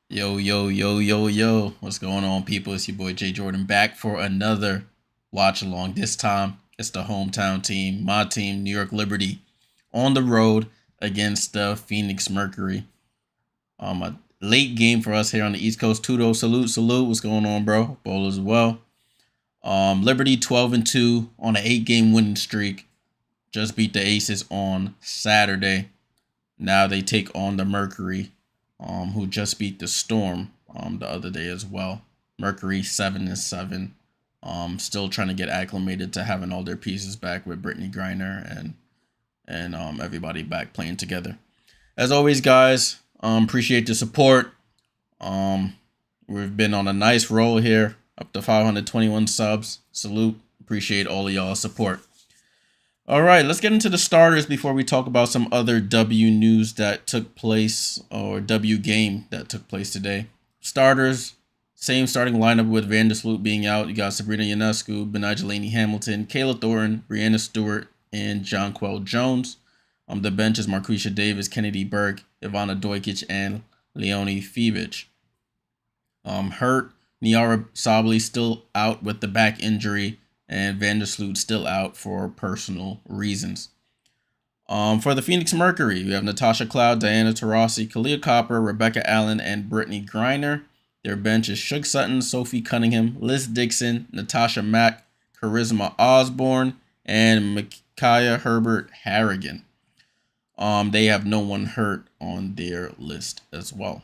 Yo, yo, yo, yo, yo. What's going on, people? It's your boy Jay Jordan back for another watch along. This time, it's the hometown team, my team, New York Liberty, on the road against the Phoenix Mercury. A late game for us here on the East Coast. Tudo, salute, salute. What's going on, bro? Bowl as well. Liberty 12-2 on an 8-game winning streak. Just beat the Aces on Saturday. Now they take on the Mercury, who just beat the Storm the other day as well. Mercury 7-7. Still trying to get acclimated to having all their pieces back with Brittany Griner and everybody back playing together. As always, guys, appreciate the support. We've been on a nice roll here, up to 521 subs. Salute. Appreciate all of y'all's support. All right, let's get into the starters before we talk about some other W news that took place, or W game that took place today. Starters, same starting lineup with Vandersloot being out. You got Sabrina Ionescu, Benigilani Hamilton, Kayla Thornton, Brianna Stewart, and Jonquel Jones. The bench is Marquisha Davis, Kennedy Burke, Ivana Dojkic, and Leonie Fevich. Hurt, Niara Sabli still out with the back injury, and Vandersloot still out for personal reasons. For the Phoenix Mercury, we have Natasha Cloud, Diana Taurasi, Kalia Copper, Rebecca Allen, and Brittany Griner. Their bench is Shug Sutton, Sophie Cunningham, Liz Dixon, Natasha Mack, Charisma Osborne, and Micaiah Herbert Harrigan. They have no one hurt on their list as well.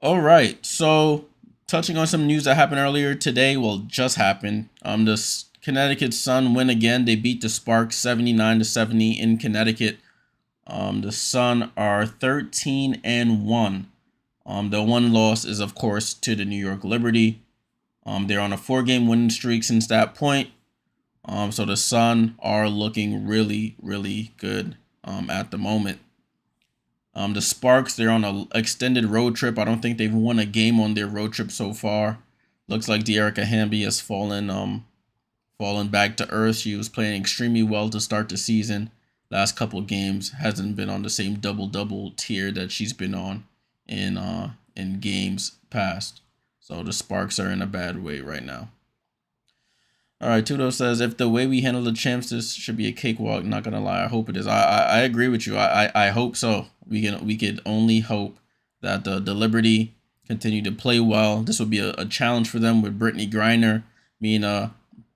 All right, so touching on some news that happened earlier today, well, just happened. The Connecticut Sun win again. They beat the Sparks 79-70 in Connecticut. The Sun are 13-1. The one loss is, of course, to the New York Liberty. They're on a 4-game winning streak since that point. So the Sun are looking really, really good at the moment. The Sparks, they're on an extended road trip. I don't think they've won a game on their road trip so far. Looks like Dearica Hamby has fallen back to earth. She was playing extremely well to start the season. Last couple of games hasn't been on the same double-double tier that she's been on in games past. So the Sparks are in a bad way right now. All right, Tudo says, if the way we handle the champs, this should be a cakewalk. Not gonna lie, I hope it is. I agree with you. I hope so. We could only hope that the Liberty continue to play well. This will be a challenge for them with Brittany Griner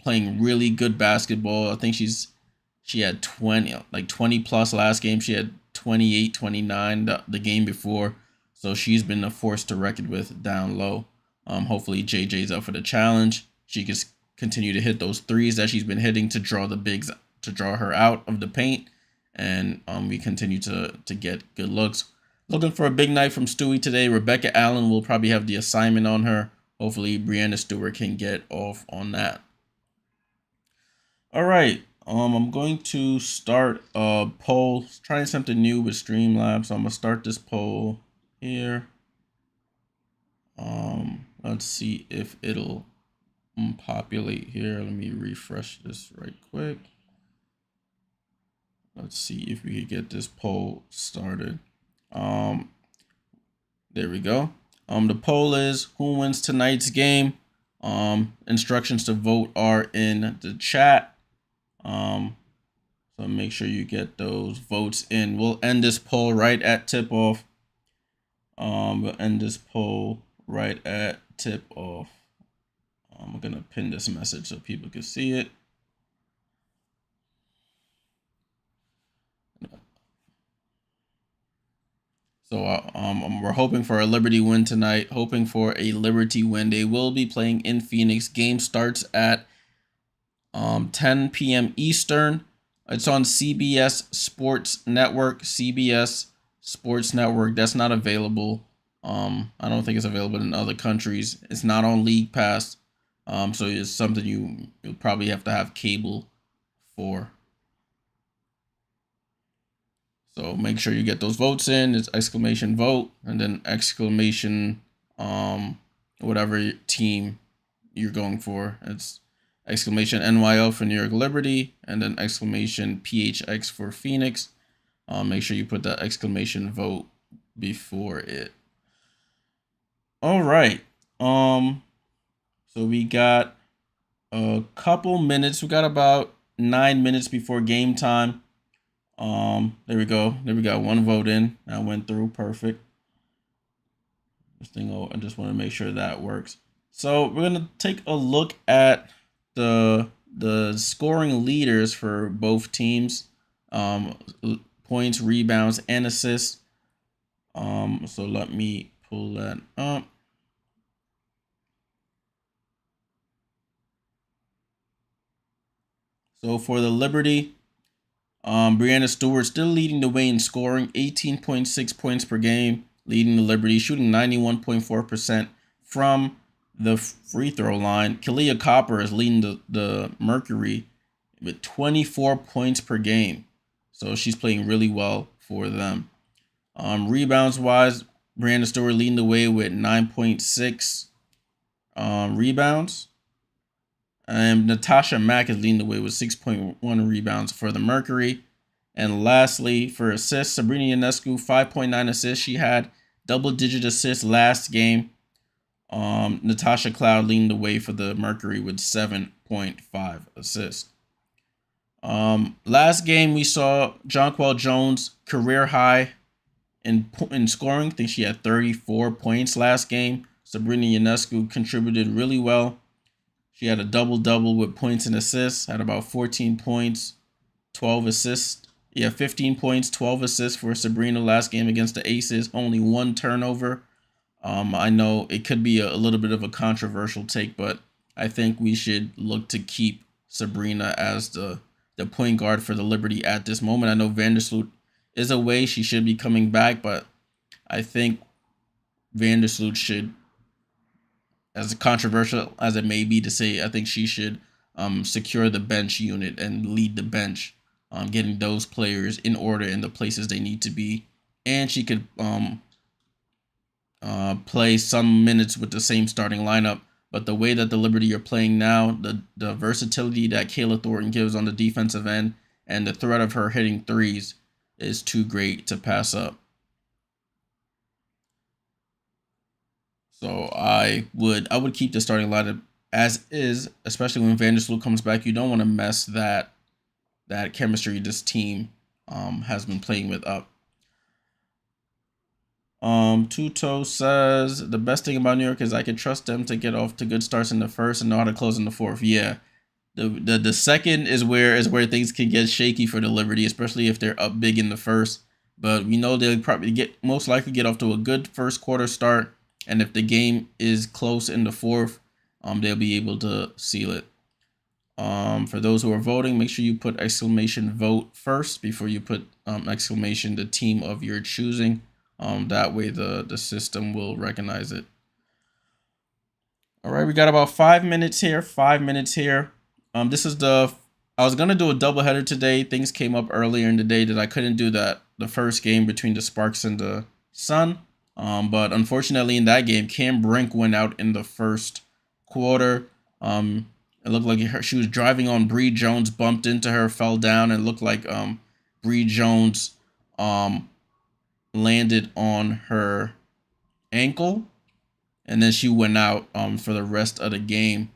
playing really good basketball. I think she had 20 plus last game. She had 28, 29 the game before. So she's been a force to reckon with down low. Hopefully JJ's up for the challenge. She can continue to hit those threes that she's been hitting to draw the bigs, to draw her out of the paint, and we continue to get good looks. Looking for a big night from Stewie today. Rebecca Allen will probably have the assignment on her. Hopefully Brianna Stewart can get off on that. All right, I'm going to start a poll, trying something new with Streamlabs. So I'm gonna start this poll here. Let's see if it'll populate here. Let me refresh this right quick. Let's see if we could get this poll started. There we go. The poll is, who wins tonight's game? Instructions to vote are in the chat. So make sure you get those votes in. We'll end this poll right at tip off. We'll end this poll right at tip off. I'm gonna pin this message so people can see it. So we're hoping for a Liberty win tonight. Hoping for a Liberty win. They will be playing in Phoenix. Game starts at 10 p.m. Eastern. It's on CBS Sports Network. CBS Sports Network. That's not available. I don't think it's available in other countries. It's not on League Pass. So it's something you'll probably have to have cable for. So make sure you get those votes in. It's exclamation vote and then exclamation whatever team you're going for. It's exclamation NYL for New York Liberty and then exclamation PHX for Phoenix. Make sure you put that exclamation vote before it. All right. So we got a couple minutes. We got about 9 minutes before game time. There we go. There we got one vote in. That went through perfect. This thing. I just want to make sure that works. So we're gonna take a look at the scoring leaders for both teams. Points, rebounds, and assists. So let me pull that up. So for the Liberty, Breanna Stewart still leading the way in scoring, 18.6 points per game, leading the Liberty, shooting 91.4% from the free throw line. Kalia Copper is leading the Mercury with 24 points per game. So she's playing really well for them. Rebounds wise, Breanna Stewart leading the way with 9.6 rebounds. And Natasha Mack is leading the way with 6.1 rebounds for the Mercury. And lastly, for assists, Sabrina Ionescu, 5.9 assists. She had double-digit assists last game. Natasha Cloud leading the way for the Mercury with 7.5 assists. Last game, we saw Jonquel Jones career high in scoring. I think she had 34 points last game. Sabrina Ionescu contributed really well. She had a double-double with points and assists, had about 14 points, 12 assists. 15 points, 12 assists for Sabrina last game against the Aces, only one turnover. I know it could be a little bit of a controversial take, but I think we should look to keep Sabrina as the point guard for the Liberty at this moment. I know Vandersloot is away. She should be coming back, but I think Vandersloot should, as controversial as it may be to say, I think she should secure the bench unit and lead the bench, getting those players in order in the places they need to be. And she could play some minutes with the same starting lineup. But the way that the Liberty are playing now, the versatility that Kayla Thornton gives on the defensive end and the threat of her hitting threes is too great to pass up. So I would keep the starting lineup as is, especially when Vandersloot comes back. You don't want to mess that chemistry this team has been playing with up. Tuto says the best thing about New York is I can trust them to get off to good starts in the first and know how to close in the fourth. Yeah. The second is where things can get shaky for the Liberty, especially if they're up big in the first. But we know they'll probably most likely get off to a good first quarter start. And if the game is close in the fourth, they'll be able to seal it. For those who are voting, make sure you put exclamation vote first before you put exclamation the team of your choosing. That way the system will recognize it. All right, we got about 5 minutes here. 5 minutes here. This is I was gonna do a doubleheader today. Things came up earlier in the day that I couldn't do the first game between the Sparks and the Sun. But unfortunately in that game, Cam Brink went out in the first quarter. It looked like she was driving on Bree Jones, bumped into her, fell down, and looked like Bree Jones landed on her ankle, and then she went out for the rest of the game.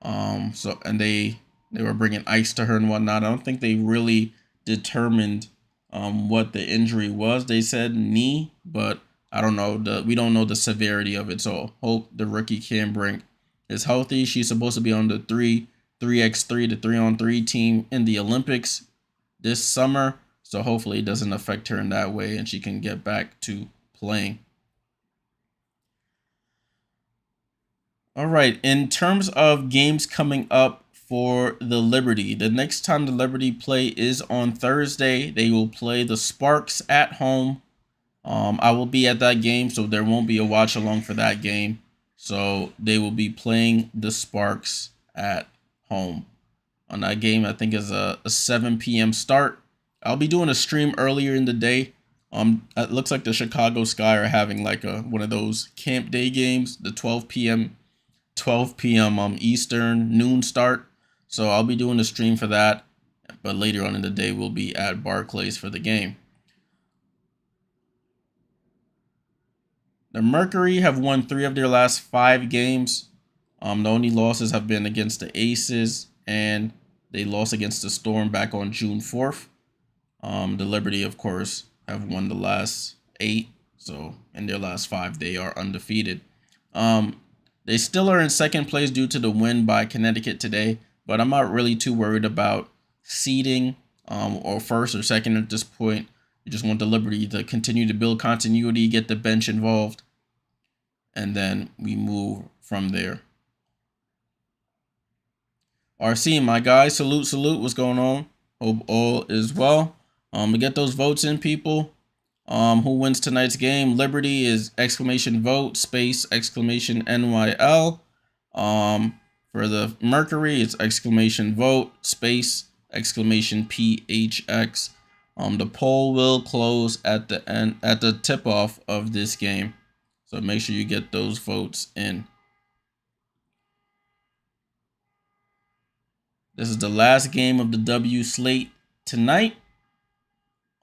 And they were bringing ice to her and whatnot. I don't think they really determined what the injury was. They said knee, but I don't know. We don't know the severity of it. So hope the rookie Cam Brink is healthy. She's supposed to be on the 3x3, the 3-on-3 team in the Olympics this summer. So hopefully it doesn't affect her in that way and she can get back to playing. All right. In terms of games coming up for the Liberty, the next time the Liberty play is on Thursday. They will play the Sparks at home. I will be at that game, so there won't be a watch along for that game. So they will be playing the Sparks at home. On that game, I think is a 7 p.m. start. I'll be doing a stream earlier in the day. It looks like the Chicago Sky are having like a one of those camp day games, the 12 p.m. Eastern noon start. So I'll be doing a stream for that, but later on in the day we'll be at Barclays for the game. The Mercury have won 3 of their last 5 games. The only losses have been against the Aces, and they lost against the Storm back on June 4th. The Liberty, of course, have won the last 8. So in their last 5, they are undefeated. They still are in second place due to the win by Connecticut today, but I'm not really too worried about seeding or first or second at this point. You just want the Liberty to continue to build continuity, get the bench involved, and then we move from there. RC, my guy, salute, what's going on? Hope all is well. To get those votes in, people. Who wins tonight's game? Liberty is exclamation vote space exclamation NYL. For the Mercury, it's exclamation vote space exclamation PHX. The poll will close at the end, at the tip off of this game, so make sure you get those votes in. This is the last game of the W slate tonight.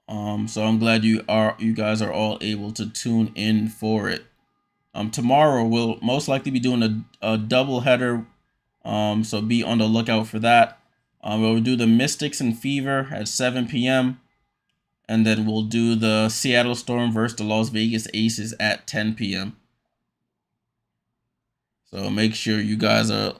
So I'm glad you guys are all able to tune in for it. Tomorrow we'll most likely be doing a double header. So be on the lookout for that. We'll do the Mystics and Fever at 7 p.m. and then we'll do the Seattle Storm versus the Las Vegas Aces at 10 p.m. So make sure you guys are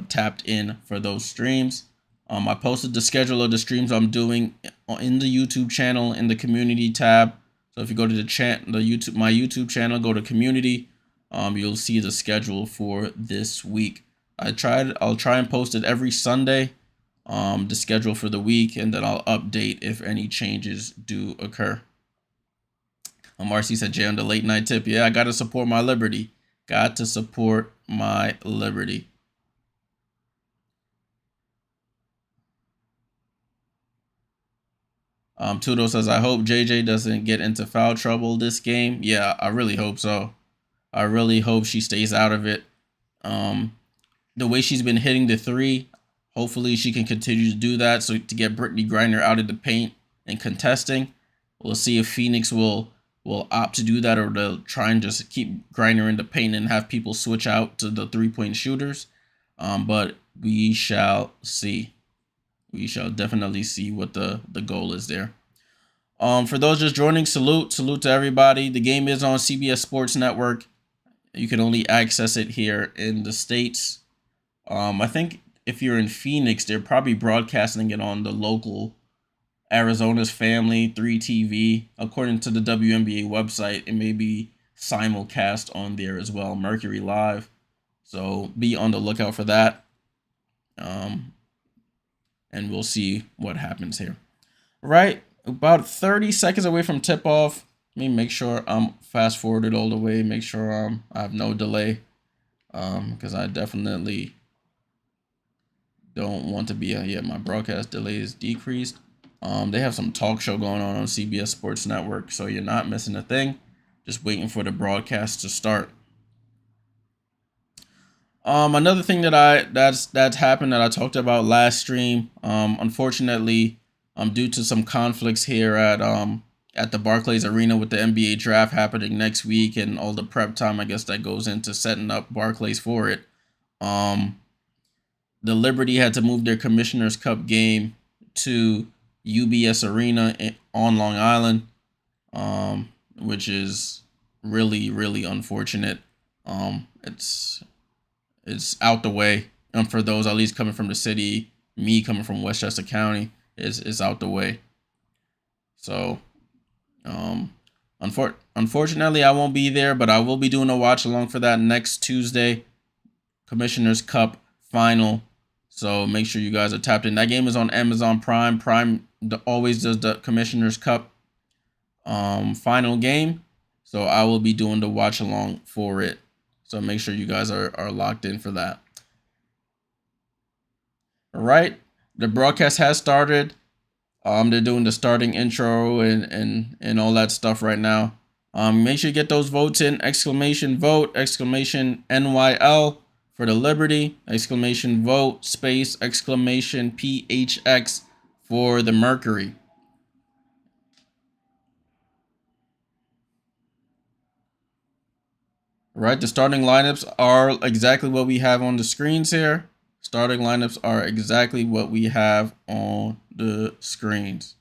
tapped in for those streams. I posted the schedule of the streams I'm doing in the YouTube channel in the community tab. So if you go to my YouTube channel, go to community, you'll see the schedule for this week. I'll try and post it every Sunday, the schedule for the week, and then I'll update if any changes do occur. RC said, Jay on the late night tip. Yeah, I got to support my Liberty. Got to support my Liberty. Tudo says, I hope JJ doesn't get into foul trouble this game. Yeah, I really hope so. I really hope she stays out of it. The way she's been hitting the 3, hopefully she can continue to do that. So to get Brittany Griner out of the paint and contesting, we'll see if Phoenix will opt to do that, or they'll try and just keep Griner in the paint and have people switch out to the 3-point shooters. But we shall see. We shall definitely see what the goal is there. For those just joining, salute to everybody. The game is on CBS Sports Network. You can only access it here in the States. I think if you're in Phoenix, they're probably broadcasting it on the local Arizona's Family 3 TV. According to the WNBA website, it may be simulcast on there as well, Mercury Live. So be on the lookout for that. And we'll see what happens here. Right, about 30 seconds away from tip off. Let me make sure I'm fast forwarded all the way. Make sure I have no delay, because I definitely don't want to be. Yeah, my broadcast delay is decreased. They have some talk show going on CBS Sports Network, so you're not missing a thing. Just waiting for the broadcast to start. Another thing that's happened that I talked about last stream. Unfortunately, due to some conflicts here at the Barclays Arena with the NBA draft happening next week and all the prep time, I guess, that goes into setting up Barclays for it. The Liberty had to move their Commissioner's Cup game to UBS Arena on Long Island, which is really, really unfortunate. It's out the way. For those at least coming from the city, me coming from Westchester County, is out the way. So, unfortunately, I won't be there, but I will be doing a watch along for that next Tuesday, Commissioner's Cup final. So make sure you guys are tapped in. That game is on Amazon Prime. Prime always does the Commissioner's Cup final game. So I will be doing the watch along for it. So make sure you guys are locked in for that. All right. The broadcast has started. They're doing the starting intro and all that stuff right now. Make sure you get those votes in. Exclamation vote, exclamation NYL for the Liberty, exclamation vote, space, exclamation PHX for the Mercury. Right, the starting lineups are exactly what we have on the screens here. Starting lineups are exactly what we have on the screens.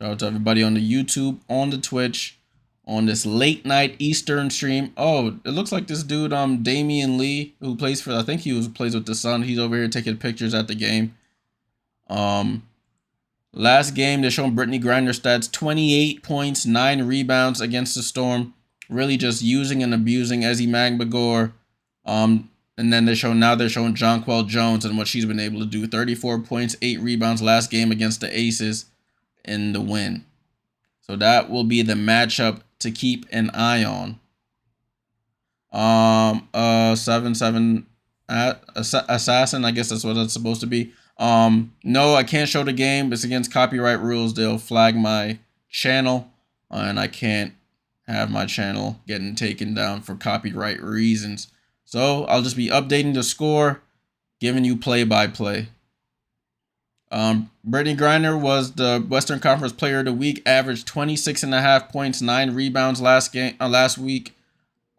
Shout out to everybody on the YouTube, on the Twitch, on this late night Eastern stream. Oh, it looks like this dude, Damian Lee, who plays for, I think plays with the Sun. He's over here taking pictures at the game. Last game, they're showing Brittany Griner stats: 28 points, 9 rebounds against the Storm. Really just using and abusing Ezi Magbagor. And then they're showing Jonquel Jones and what she's been able to do. 34 points, 8 rebounds last game against the Aces in the win. So that will be the matchup to keep an eye on. 7-7 Assassin, I guess that's what it's supposed to be. No, I can't show the game. It's against copyright rules. They'll flag my channel, and I can't have my channel getting taken down for copyright reasons. So I'll just be updating the score, giving you play-by-play. Brittany Griner was the Western Conference Player of the Week, averaged 26.5 points, 9 rebounds last week.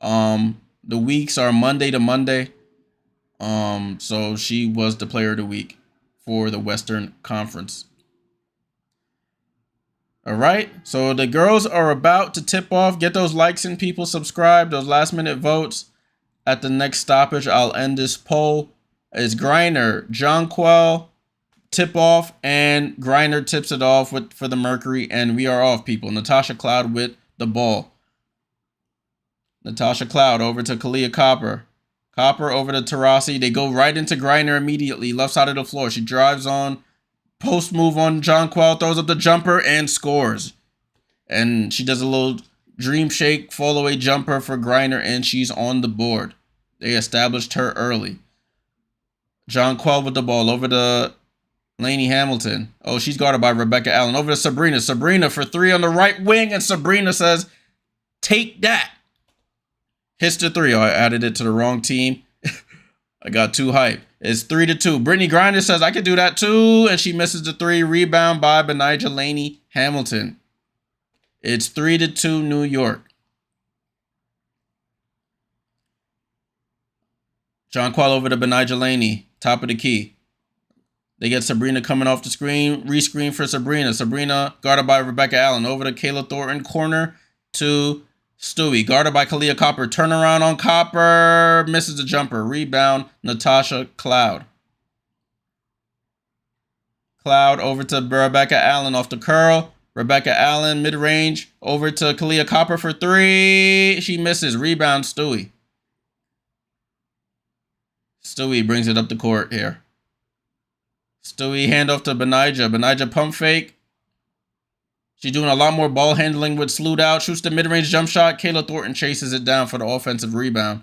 The weeks are Monday to Monday. So she was the Player of the Week for the Western Conference. All right, so the girls are about to tip off. Get those likes in, people. Subscribe. Those last-minute votes. At the next stoppage, I'll end this poll. Is Griner, Jonquel, tip off, and Griner tips it off for the Mercury, and we are off, people. Natasha Cloud with the ball. Natasha Cloud over to Kalia Copper. Copper over to Taurasi. They go right into Griner immediately. Left side of the floor. She drives on. Post move on Jonquel. Throws up the jumper and scores. And she does a little dream shake, fall away jumper for Griner, and she's on the board. They established her early. Jonquel with the ball over to Lainey Hamilton. Oh, she's guarded by Rebecca Allen. Over to Sabrina. Sabrina for 3 on the right wing, and Sabrina says, take that. Hits the 3. Oh, I added it to the wrong team. I got too hype. It's 3-2. Brittany Griner says, I could do that too, and she misses the 3. Rebound by Benijah Lainey Hamilton. It's 3-2 New York. Jonquel over to Benijah Lainey. Top of the key. They get Sabrina coming off the screen. Rescreen for Sabrina. Sabrina guarded by Rebecca Allen. Over to Kayla Thornton. Corner to Stewie. Guarded by Kalia Copper. Turnaround on Copper. Misses the jumper. Rebound. Natasha Cloud. Cloud over to Rebecca Allen off the curl. Rebecca Allen mid-range. Over to Kalia Copper for 3. She misses. Rebound Stewie. Stewie brings it up the court here. Stewie handoff to Benijah. Benijah pump fake. She's doing a lot more ball handling with Sloot out. Shoots the mid-range jump shot. Kayla Thornton chases it down for the offensive rebound.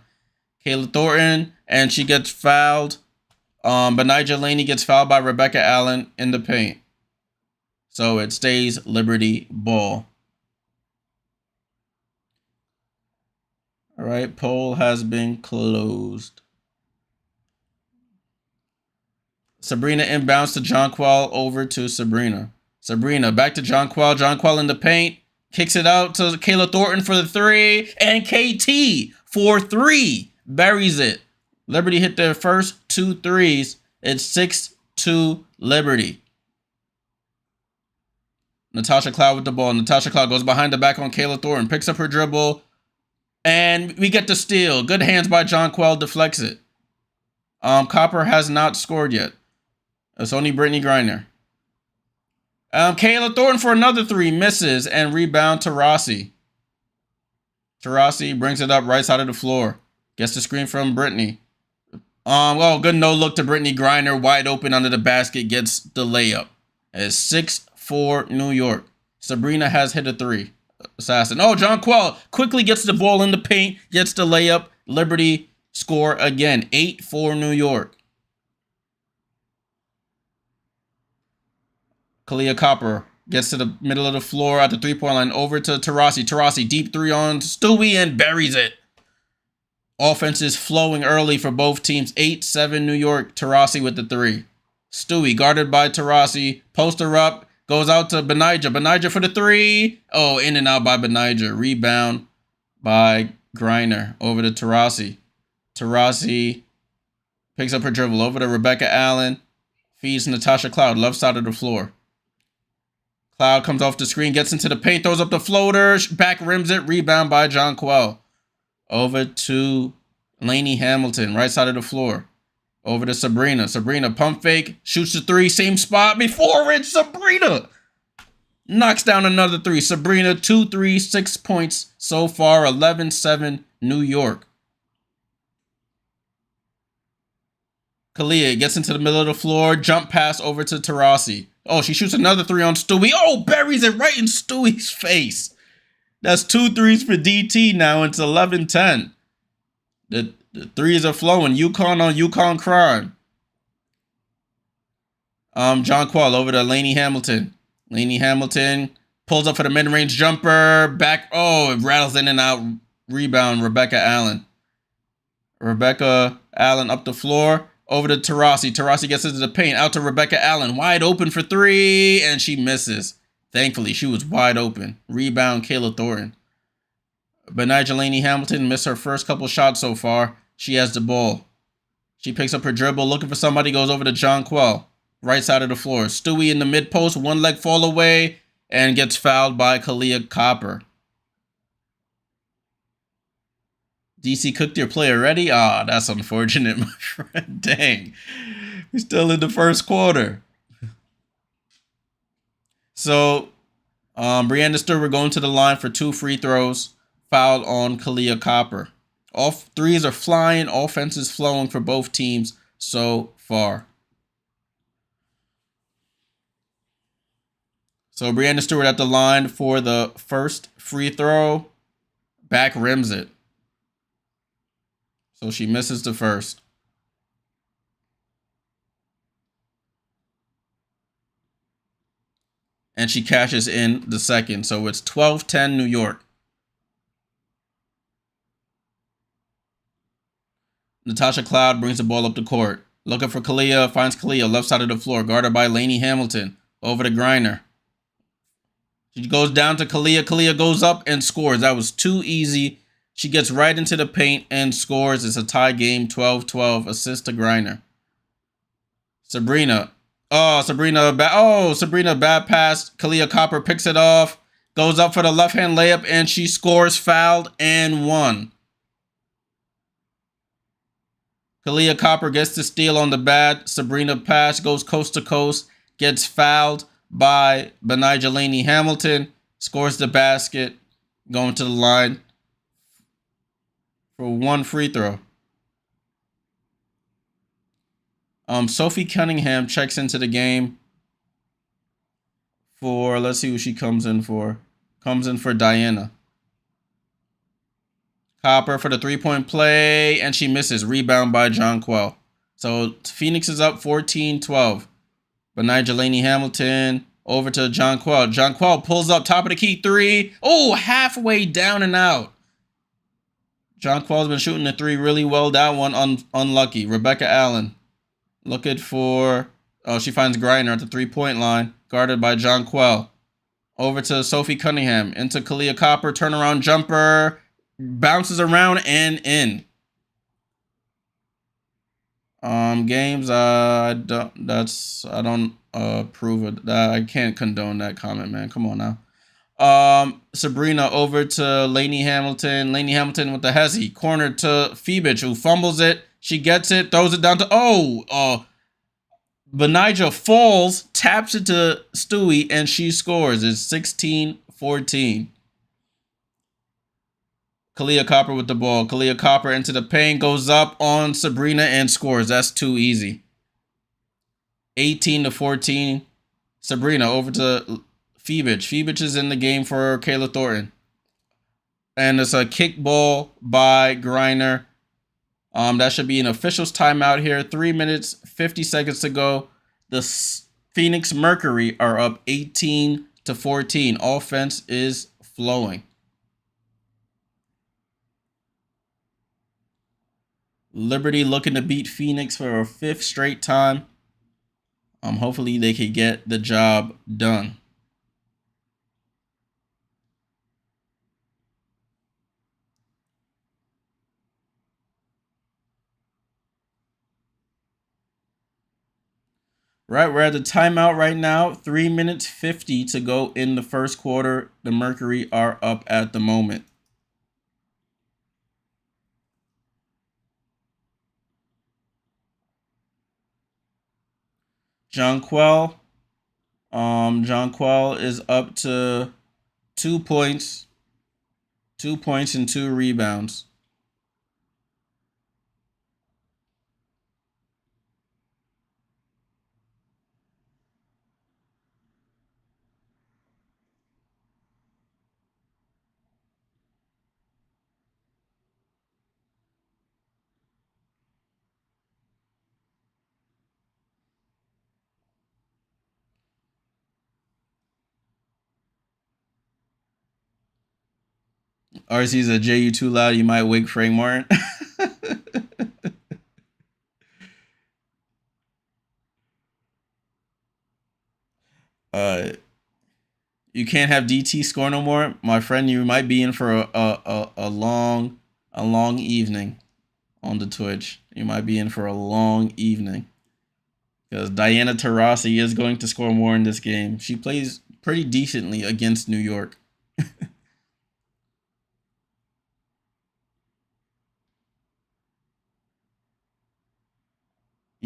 Kayla Thornton, and she gets fouled. Benijah Lainey gets fouled by Rebecca Allen in the paint. So it stays Liberty ball. All right, poll has been closed. Sabrina inbounds to Jonquel, over to Sabrina. Sabrina back to Jonquel. Jonquel in the paint. Kicks it out to Kayla Thornton for the 3. And KT for 3. Buries it. Liberty hit their first 2 threes. It's 6-2 Liberty. Natasha Cloud with the ball. Natasha Cloud goes behind the back on Kayla Thornton. Picks up her dribble. And we get the steal. Good hands by Jonquel. Deflects it. Copper has not scored yet. It's only Brittany Griner. Kayla Thornton for another 3. Misses. And rebound to Rossi. Taurasi brings it up right side of the floor. Gets the screen from Brittany. Good no look to Brittany Griner. Wide open under the basket. Gets the layup. It's 6-4 New York. Sabrina has hit a 3. assassin. Oh, Jonquel quickly gets the ball in the paint, gets the layup. Liberty score again. 8-4 New York. Kalia Copper gets to the middle of the floor at the three-point line. Over to Taurasi. Taurasi, deep three on Stewie and buries it. Offense is flowing early for both teams. 8-7 New York. Taurasi with the three. Stewie guarded by Taurasi. Poster up. Goes out to Benija. Benija for the three. Oh, in and out by Benija. Rebound by Griner. Over to Taurasi. Taurasi picks up her dribble. Over to Rebecca Allen. Feeds Natasha Cloud. Left side of the floor. Cloud comes off the screen. Gets into the paint. Throws up the floater. Back rims it. Rebound by Jonquel. Over to Lainey Hamilton. Right side of the floor. Over to Sabrina. Sabrina pump fake. Shoots the three. Same spot before it. Sabrina knocks down another three. Sabrina 2 3, 6 points so far. 11-7 New York. Kalia gets into the middle of the floor. Jump pass over to Taurasi. Oh, she shoots another three on Stewie. Oh, buries it right in Stewie's face. That's 2 threes for DT now. It's 11-10. The threes are flowing. UConn on UConn crime. Jonquel over to Lainey Hamilton. Lainey Hamilton pulls up for the mid-range jumper. Back. Oh, it rattles in and out. Rebound, Rebecca Allen. Rebecca Allen up the floor. Over to Taurasi. Taurasi gets into the paint. Out to Rebecca Allen. Wide open for three. And she misses. Thankfully, she was wide open. Rebound, Kayla Thornton. Benija Lainey Hamilton missed her first couple shots so far. She has the ball. She picks up her dribble. Looking for somebody. Goes over to Jonquel. Right side of the floor. Stewie in the mid post. One leg fall away. And gets fouled by Kalia Copper. DC cooked your play already? Ah, that's unfortunate, my friend. Dang. We're still in the first quarter. So, Breanna Stewart going to the line for 2 free throws. Foul on Kalia Copper. All threes are flying. Offense is flowing for both teams so far. So, Breanna Stewart at the line for the first free throw. Back rims it. So she misses the first. And she cashes in the second. So it's 12-10 New York. Natasha Cloud brings the ball up the court. Looking for Kalia. Finds Kalia left side of the floor. Guarded by Lainey Hamilton. Over to Griner. She goes down to Kalia. Kalia goes up and scores. That was too easy. She gets right into the paint and scores. It's a tie game, 12-12. Assist to Griner. Sabrina. Sabrina bad pass. Kalia Copper picks it off. Goes up for the left-hand layup, and she scores. Fouled and one. Kalia Copper gets the steal on the bat. Sabrina pass goes coast to coast. Gets fouled by Benija Lainey Hamilton. Scores the basket. Going to the line for 1 free throw. Sophie Cunningham checks into the game for, let's see who she comes in for. Comes in for Diana. Copper for the 3-point play, and she misses. Rebound by Jonquel. So Phoenix is up 14-12. Benija Lainey Hamilton over to Jonquel. Jonquel pulls up top of the key 3. Oh, halfway down and out. Jonquel's been shooting the 3 really well. That one unlucky. Rebecca Allen looking for... Oh, she finds Griner at the 3-point line. Guarded by Jonquel. Over to Sophie Cunningham. Into Kalia Copper. Turnaround jumper. Bounces around and in. Games, I don't approve of that. I can't condone that comment, man. Come on now. Sabrina over to Lainey Hamilton. Lainey Hamilton with the hezzy. Corner to Phoebich, who fumbles it. She gets it, throws it down to... Benija falls, taps it to Stewie, and she scores. It's 16-14. Kalia Copper with the ball. Kalia Copper into the paint, goes up on Sabrina and scores. That's too easy. 18-14. Sabrina over to Phoebich. Phoebich is in the game for Kayla Thornton. And it's a kickball by Griner. That should be an official's timeout here. 3 minutes, 50 seconds to go. The Phoenix Mercury are up 18-14. Offense is flowing. Liberty looking to beat Phoenix for a 5th straight time. Hopefully they can get the job done. Right, we're at the timeout right now. 3 minutes 50 to go in the first quarter. The Mercury are up at the moment. Jonquel. Jonquel is up to 2 points. 2 points and 2 rebounds. RC's a J, you too loud, you might wake Frank Martin. uh, you can't have DT score no more, my friend. You might be in for a long evening on the Twitch. You might be in for a long evening because Diana Taurasi is going to score more in this game. She plays pretty decently against New York.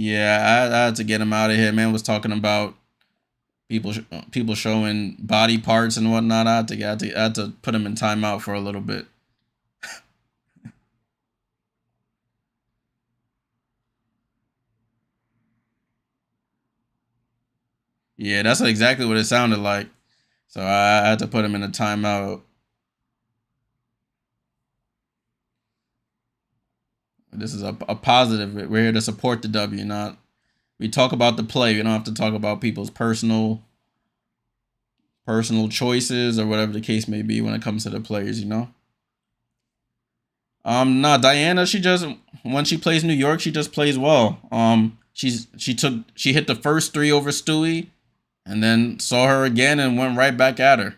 Yeah, I had to get him out of here. Man was talking about people showing body parts and whatnot. I had to put him in timeout for a little bit. Yeah, that's exactly what it sounded like. So I had to put him in a timeout. This is a positive. We're here to support the W, not we talk about the play. We don't have to talk about people's personal choices or whatever the case may be when it comes to the players, you know. No, Diana, she just when she plays New York, she just plays well. She hit the first 3 over Stewie, and then saw her again and went right back at her.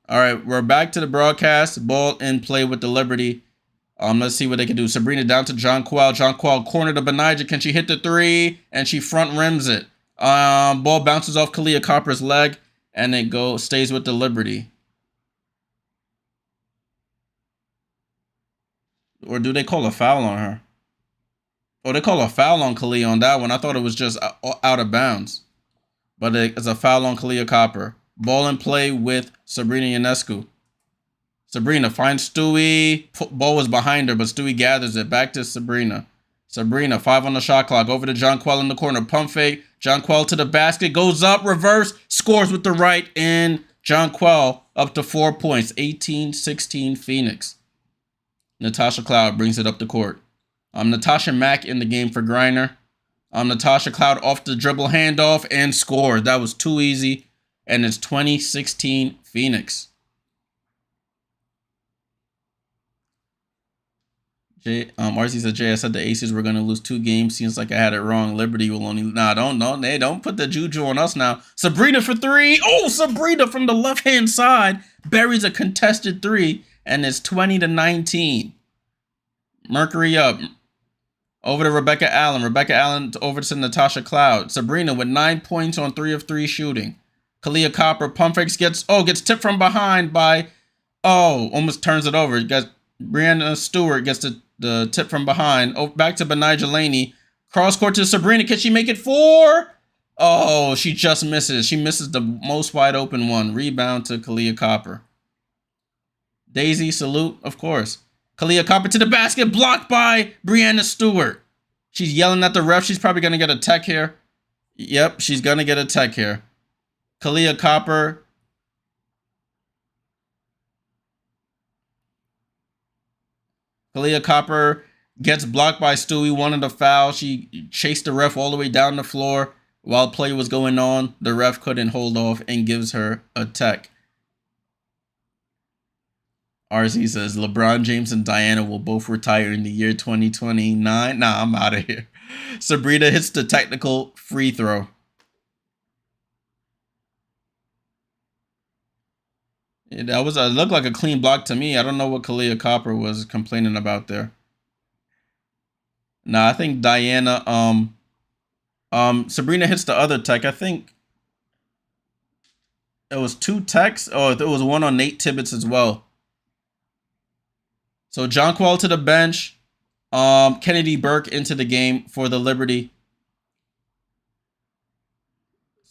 All right, we're back to the broadcast. Ball in play with the Liberty. Let's see what they can do. Sabrina down to Jonquel. Jonquel corner to Benija. Can she hit the 3? And she front rims it. Ball bounces off Kalia Copper's leg, and it stays with the Liberty. Or do they call a foul on her? Oh, they call a foul on Kalia on that one. I thought it was just out of bounds. But it's a foul on Kalia Copper. Ball in play with Sabrina Ionescu. Sabrina finds Stewie. Ball was behind her, but Stewie gathers it. Back to Sabrina. Sabrina, 5 on the shot clock. Over to Jonquel in the corner. Pump fake. Jonquel to the basket. Goes up. Reverse. Scores with the right. And Jonquel up to 4 points. 18-16 Phoenix. Natasha Cloud brings it up the court. Natasha Mack in the game for Griner. Natasha Cloud off the dribble handoff and scores. That was too easy. And it's 20-16 Phoenix. RC said, Jay, I said the Aces were going to lose 2 games. Seems like I had it wrong. Liberty will only... Nah, don't put the juju on us now. Sabrina for 3. Oh, Sabrina from the left-hand side buries a contested 3. And it's 20-19. Mercury up. Over to Rebecca Allen. Rebecca Allen over to Natasha Cloud. Sabrina with 9 points on 3 of 3 shooting. Kalia Copper pump fakes gets tipped from behind by almost turns it over. Brianna Stewart gets the tip from behind. Back to Benija Laney. Cross court to Sabrina. Can she make it 4? Oh, she just misses. She misses the most wide open one. Rebound to Kalia Copper. Daisy, salute, of course. Kalia Copper to the basket, blocked by Brianna Stewart. She's yelling at the ref. She's probably going to get a tech here. Yep, she's going to get a tech here. Kalia Copper Kalia Copper gets blocked by Stewie, wanted a foul. She chased the ref all the way down the floor while play was going on. The ref couldn't hold off and gives her a tech. RC says LeBron James and Diana will both retire in the year 2029. Nah, I'm out of here. Sabrina hits the technical free throw. It looked like a clean block to me. I don't know what Kalia Copper was complaining about there. Nah, I think Diana, Sabrina hits the other tech. I think it was 2 techs. Oh, there was one on Nate Tibbetts as well. So Jonquil to the bench. Kennedy Burke into the game for the Liberty.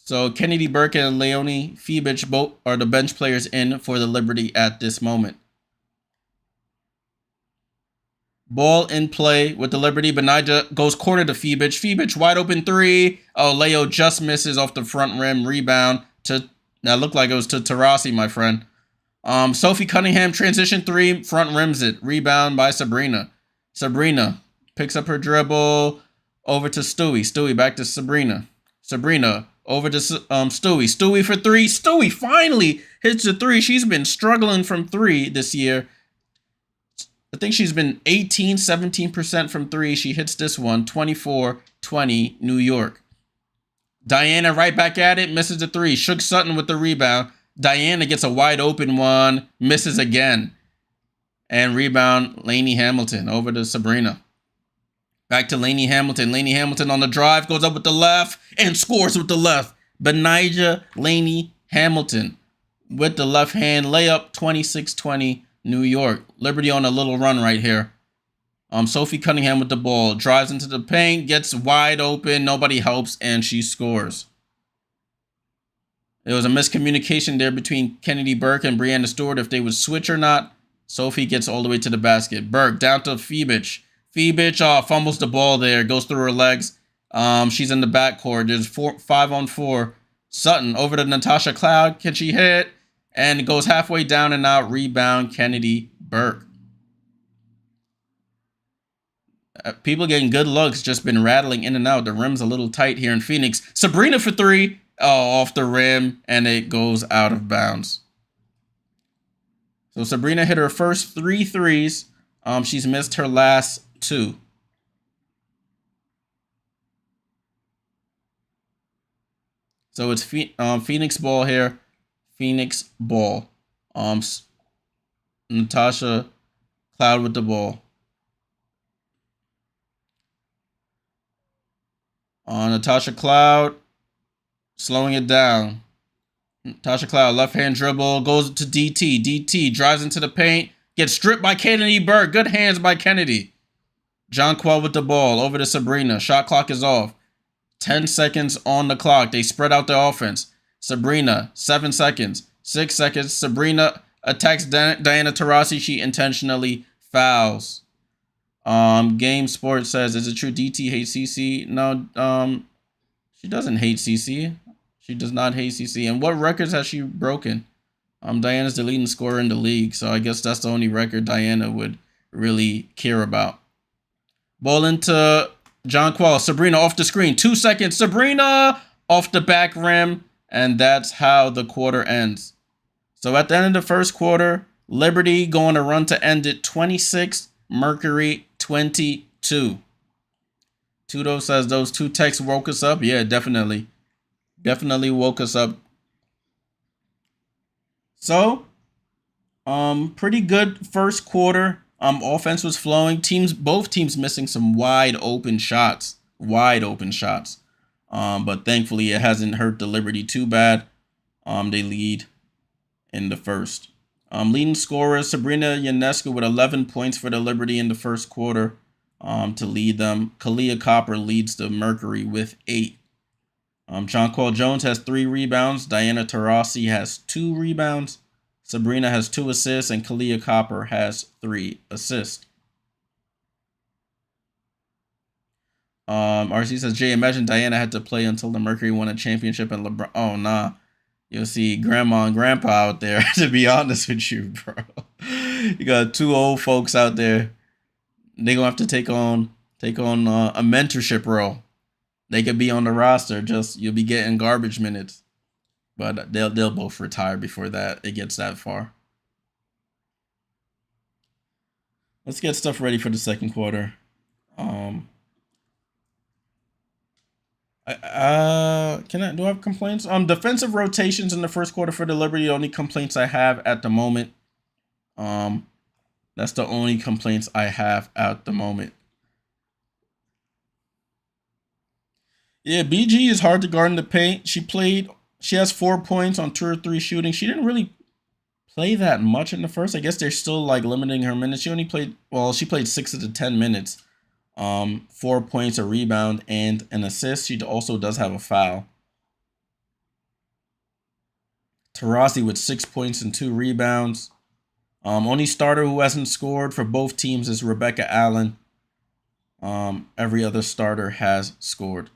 So Kennedy Burke and Leonie Fibich both are the bench players in for the Liberty at this moment. Ball in play with the Liberty. Benija goes corner to Fibich. Fibich wide open 3. Oh, Leo just misses off the front rim. Rebound to, that looked like it was to Taurasi, my friend. Sophie Cunningham transition 3. Front rims it. Rebound by Sabrina. Sabrina picks up her dribble over to Stewie. Stewie back to Sabrina. Sabrina over to Stewie. Stewie for 3. Stewie finally hits a 3. She's been struggling from 3 this year. I think she's been 17% from 3. She hits this one, 24-20, New York. Diana right back at it, misses the 3. Shook Sutton with the rebound. Diana gets a wide open one, misses again. And rebound, Lainey Hamilton over to Sabrina. Back to Lainey Hamilton. Lainey Hamilton on the drive, goes up with the left and scores with the left. Benija Lainey Hamilton with the left hand layup, 26-20, New York. Liberty on a little run right here. Sophie Cunningham with the ball. Drives into the paint. Gets wide open. Nobody helps. And she scores. There was a miscommunication there between Kennedy Burke and Brianna Stewart if they would switch or not. Sophie gets all the way to the basket. Burke down to Fibich. Fibich fumbles the ball there. Goes through her legs. She's in the backcourt. There's 5-on-4. Sutton over to Natasha Cloud. Can she hit? And it goes halfway down and out. Rebound, Kennedy Burke. People getting good looks. Just been rattling in and out. The rim's a little tight here in Phoenix. Sabrina for 3. Off the rim. And it goes out of bounds. So Sabrina hit her first 3 threes. She's missed her last 2. So it's Phoenix ball here. Phoenix ball. Natasha Cloud with the ball. Natasha Cloud slowing it down. Natasha Cloud left hand dribble goes to DT. DT drives into the paint. Gets stripped by Kennedy Burke. Good hands by Kennedy. Jonquil with the ball over to Sabrina. Shot clock is off. 10 seconds on the clock. They spread out the offense. Sabrina, 7 seconds. 6 seconds. Sabrina attacks Diana Taurasi. She intentionally fouls. Game Sport says, is it true DT hates CC? No, she doesn't hate CC. She does not hate CC. And what records has she broken? Diana's the leading scorer in the league, so I guess that's the only record Diana would really care about. Ball into Jonquil. Sabrina off the screen. 2 seconds. Sabrina off the back rim. And that's how the quarter ends. So at the end of the first quarter, Liberty going to run to end it 26, Mercury 22. Tudo says those 2 texts woke us up. Yeah, definitely. Definitely woke us up. So, pretty good first quarter. Offense was flowing. Both teams missing some wide open shots. But thankfully it hasn't hurt the Liberty too bad. They lead in the first. Leading scorer Sabrina Ionescu with 11 points for the Liberty in the first quarter to lead them. Kalia Copper leads the Mercury with 8. Jonquil Jones has 3 rebounds. Diana Taurasi has 2 rebounds. Sabrina has 2 assists, and Kalia Copper has 3 assists. RC says, Jay, imagine Diana had to play until the Mercury won a championship and LeBron. Oh, nah. You'll see grandma and grandpa out there, to be honest with you, bro. You got 2 old folks out there They're gonna have to take on a mentorship role. They could be on the roster, just you'll be getting garbage minutes. But they'll both retire before that it gets that far. Let's get stuff ready for the second quarter. Do I have complaints? Defensive rotations in the first quarter for the Liberty. The only complaints I have at the moment. That's the only complaints I have at the moment. Yeah, BG is hard to guard in the paint. She has 4 points on 2 or 3 shooting. She didn't really play that much in the first. I guess they're still like limiting her minutes. She played 6 of the 10 minutes. 4 points, a rebound, and an assist. She also does have a foul. Taurasi with 6 points and 2 rebounds. Only starter who hasn't scored for both teams is Rebecca Allen. Every other starter has scored.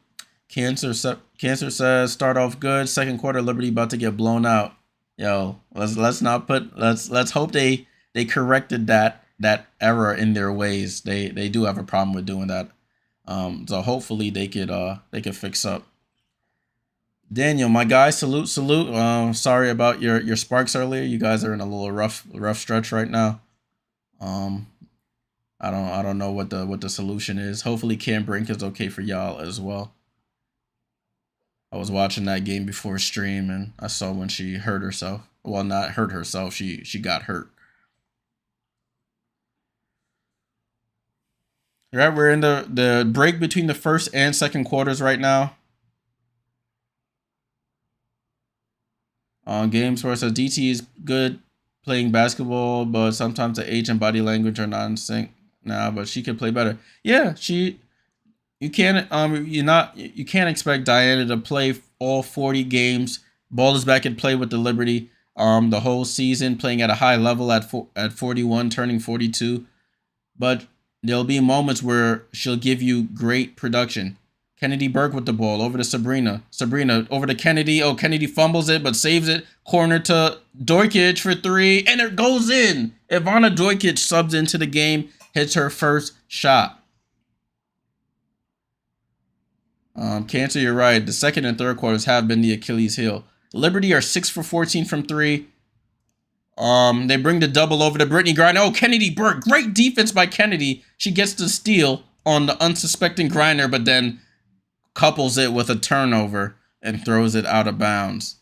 Cancer says start off good. Second quarter, Liberty about to get blown out. Yo, let's hope they corrected that error in their ways. They do have a problem with doing that. So hopefully they could fix up. Daniel, my guy, salute. Sorry about your sparks earlier. You guys are in a little rough stretch right now. I don't know what the solution is. Hopefully Cam Brink is okay for y'all as well. I was watching that game before stream and I saw when she hurt herself. Well, not hurt herself. She got hurt. Right, we're in the break between the first and second quarters right now. Games where it says DT is good playing basketball, but sometimes the age and body language are not in sync now. But she could play better. Yeah, you can't expect Diana to play all 40 games. Ball is back in play with the Liberty. The whole season playing at a high level at 41, turning 42. But there'll be moments where she'll give you great production. Kennedy Burke with the ball over to Sabrina. Sabrina over to Kennedy. Oh, Kennedy fumbles it but saves it. Corner to Dojkic for 3, and it goes in. Ivana Dojkic subs into the game, hits her first shot. Cancer, you're right. The second and third quarters have been the Achilles heel. Liberty are 6 for 14 from 3. They bring the double over to Brittany Griner. Oh, Kennedy Burke. Great defense by Kennedy. She gets the steal on the unsuspecting Griner, but then couples it with a turnover and throws it out of bounds.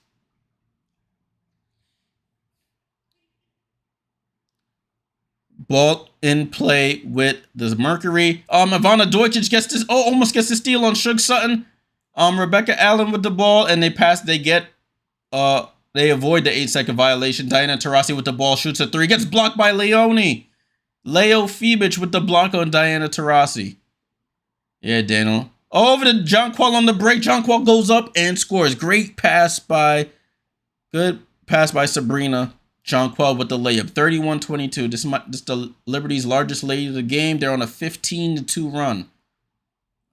Ball in play with the Mercury. Ivana Dojkic gets this. Oh, almost gets the steal on Suge Sutton. Rebecca Allen with the ball, and they avoid the 8-second violation. Diana Taurasi with the ball, shoots a 3, gets blocked by Leone. Leo Febich with the block on Diana Taurasi. Yeah, Daniel. Over to Jonquel on the break. Jonquel goes up and scores. Good pass by Sabrina. Jonquel with the layup. 31-22. This is the Liberty's largest lead of the game. They're on a 15-2 run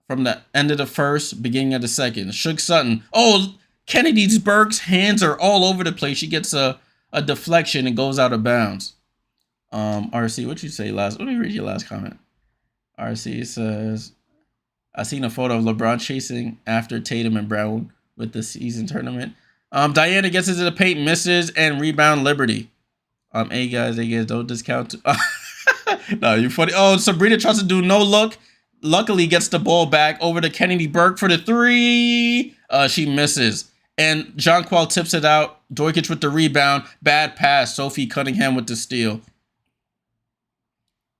from the end of the first, beginning of the second. Suge Sutton. Oh, Kennedy Burke's hands are all over the place. She gets a deflection and goes out of bounds. RC, what you say last? Let me read your last comment. RC says, I seen a photo of LeBron chasing after Tatum and Brown with the season tournament. Diana gets into the paint, misses, and rebound Liberty. Hey guys, don't discount. No, you're funny. Oh, Sabrina tries to do no look. Luckily gets the ball back over to Kennedy Burke for the 3. She misses. And Jonquel tips it out. Dojkic with the rebound. Bad pass. Sophie Cunningham with the steal.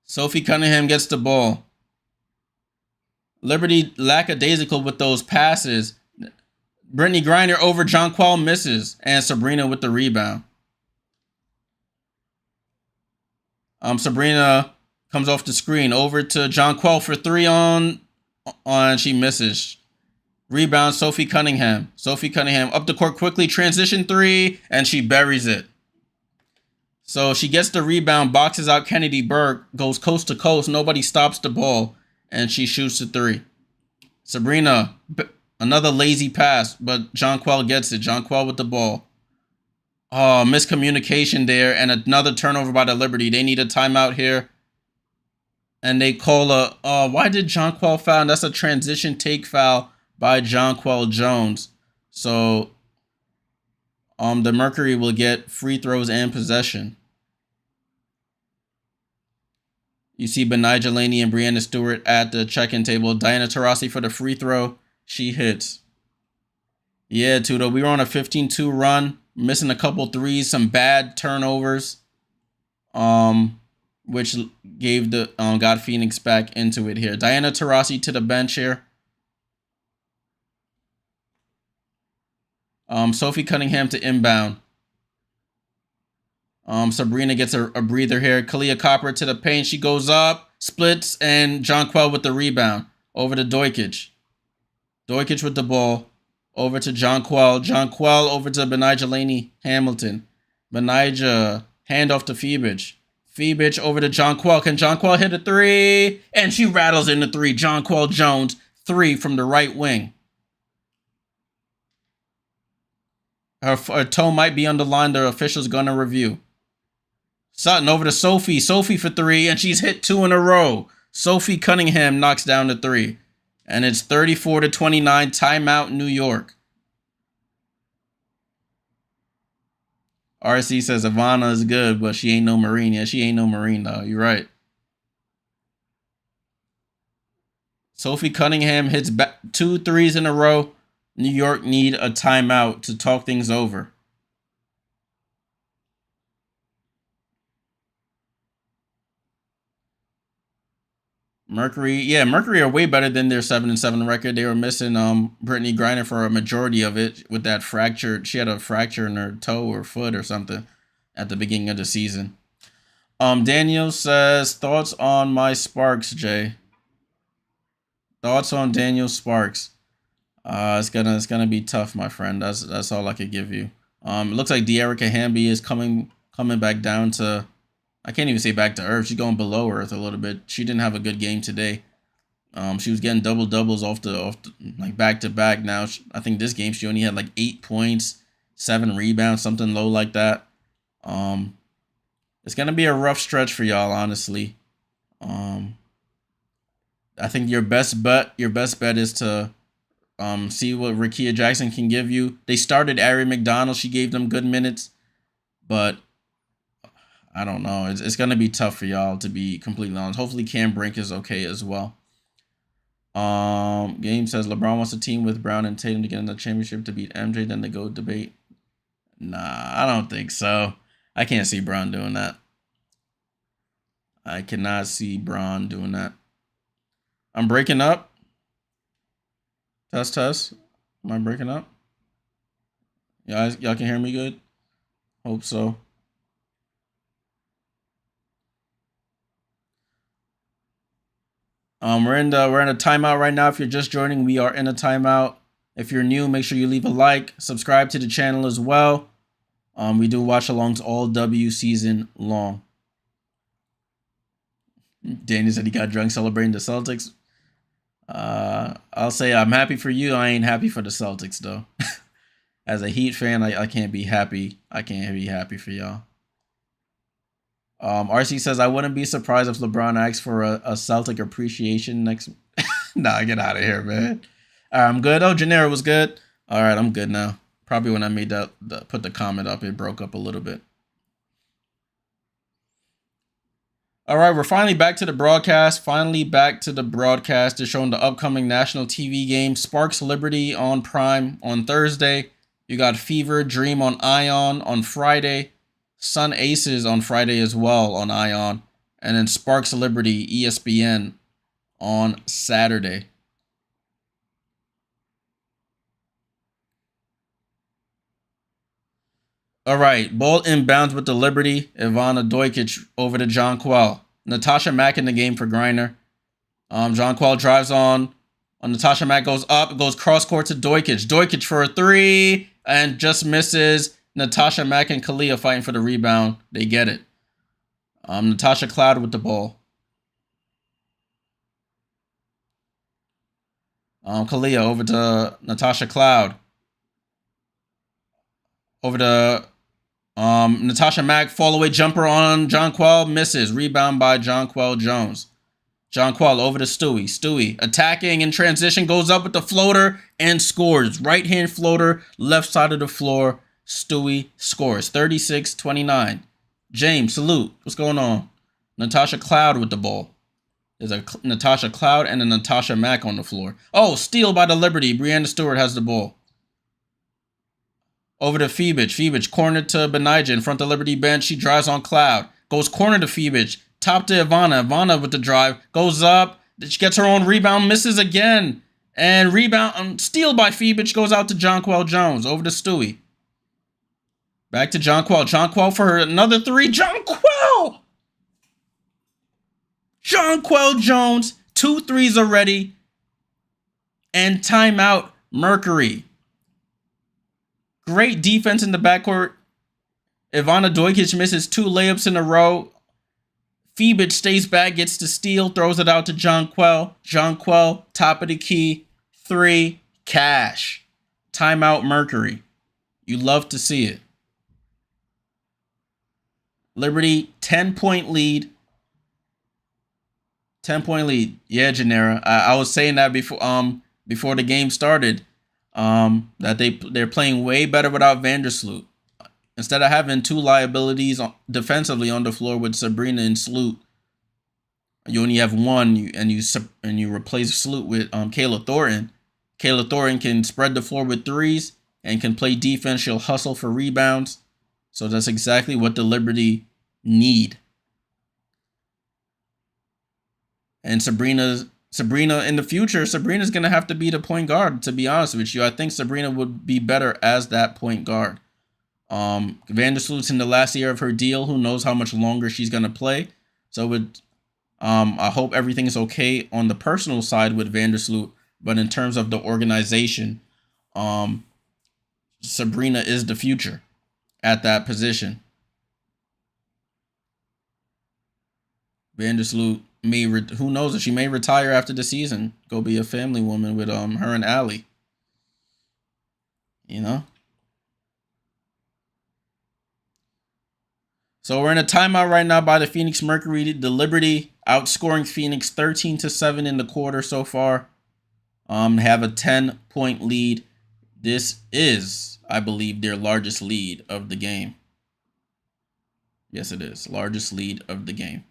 Sophie Cunningham gets the ball. Liberty lackadaisical with those passes. Brittany Griner over Jonquel misses. And Sabrina with the rebound. Sabrina comes off the screen over to Jonquel for 3 on she misses. Rebound, Sophie Cunningham. Sophie Cunningham up the court quickly. Transition 3, and she buries it. So she gets the rebound, boxes out Kennedy Burke, goes coast to coast. Nobody stops the ball, and she shoots the 3. Sabrina, another lazy pass, but Jonquel gets it. Jonquel with the ball. Oh, miscommunication there, and another turnover by the Liberty. They need a timeout here. and they call why did Jonquel foul? And that's a transition take foul by Jonquel Jones. So the Mercury will get free throws and possession. You see Benija Laney and Breanna Stewart at the check-in table. Diana Taurasi for the free throw. She hits. Yeah, Tudo, we were on a 15-2 run, missing a couple threes, some bad turnovers, which gave the got Phoenix back into it here. Diana Taurasi to the bench here. Sophie Cunningham to inbound. Sabrina gets a breather here. Kalia Copper to the paint. She goes up, splits, and Jonquel with the rebound. Over to Dojkic. Dojkic with the ball. Over to Jonquel. Jonquel over to Benija Laney Hamilton. Benija, handoff to Phoebich. Phoebich over to Jonquel. Can Jonquel hit a three? And she rattles in the three. Jonquel Jones, three from the right wing. Her toe might be on the line. The official's going to review. Sutton over to Sophie. Sophie for three, and she's hit two in a row. Sophie Cunningham knocks down the three. And it's 34-29, timeout New York. RC says Ivana is good, but she ain't no Marine. Yeah, she ain't no Marine, though. You're right. Sophie Cunningham hits back 2 threes in a row. New York need a timeout to talk things over. Mercury are way better than their 7-7 record. They were missing Brittany Griner for a majority of it with that fractured. She had a fracture in her toe or foot or something at the beginning of the season. Daniel says thoughts on my Sparks, Jay. Thoughts on Daniel Sparks. It's gonna be tough, my friend. That's all I could give you. It looks like De'Erica Hamby is coming back down to, I can't even say back to earth. She's going below earth a little bit. She didn't have a good game today. She was getting double doubles off the like back to back. Now I think this game she only had like 8 points, 7 rebounds, something low like that. It's gonna be a rough stretch for y'all, honestly. I think your best bet is to see what Rickea Jackson can give you. They started Ari McDonald. She gave them good minutes, but I don't know. It's going to be tough for y'all, to be completely honest. Hopefully Cam Brink is okay as well. Game says LeBron wants a team with Brown and Tatum to get in the championship to beat MJ, then they go debate. Nah, I don't think so. I can't see Brown doing that. I cannot see Braun doing that. I'm breaking up. Test. Am I breaking up? Y'all can hear me good? Hope so. We're in a timeout right now. If you're just joining, we are in a timeout. If you're new, make sure you leave a like, subscribe to the channel as well. We do watch-alongs all W season long. Daniel said he got drunk celebrating the Celtics. I'll say I'm happy for you. I ain't happy for the Celtics though. As a Heat fan, I can't be happy. I can't be happy for y'all. RC says I wouldn't be surprised if LeBron asks for a Celtic appreciation next. Nah, get out of here, man. All right, I'm good. Oh, Gennaro was good. All right, I'm good now. Probably when I made put the comment up, it broke up a little bit. All right, we're finally back to the broadcast. They're showing the upcoming national TV game. Sparks Liberty on Prime on Thursday. You got Fever Dream on Ion on Friday. Sun Aces on Friday as well on Ion. And then Sparks Liberty ESPN on Saturday. All right, ball inbounds with the Liberty. Ivana Dojkic over to Jonquel. Natasha Mack in the game for Griner. Jonquel drives on. Natasha Mack goes up, goes cross court to Dojkic. Dojkic for a three and just misses. Natasha Mack and Kalia fighting for the rebound. They get it. Natasha Cloud with the ball. Kalia over to Natasha Cloud. Over to Natasha Mack, fall away jumper on Jonquel, misses. Rebound by Jonquel Jones. Jonquel over to Stewie. Stewie attacking in transition, goes up with the floater and scores. Right hand floater, left side of the floor. Stewie scores. 36-29. James, salute. What's going on? Natasha Cloud with the ball. There's a Natasha Cloud and a Natasha Mack on the floor. Oh, steal by the Liberty. Brianna Stewart has the ball. Over to Phoebich. Phoebich corner to Benija in front of the Liberty bench. She drives on Cloud. Goes corner to Phoebich. Top to Ivana. Ivana with the drive. Goes up. She gets her own rebound. Misses again. And rebound. Steal by Phoebich. Goes out to Jonquel Jones. Over to Stewie. Back to Jonquel. Jonquel for another three. Jonquel! Jonquel Jones. 2 threes already. And timeout Mercury. Great defense in the backcourt. Ivana Dojkic misses 2 layups in a row. Phoebich stays back, gets the steal, throws it out to Jonquel. Jonquel, top of the key. 3, cash. Timeout Mercury. You love to see it. Liberty, 10-point lead. 10-point lead. Yeah, Janera. I was saying that before the game started. That they're playing way better without Vandersloot. Instead of having 2 liabilities defensively on the floor with Sabrina and Sloot, you only have one, and you replace Sloot with Kayla Thornton. Kayla Thornton can spread the floor with threes and can play defense. She'll hustle for rebounds. So that's exactly what the Liberty need. And Sabrina in the future, Sabrina's going to have to be the point guard, to be honest with you. I think Sabrina would be better as that point guard. Vandersloot's in the last year of her deal. Who knows how much longer she's going to play. So I hope everything is okay on the personal side with Vandersloot. But in terms of the organization, Sabrina is the future at that position. Vandersloot who knows if she may retire after the season, go be a family woman with her and Allie. You know. So we're in a timeout right now by the Phoenix Mercury. The Liberty outscoring Phoenix 13-7 in the quarter so far. Have a 10-point lead. This is, I believe, their largest lead of the game. Yes, it is. Largest lead of the game.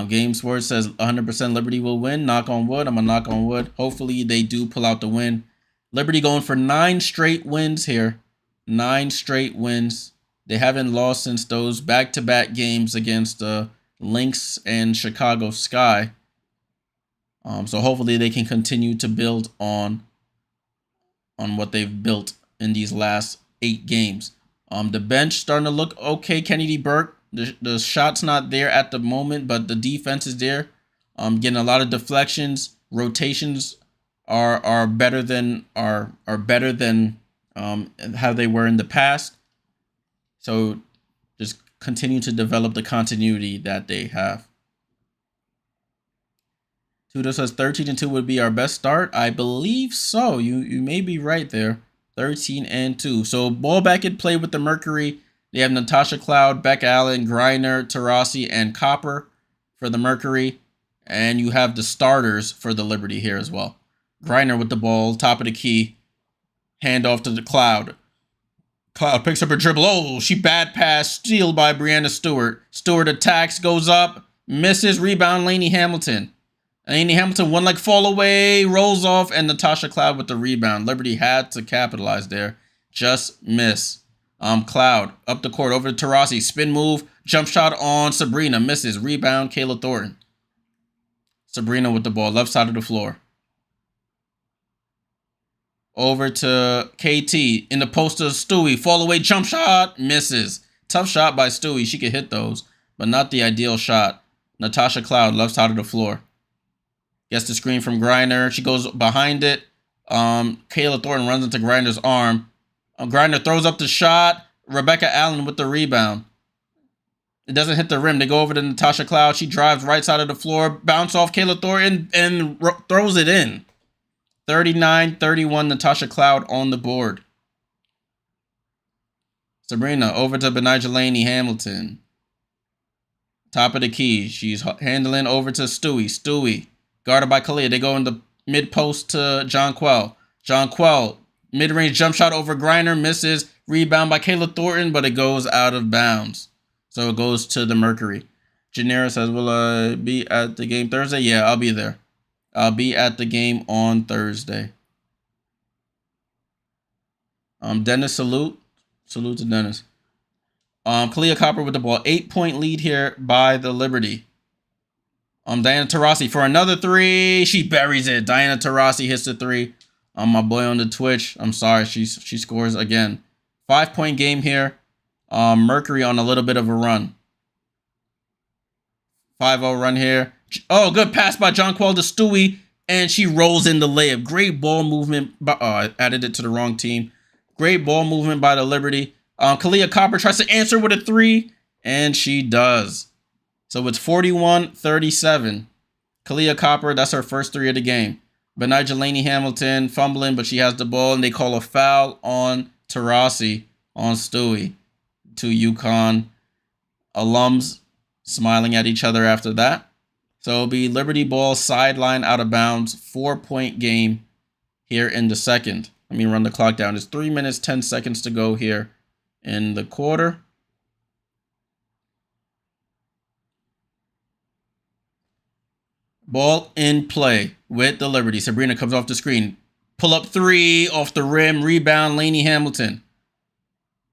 Game Sports says 100% Liberty will win. Knock on wood. I'm going to knock on wood. Hopefully they do pull out the win. Liberty going for 9 straight wins here. 9 straight wins. They haven't lost since those back-to-back games against Lynx and Chicago Sky. So hopefully they can continue to build on what they've built in these last 8 games. The bench starting to look okay. Kennedy Burke. The shot's not there at the moment, but the defense is there. Getting a lot of deflections. Rotations are better than how they were in the past. So just continue to develop the continuity that they have. Tudo says 13-2 would be our best start. I believe so. You may be right there. 13-2. So ball back in play with the Mercury. They have Natasha Cloud, Becca Allen, Griner, Taurasi, and Copper for the Mercury. And you have the starters for the Liberty here as well. Griner with the ball, top of the key. Hand off to the Cloud. Cloud picks up her dribble. Oh, she bad pass. Steal by Brianna Stewart. Stewart attacks, goes up, misses, rebound, Lainey Hamilton. Lainey Hamilton, one leg fall away, rolls off, and Natasha Cloud with the rebound. Liberty had to capitalize there. Just miss. Cloud up the court over to Taurasi. Spin move. Jump shot on Sabrina. Misses. Rebound. Kayla Thornton. Sabrina with the ball. Left side of the floor. Over to KT. In the post of Stewie. Fall away. Jump shot. Misses. Tough shot by Stewie. She could hit those, but not the ideal shot. Natasha Cloud. Left side of the floor. Gets the screen from Griner. She goes behind it. Kayla Thornton runs into Griner's arm. Griner throws up the shot. Rebecca Allen with the rebound. It doesn't hit the rim. They go over to Natasha Cloud. She drives right side of the floor. Bounce off Kayla Thornton and throws it in. 39-31 Natasha Cloud on the board. Sabrina over to Benija Lainey Hamilton. Top of the key. She's handling over to Stewie. Stewie, guarded by Kalia. They go in the mid post to Jonquel. Jonquel, mid-range jump shot over Griner, misses. Rebound by Kayla Thornton, but it goes out of bounds. So it goes to the Mercury. Janera says, will I be at the game Thursday? Yeah, I'll be there. I'll be at the game on Thursday. Dennis, salute. Salute to Dennis. Kalia Copper with the ball. 8-point lead here by the Liberty. Diana Taurasi for another three. She buries it. Diana Taurasi hits the three. My boy on the Twitch. I'm sorry. She scores again. 5-point game here. Mercury on a little bit of a run. 5-0 run here. Oh, good pass by Jonquel to Stewie. And she rolls in the layup. Great ball movement. I added it to the wrong team. Great ball movement by the Liberty. Kalia Copper tries to answer with a three. And she does. So it's 41-37. Kalia Copper, that's her first three of the game. Benija Laney Hamilton fumbling, but she has the ball. And they call a foul on Taurasi on Stewie. Two UConn alums smiling at each other after that. So it'll be Liberty ball, sideline, out of bounds, 4-point game here in the second. Let me run the clock down. It's 3 minutes, 10 seconds to go here in the quarter. Ball in play with the Liberty. Sabrina comes off the screen. Pull up three off the rim. Rebound, Laney Hamilton.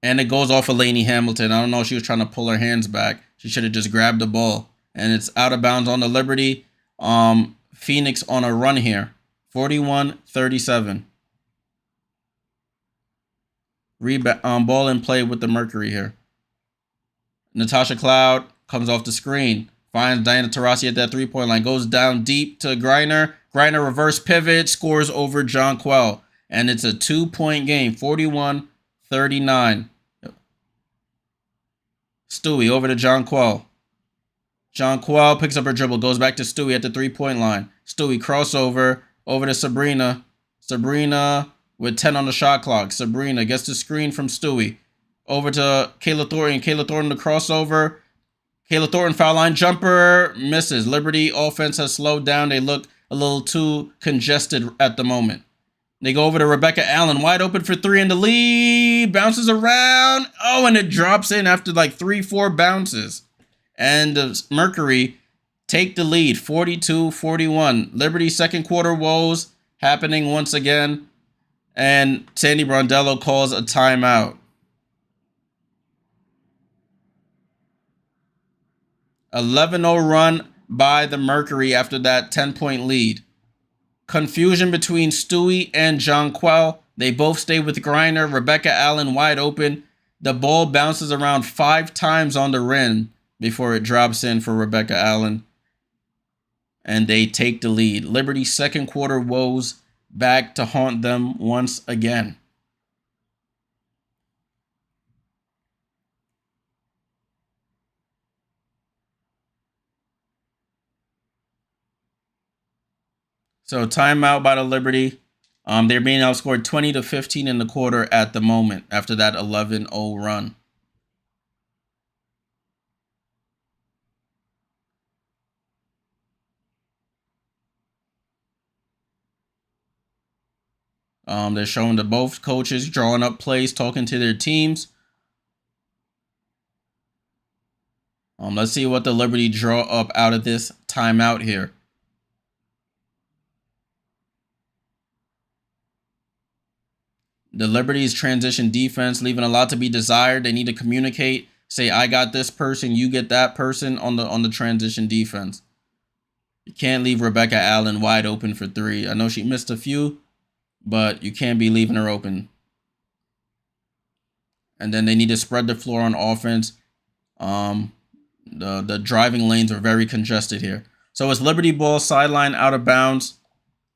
And it goes off of Laney Hamilton. I don't know if she was trying to pull her hands back. She should have just grabbed the ball. And it's out of bounds on the Liberty. Phoenix on a run here. 41-37. Rebound, ball in play with the Mercury here. Natasha Cloud comes off the screen. Finds Diana Taurasi at that three-point line. Goes down deep to Griner. Griner reverse pivot. Scores over Jonquel. And it's a 2-point game. 41-39. Stewie over to Jonquel. Jonquel picks up her dribble. Goes back to Stewie at the three-point line. Stewie crossover over to Sabrina. Sabrina with 10 on the shot clock. Sabrina gets the screen from Stewie. Over to Kayla Thornton. Kayla Thornton the crossover. Kayla Thornton foul line jumper. Misses. Liberty offense has slowed down. They look a little too congested at the moment. They go over to Rebecca Allen. Wide open for three in the lead. Bounces around. Oh, and it drops in after like 3-4 bounces. And the Mercury take the lead. 42-41. Liberty second quarter woes happening once again. And Sandy Brondello calls a timeout. 11-0 run by the Mercury after that 10-point lead. Confusion between Stewie and Jonquel. They both stay with Griner. Rebecca Allen wide open. The ball bounces around 5 times on the rim before it drops in for Rebecca Allen. And they take the lead. Liberty second quarter woes back to haunt them once again. So timeout by the Liberty. They're being outscored 20-15 in the quarter at the moment after that 11-0 run. They're showing the both coaches drawing up plays, talking to their teams. Let's see what the Liberty draw up out of this timeout here. The Liberty's transition defense leaving a lot to be desired. They need to communicate. Say, I got this person, you get that person on the transition defense. You can't leave Rebecca Allen wide open for three. I know she missed a few, but you can't be leaving her open. And then they need to spread the floor on offense. The driving lanes are very congested here. So it's Liberty ball, sideline, out of bounds.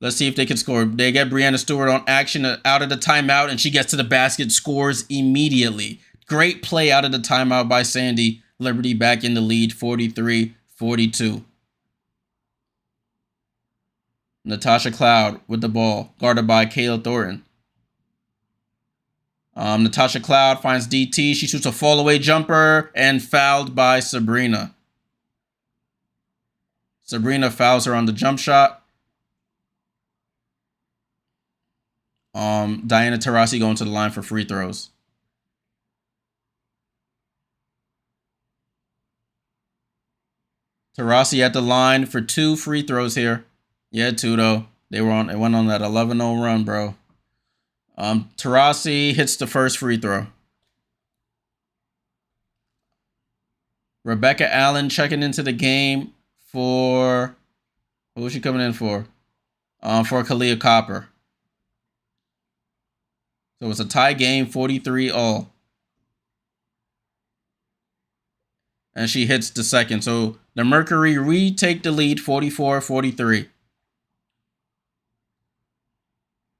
Let's see if they can score. They get Brianna Stewart on action out of the timeout, and she gets to the basket, scores immediately. Great play out of the timeout by Sandy. Liberty back in the lead, 43-42. Natasha Cloud with the ball, guarded by Kayla Thornton. Natasha Cloud finds DT. She shoots a fall-away jumper and fouled by Sabrina. Sabrina fouls her on the jump shot. Diana Taurasi going to the line for free throws. Taurasi at the line for 2 free throws here. Yeah, 2 though. They went on that 11-0 run, bro. Taurasi hits the first free throw. Rebecca Allen checking into the game for, who was she coming in for? For Kalia Copper. So it's a tie game, 43-all. And she hits the second. So the Mercury retake the lead, 44-43.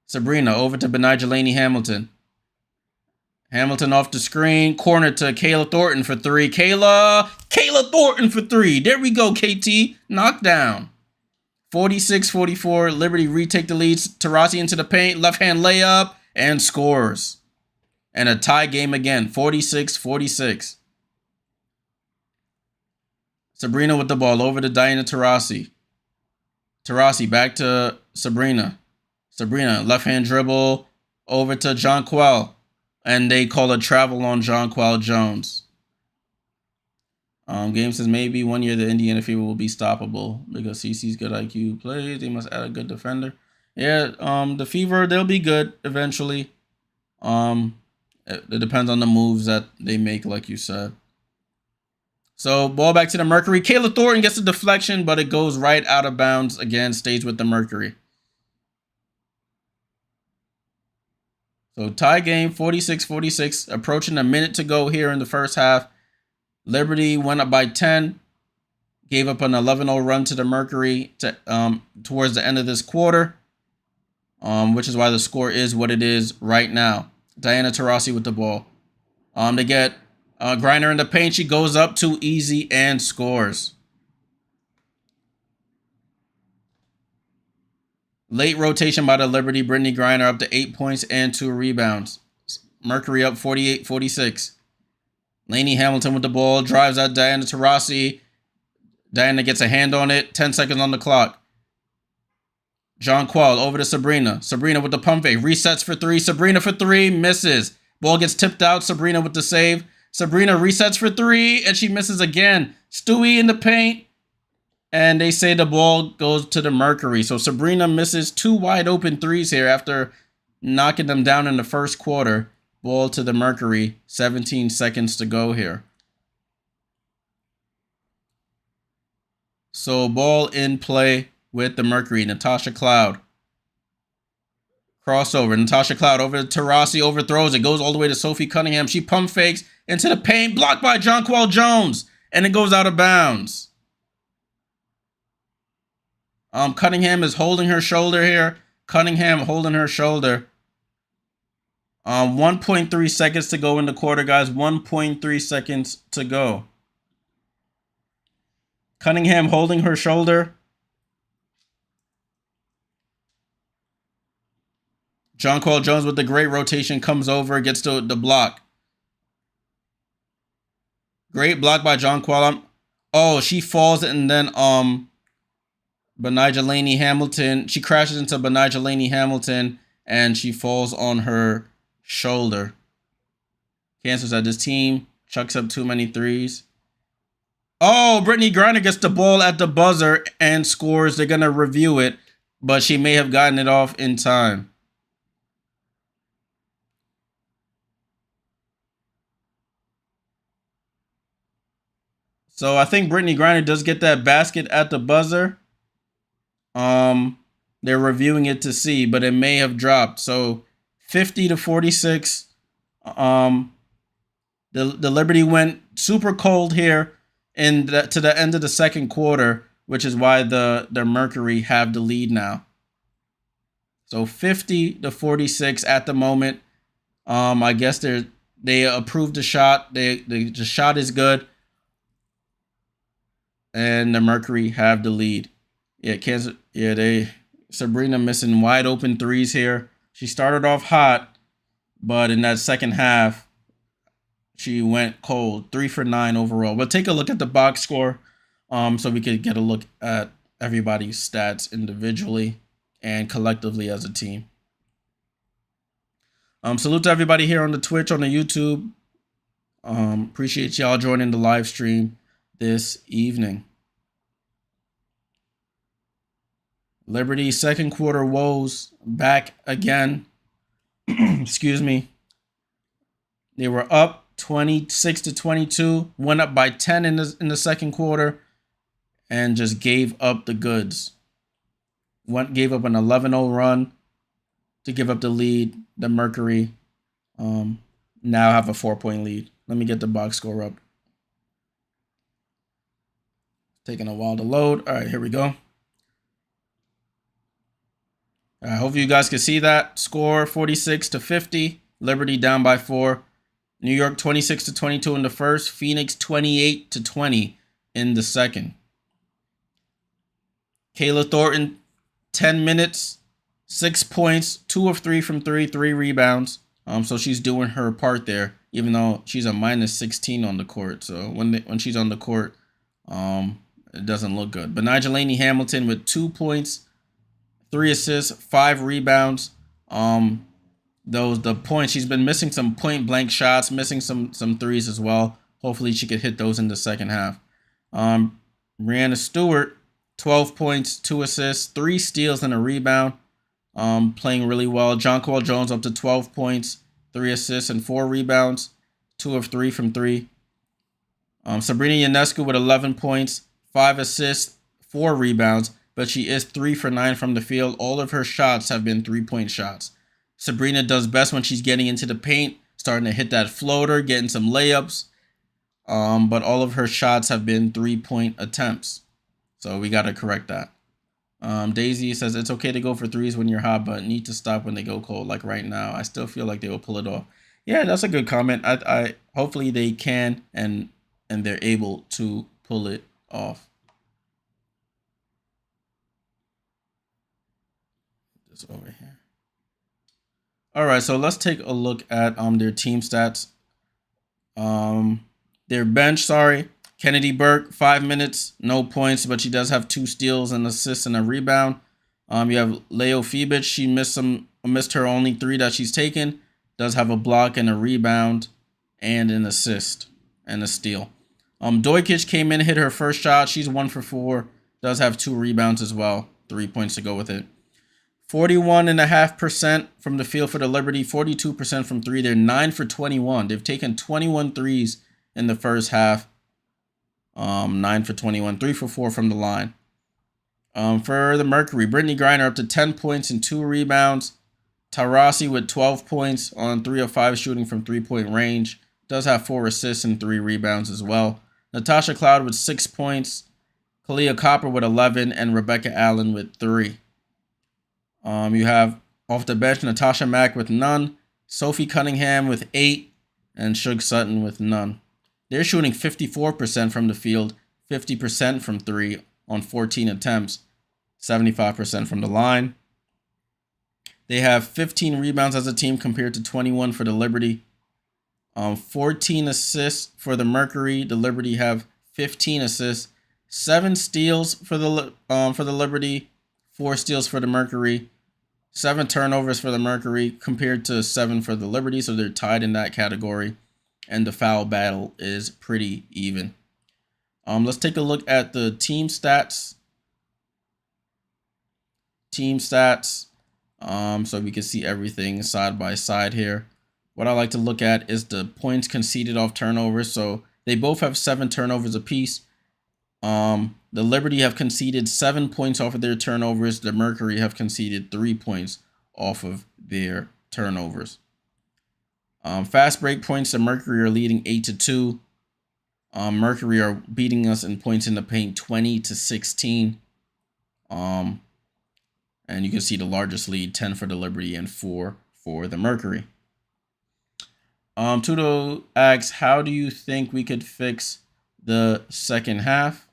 Sabrina over to Benigilani Hamilton. Hamilton off the screen. Corner to Kayla Thornton for 3. Kayla Thornton for 3. There we go, KT. Knockdown. 46-44. Liberty retake the lead. Taurasi into the paint. Left hand layup. And scores. And a tie game again. 46-46. Sabrina with the ball over to Diana Taurasi. Taurasi back to Sabrina. Sabrina, left-hand dribble over to Jonquel. And they call a travel on Jonquel Jones. Game says maybe 1 year the Indiana Fever will be stoppable because CC's good IQ plays. They must add a good defender. Yeah, the Fever, they'll be good eventually. It depends on the moves that they make, like you said. So, ball back to the Mercury. Kayla Thornton gets a deflection, but it goes right out of bounds. Again, stays with the Mercury. So, tie game, 46-46. Approaching a minute to go here in the first half. Liberty went up by 10. Gave up an 11-0 run to the Mercury towards the end of this quarter. Which is why the score is what it is right now. Diana Taurasi with the ball. They get Griner in the paint. She goes up too easy and scores. Late rotation by the Liberty. Brittany Griner up to 8 points and 2 rebounds. Mercury up 48-46. Lainey Hamilton with the ball. Drives at Diana Taurasi. Diana gets a hand on it. 10 seconds on the clock. Jonquel over to Sabrina. Sabrina with the pump fake. Resets for 3. Sabrina for 3. Misses. Ball gets tipped out. Sabrina with the save. Sabrina resets for 3. And she misses again. Stewie in the paint. And they say the ball goes to the Mercury. So Sabrina misses 2 wide open threes here after knocking them down in the first quarter. Ball to the Mercury. 17 seconds to go here. So ball in play with the Mercury. Natasha Cloud. Crossover. Natasha Cloud over to Taurasi. Overthrows it. Goes all the way to Sophie Cunningham. She pump fakes into the paint. Blocked by Jonquel Jones. And it goes out of bounds. Cunningham is holding her shoulder here. Cunningham holding her shoulder. 1.3 seconds to go in the quarter, guys. 1.3 seconds to go. Cunningham holding her shoulder. Jonquel Jones with the great rotation comes over, gets to the block. Great block by Jonquel. Oh, she falls and then Benigilani Hamilton. She crashes into Benigilani Hamilton and she falls on her shoulder. Cancels at this team. Chucks up too many threes. Oh, Brittany Griner gets the ball at the buzzer and scores. They're going to review it, but she may have gotten it off in time. So I think Brittany Griner does get that basket at the buzzer. They're reviewing it to see, but it may have dropped. So 50-46. The Liberty went super cold here to the end of the second quarter, which is why the Mercury have the lead now. So 50-46 at the moment. I guess they approved the shot. The shot is good. And the Mercury have the lead. Yeah, Kansas. Yeah, Sabrina missing wide open threes here. She started off hot, but in that second half, she went cold. 3 for 9 overall. But take a look at the box score, so we could get a look at everybody's stats individually and collectively as a team. Salute to everybody here on the Twitch, on the YouTube. Appreciate y'all joining the live stream this evening. Liberty second quarter woes back again. Excuse me. They were up 26-22, went up by 10 in the second quarter, and just gave up the goods. Gave up an 11-0 run to give up the lead. The Mercury now have a 4-point lead. Let me get the box score up. Taking a while to load. All right, here we go. All right, hopefully you guys can see that score. 46-50. Liberty down by 4. New York 26-22 in the first. Phoenix 28-20 in the second. Kayla Thornton, 10 minutes, 6 points, 2 of 3 from 3, 3 rebounds. So she's doing her part there, even though she's a -16 on the court. So when she's on the court, it doesn't look good. But Nigelani Hamilton with 2 points, 3 assists, 5 rebounds. The points, she's been missing some point blank shots, missing some threes as well. Hopefully she could hit those in the second half. Brianna Stewart, 12 points, 2 assists, 3 steals and a rebound. Playing really well. Jonquel Jones up to 12 points, 3 assists and 4 rebounds, 2 of 3 from 3. Sabrina Ionescu with 11 points, 5 assists, 4 rebounds, but she is 3 for 9 from the field. All of her shots have been 3-point shots. Sabrina does best when she's getting into the paint, starting to hit that floater, getting some layups. But all of her shots have been 3-point attempts. So we got to correct that. Daisy says it's okay to go for threes when you're hot, but need to stop when they go cold. Like right now, I still feel like they will pull it off. Yeah, that's a good comment. I hopefully they can and they're able to pull it off. This over here. All right, so let's take a look at their team stats. Their bench, Kennedy Burke, 5 minutes, no points, but she does have 2 steals, an assist, and a rebound. You have Leo Fibich. She missed her only 3 that she's taken. Does have a block and a rebound and an assist and a steal. Dojkic came in, hit her first shot. She's 1 for 4. Does have 2 rebounds as well. 3 points to go with it. 41.5% from the field for the Liberty. 42% from 3. They're 9 for 21. They've taken 21 threes in the first half. 9 for 21, 3 for 4 from the line. For the Mercury, Brittany Griner up to 10 points and 2 rebounds. Taurasi with 12 points on 3 of 5 shooting from 3-point range. Does have 4 assists and 3 rebounds as well. Natasha Cloud with 6 points. Kalia Copper with 11 and Rebecca Allen with 3. You have off the bench Natasha Mack with none. Sophie Cunningham with 8 and Shug Sutton with none. They're shooting 54% from the field, 50% from 3 on 14 attempts, 75% from the line. They have 15 rebounds as a team compared to 21 for the Liberty. 14 assists for the Mercury. The Liberty have 15 assists, 7 steals for the Liberty, 4 steals for the Mercury, 7 turnovers for the Mercury compared to 7 for the Liberty. So they're tied in that category. And the foul battle is pretty even. Let's take a look at the team stats. So we can see everything side by side here. What I like to look at is the points conceded off turnovers. So they both have 7 turnovers apiece. The Liberty have conceded 7 points off of their turnovers. The Mercury have conceded 3 points off of their turnovers. Fast break points, the Mercury are leading 8-2. Mercury are beating us in points in the paint 20-16. And you can see the largest lead, 10 for the Liberty and 4 for the Mercury. Tudo asks, how do you think we could fix the second half?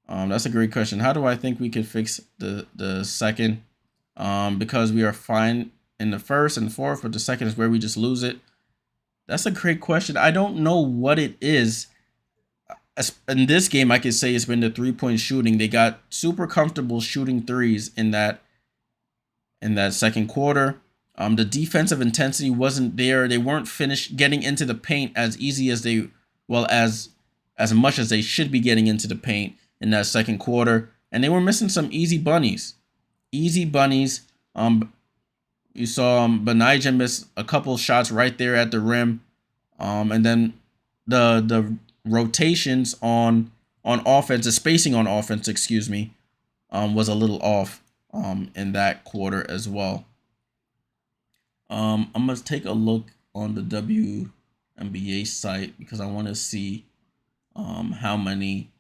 That's a great question. How do I think we could fix the second? Because we are fine in the first and fourth, but the second is where we just lose it. That's a great question. I don't know what it is. in this game, I could say it's been the 3-point shooting. They got super comfortable shooting threes in that second quarter. The defensive intensity wasn't there. They weren't getting into the paint as easy as as much as they should be getting into the paint in that second quarter. And they were missing some easy bunnies. Easy bunnies. You saw Benijah miss a couple shots right there at the rim. And then the rotations on offense, the spacing on offense, excuse me, was a little off in that quarter as well. I'm gonna take a look on the WNBA site because I want to see how many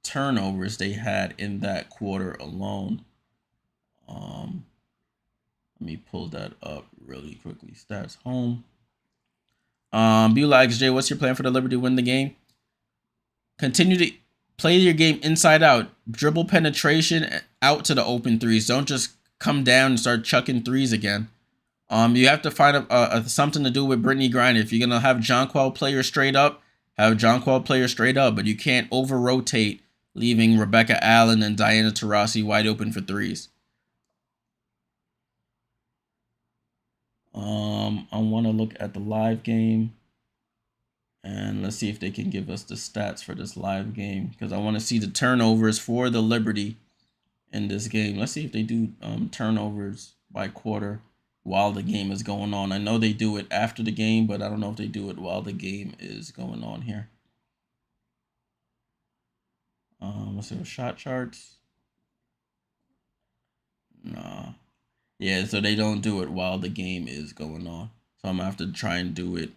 turnovers they had in that quarter alone. Let me pull that up really quickly. Stats home. Beulah XJ, what's your plan for the Liberty to win the game? Continue to play your game inside out. Dribble penetration out to the open threes. Don't just come down and start chucking threes again. You have to find something to do with Brittany Griner. If you're going to have Jonquel play her straight up, have Jonquel play her straight up. But you can't over-rotate, leaving Rebecca Allen and Diana Taurasi wide open for threes. I want to look at the live game. And let's see if they can give us the stats for this live game. Because I want to see the turnovers for the Liberty in this game. Let's see if they do turnovers by quarter while the game is going on. I know they do it after the game, but I don't know if they do it while the game is going on here. Let's see, shot charts. Nah. Yeah, so they don't do it while the game is going on. So I'm going to have to try and do it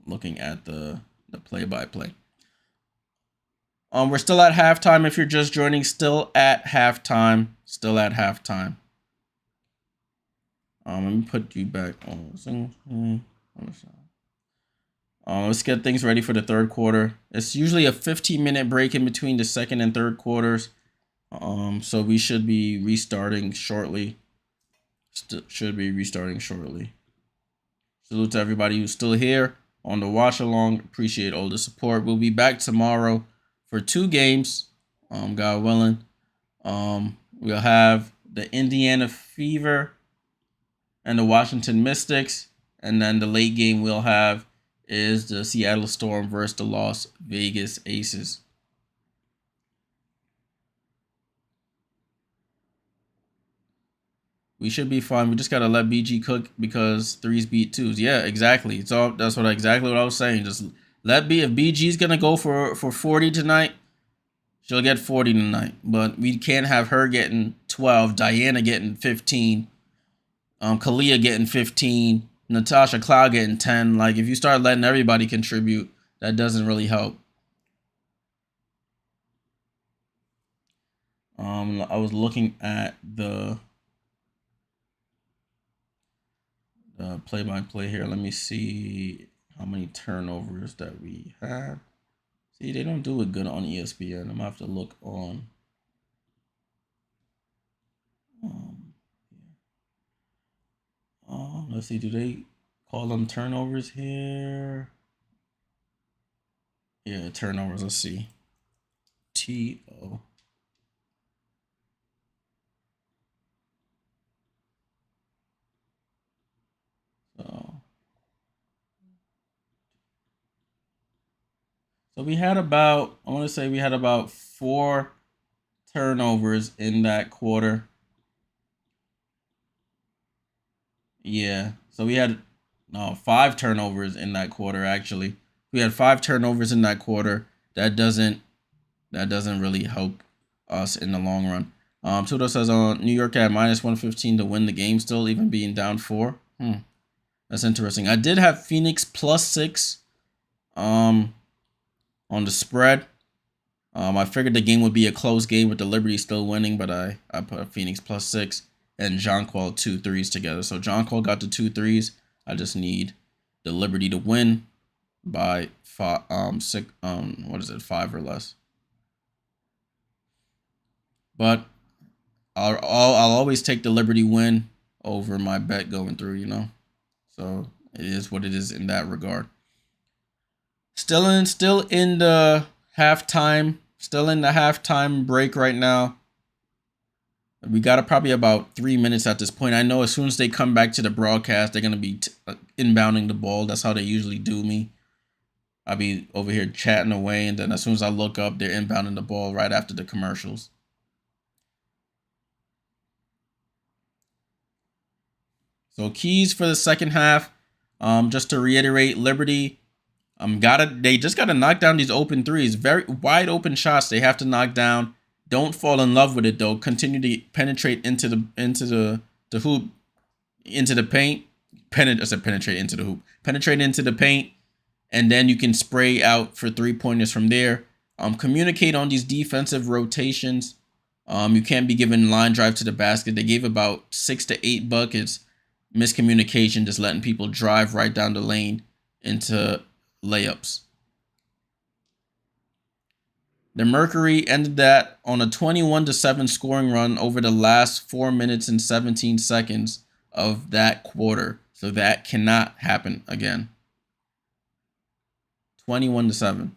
looking at the play-by-play. We're still at halftime. If you're just joining, still at halftime. Let me put you back on. Let's get things ready for the third quarter. It's usually a 15-minute break in between the second and third quarters. So we should be restarting shortly. Salute to everybody who's still here on the watch along. Appreciate all the support. We'll be back tomorrow for 2 games. God willing. We'll have the Indiana Fever and the Washington Mystics, and then the late game we'll have is the Seattle Storm versus the Las Vegas Aces. We should be fine. We just gotta let BG cook because threes beat twos. Yeah, exactly. That's exactly what I was saying. Just let if BG's gonna go for 40 tonight, she'll get 40 tonight. But we can't have her getting 12, Diana getting 15, Kalia getting 15, Natasha Cloud getting 10. Like, if you start letting everybody contribute, that doesn't really help. I was looking at the play-by-play here. Let me see how many turnovers that we had. See, they don't do it good on ESPN. I'm gonna have to look on. Let's see. Do they call them turnovers here? Yeah, turnovers. Let's see. TO. So we had about, I want to say we had about 4 turnovers in that quarter. Yeah. So we had 5 turnovers in that quarter, actually. We had 5 turnovers in that quarter. That doesn't really help us in the long run. Tudo says New York at -115 to win the game still, even being down 4. That's interesting. I did have Phoenix +6 on the spread. I figured the game would be a close game with the Liberty still winning, but I put Phoenix +6 and Jonquel 2 threes together. So Jonquel got the 2 threes. I just need the Liberty to win by 5 or less. But I'll always take the Liberty win over my bet going through, you know. So it is what it is in that regard. Still in the halftime. Still in the halftime break right now. We got probably about 3 minutes at this point. I know as soon as they come back to the broadcast, they're gonna be inbounding the ball. That's how they usually do me. I'll be over here chatting away, and then as soon as I look up, they're inbounding the ball right after the commercials. So keys for the second half. Just to reiterate, Liberty, they just gotta knock down these open threes. Very wide open shots they have to knock down. Don't fall in love with it though. Continue to penetrate into the hoop, into the paint. Penetrate into the hoop. Penetrate into the paint, and then you can spray out for 3-pointers from there. Communicate on these defensive rotations. You can't be giving line drive to the basket. They gave about 6 to 8 buckets. Miscommunication, just letting people drive right down the lane into layups. The Mercury ended that on a 21-7 scoring run over the last 4 minutes and 17 seconds of that quarter. So that cannot happen again. 21-7.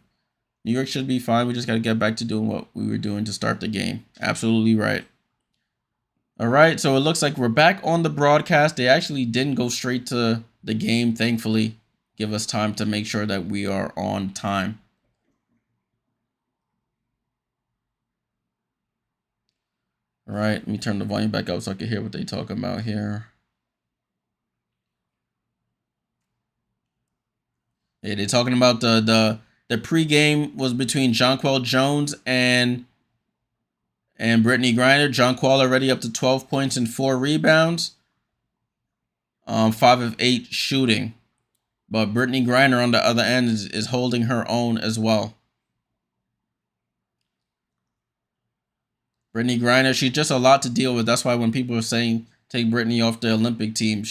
New York should be fine. We just got to get back to doing what we were doing to start the game. Absolutely right. All right, so it looks like we're back on the broadcast. They actually didn't go straight to the game, thankfully. Give us time to make sure that we are on time. All right, let me turn the volume back up so I can hear what they talking about here. Yeah, they're talking about the pregame was between Jonquel Jones and Brittany Griner. Jonquel already up to 12 points and 4 rebounds. 5 of 8 shooting. But Brittany Griner on the other end is holding her own as well. Brittany Griner, she's just a lot to deal with. That's why when people are saying take Brittany off the Olympic team,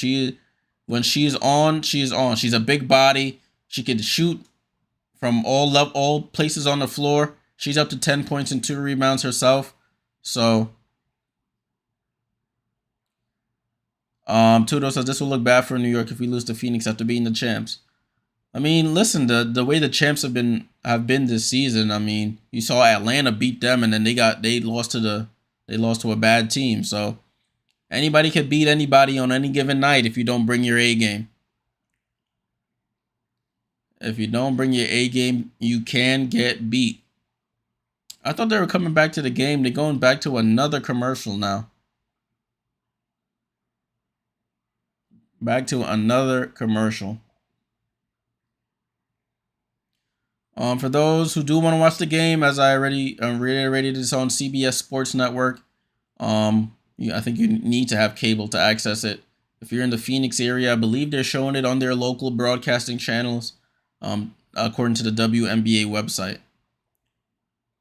when she's on, she's on. She's a big body. She can shoot from all places on the floor. She's up to 10 points and 2 rebounds herself. So, Tudo says this will look bad for New York if we lose to Phoenix after being the champs. I mean, listen, the way the champs have been this season. I mean, you saw Atlanta beat them, and then they lost to a bad team. So anybody can beat anybody on any given night if you don't bring your A game. If you don't bring your A game, you can get beat. I thought they were coming back to the game. They're going back to another commercial now. Back to another commercial. For those who do want to watch the game, as I already reiterated, it's on CBS Sports Network. I think you need to have cable to access it. If you're in the Phoenix area, I believe they're showing it on their local broadcasting channels, according to the WNBA website.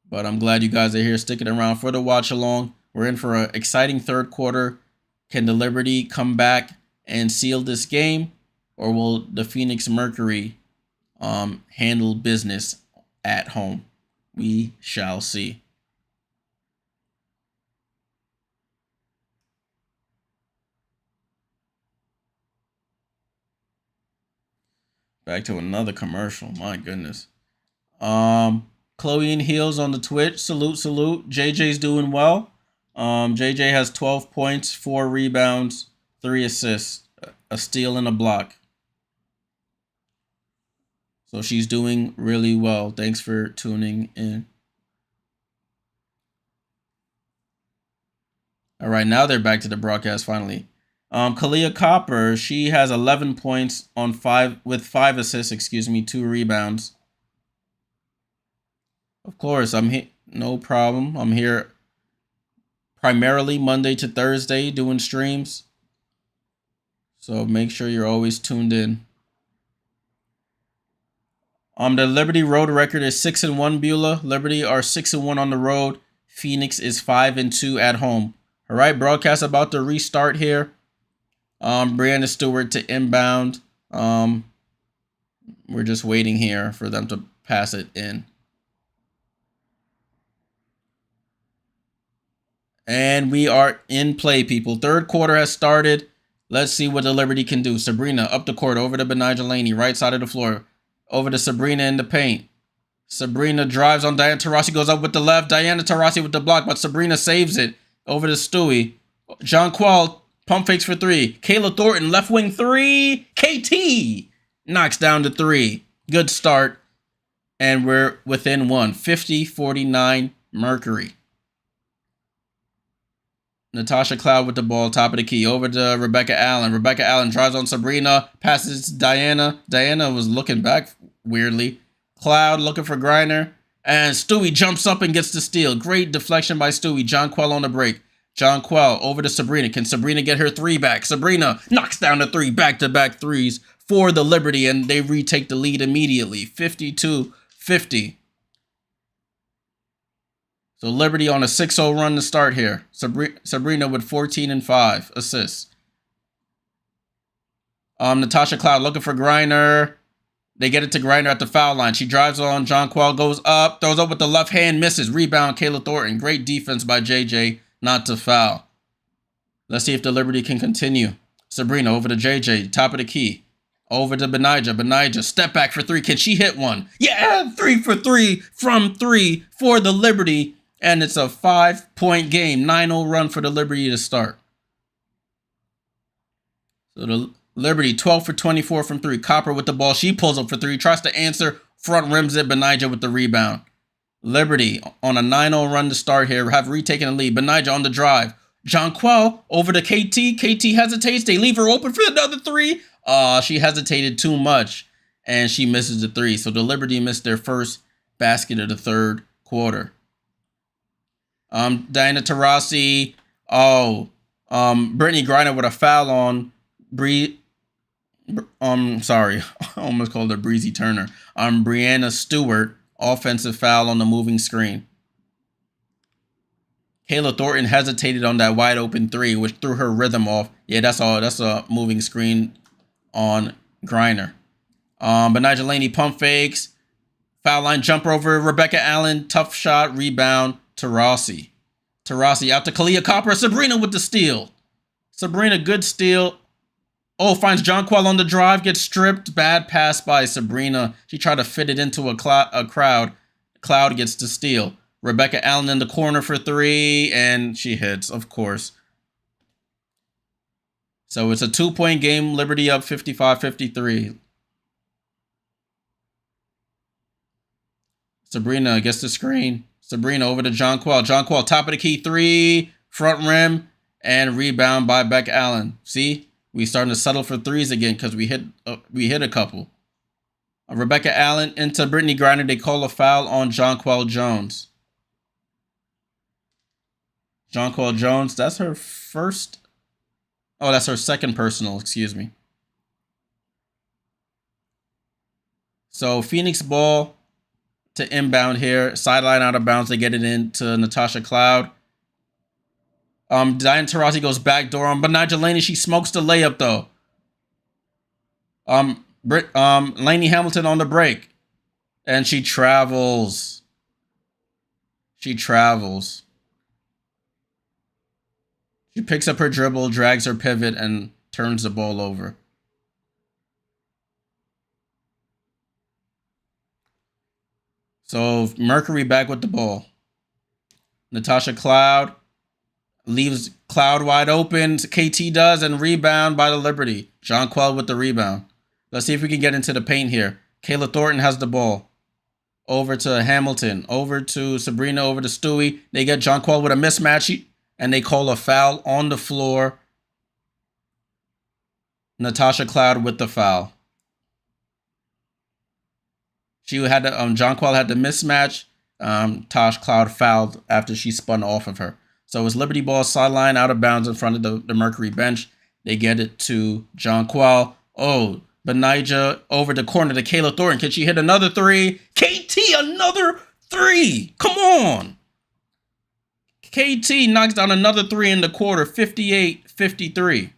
But I'm glad you guys are here sticking around for the watch along. We're in for an exciting third quarter. Can the Liberty come back and seal this game? Or will the Phoenix Mercury handle business at home? We shall see. Back to another commercial. My goodness. Chloe and Heels on the Twitch. Salute. JJ's doing well. JJ has 12 points, 4 rebounds, 3 assists, a steal and a block. So she's doing really well. Thanks for tuning in. All right, now they're back to the broadcast finally. Kalia Copper, she has 11 points on 5 assists, 2 rebounds. Of course, I'm here. No problem. I'm here primarily Monday to Thursday doing streams. So make sure you're always tuned in. The Liberty road record is 6-1, Beulah. Liberty are 6-1 on the road. Phoenix is 5-2 at home. All right, broadcast about to restart here. Brianna Stewart to inbound. We're just waiting here for them to pass it in. And we are in play, people. Third quarter has started. Let's see what the Liberty can do. Sabrina up the court over to Benijah Laney, right side of the floor. Over to Sabrina in the paint. Sabrina drives on Diana Taurasi, goes up with the left. Diana Taurasi with the block, but Sabrina saves it. Over to Stewie. Jonquel pump fakes for three. Kayla Thornton, left wing three. KT knocks down the three. Good start. And we're within one. 50-49 Mercury. Natasha Cloud with the ball, top of the key. Over to Rebecca Allen. Rebecca Allen drives on Sabrina. Passes to Diana. Diana was looking back weirdly. Cloud looking for Griner. And Stewie jumps up and gets the steal. Great deflection by Stewie. Jonquel on the break. Jonquel over to Sabrina. Can Sabrina get her three back? Sabrina knocks down the three. Back-to-back threes for the Liberty. And they retake the lead immediately. 52-50. So Liberty on a 6-0 run to start here. Sabrina with 14 and 5 assists. Natasha Cloud looking for Griner. They get it to Griner at the foul line. She drives on. Jonquel goes up. Throws up with the left hand. Misses. Rebound Kayla Thornton. Great defense by JJ not to foul. Let's see if the Liberty can continue. Sabrina over to JJ. Top of the key. Over to Benijah. Benijah, step back for three. Can she hit one? Yeah, 3 for 3 from 3 for the Liberty. And it's a 5-point game. 9-0 run for the Liberty to start. So the Liberty, 12 for 24 from 3. Copper with the ball. She pulls up for 3. Tries to answer. Front rims it. Benijah with the rebound. Liberty on a 9-0 run to start here. Have retaken the lead. Benijah on the drive. Jonquel over to KT. KT hesitates. They leave her open for another 3. She hesitated too much. And she misses the 3. So the Liberty missed their first basket of the third quarter. Diana Taurasi. Brittany Griner with a foul on sorry. I almost called her Breezy Turner. Brianna Stewart. Offensive foul on the moving screen. Kayla Thornton hesitated on that wide open 3, which threw her rhythm off. Yeah, that's all. That's a moving screen on Griner. Benijah Laney pump fakes. Foul line jumper over Rebecca Allen. Tough shot. Rebound. Taurasi. Taurasi out to Kalia Copper. Sabrina with the steal. Sabrina, good steal. Finds Jonquel on the drive. Gets stripped. Bad pass by Sabrina. She tried to fit it into a crowd. Cloud gets the steal. Rebecca Allen in the corner for 3. And she hits, of course. So it's a 2-point game. Liberty up 55-53. Sabrina gets the screen. Sabrina over to Jonquel. Jonquel, top of the key 3. Front rim. And rebound by Beck Allen. See? We starting to settle for 3s again because we hit a couple. Rebecca Allen into Brittany Griner. They call a foul on Jonquel Jones. Jonquel Jones, that's her first. Oh, that's her second personal, excuse me. So Phoenix ball to inbound here. Sideline out of bounds. They get it into Natasha Cloud. Diana Taurasi goes backdoor on Benijah Laney. She smokes the layup though. Laney Hamilton on the break. And she travels. She picks up her dribble, drags her pivot, and turns the ball over. So Mercury back with the ball. Natasha Cloud leaves Cloud wide open. KT does, and rebound by the Liberty. Jonquel with the rebound. Let's see if we can get into the paint here. Kayla Thornton has the ball. Over to Hamilton. Over to Sabrina. Over to Stewie. They get Jonquel with a mismatch, and they call a foul on the floor. Natasha Cloud with the foul. Jonquel had the mismatch. Tosh Cloud fouled after she spun off of her. So it's Liberty ball sideline out of bounds in front of the Mercury bench. They get it to Jonquel. Benijah over the corner to Kayla Thornton. Can she hit another 3? KT, another 3. Come on. KT knocks down another 3 in the quarter. 58-53.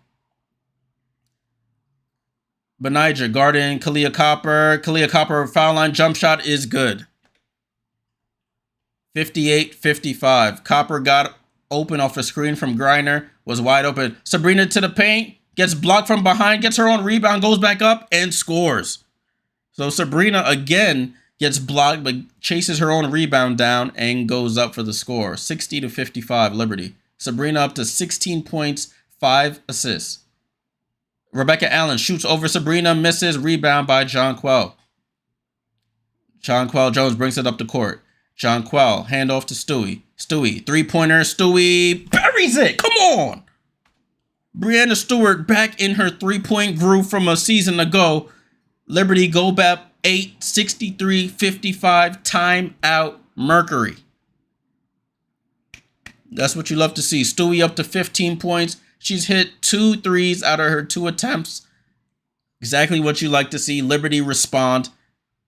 Benijah guarding Kalia Copper. Kalia Copper foul line jump shot is good. 58-55. Copper got open off a screen from Griner. Was wide open. Sabrina to the paint. Gets blocked from behind. Gets her own rebound. Goes back up and scores. So Sabrina again gets blocked, but chases her own rebound down and goes up for the score. 60-55 Liberty. Sabrina up to 16 points, 5 assists. Rebecca Allen shoots over Sabrina, misses, rebound by Jonquel. Jonquel Jones brings it up the court. Jonquel, handoff to Stewie. Stewie, three-pointer. Stewie buries it. Come on. Breanna Stewart back in her three-point groove from a season ago. Liberty go back 8, 63-55, timeout Mercury. That's what you love to see. Stewie up to 15 points. She's hit 2 threes out of her 2 attempts. Exactly what you like to see. Liberty respond,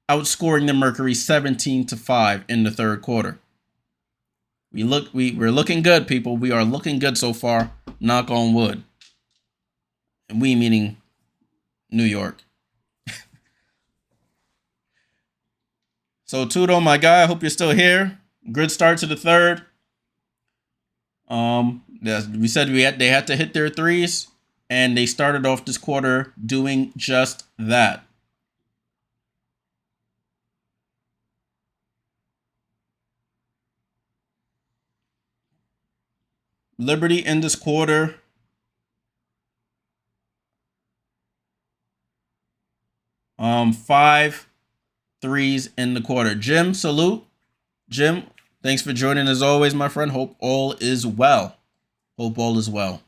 outscoring the Mercury 17-5 in the third quarter. We're looking good, people. We are looking good so far. Knock on wood. And we meaning New York. So Tudo, my guy, I hope you're still here. Good start to the third. Yes, we said they had to hit their threes, and they started off this quarter doing just that. Liberty in this quarter. Five threes in the quarter. Jim, salute. Jim, thanks for joining as always, my friend. Hope all is well. Hope all is well.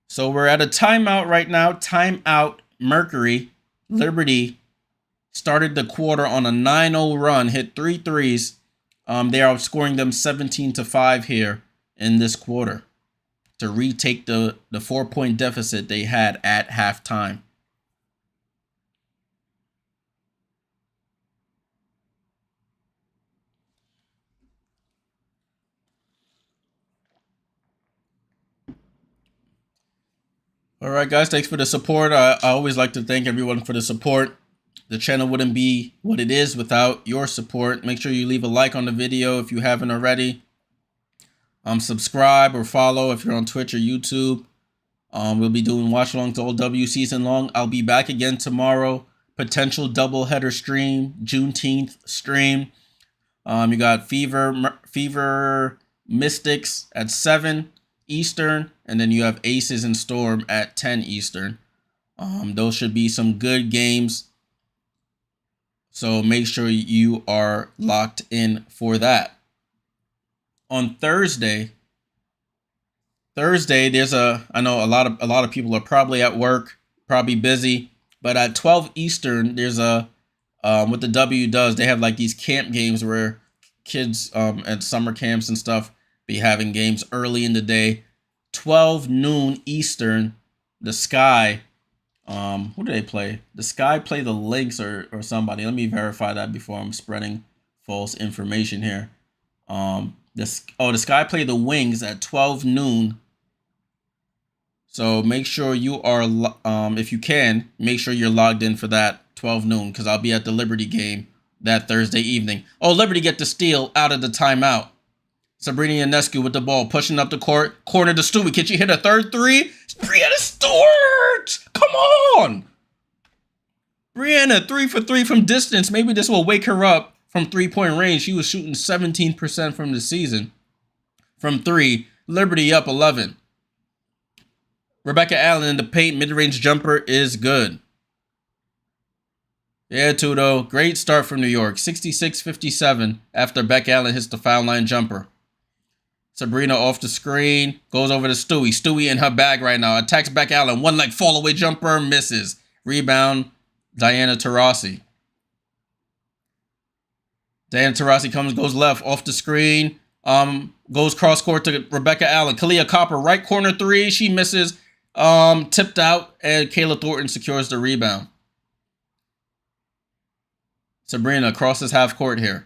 So we're at a timeout right now. Timeout Mercury. Liberty started the quarter on a 9-0 run, hit 3 threes. They are outscoring them 17-5 here in this quarter to retake the 4-point deficit they had at halftime. All right, guys, thanks for the support. I always like to thank everyone for the support. The channel wouldn't be what it is without your support. Make sure you leave a like on the video if you haven't already. Subscribe or follow if you're on Twitch or YouTube. We'll be doing watch-alongs all W season long. I'll be back again tomorrow. Potential doubleheader stream, Juneteenth stream. You got Fever Mystics at 7 Eastern, and then you have Aces and Storm at 10 Eastern. Those should be some good games. So make sure you are locked in for that. On Thursday, there's I know a lot of people are probably at work, probably busy, but at 12 Eastern, there's what the W does, they have like these camp games where kids at summer camps and stuff be having games early in the day. 12 noon Eastern, the Sky, who do they play? The Sky play the Lynx or somebody. Let me verify that before I'm spreading false information here. The Sky play the Wings at 12 noon. So make sure you are, if you can, make sure you're logged in for that 12 noon, because I'll be at the Liberty game that Thursday evening. Oh, Liberty get the steal out of the timeout. Sabrina Ionescu with the ball, pushing up the court. Corner to Stewie. Can she hit a third three? Breanna Stewart! Come on! Breanna, 3 for 3 from distance. Maybe this will wake her up from three-point range. She was shooting 17% from the season. From 3, Liberty up 11. Rebecca Allen in the paint, mid-range jumper is good. Yeah, Tudo, great start from New York. 66-57 after Beck Allen hits the foul line jumper. Sabrina off the screen, goes over to Stewie. Stewie in her bag right now. Attacks Beck Allen. One leg fall away jumper, misses. Rebound, Diana Taurasi. Diana Taurasi goes left off the screen. Goes cross court to Rebecca Allen. Kalia Copper, right corner 3. She misses. Tipped out, and Kayla Thornton secures the rebound. Sabrina crosses half court here.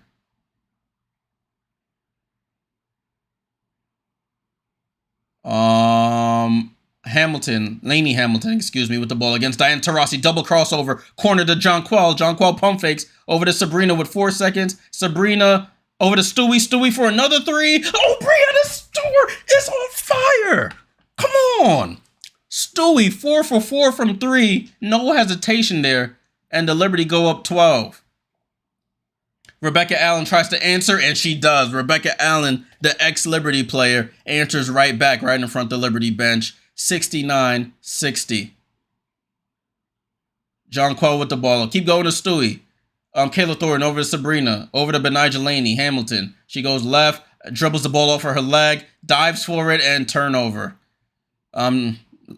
Laney Hamilton, excuse me, with the ball against Diana Taurasi. Double crossover. Corner to Jonquel. Jonquel pump fakes. Over to Sabrina with 4 seconds. Sabrina over to Stewie. Stewie for another 3. Oh, Breanna Stewart is on fire. Come on. Stewie 4 for 4 from 3. No hesitation there. and the Liberty go up 12. Rebecca Allen tries to answer, and she does. Rebecca Allen, the ex-Liberty player, answers right back, right in front of the Liberty bench. 69-60. Jonquel with the ball. Keep going to Stewie. Kayla Thornton over to Sabrina. Over to Benijah Laney. Hamilton. She goes left, dribbles the ball off her leg, dives for it, and turnover.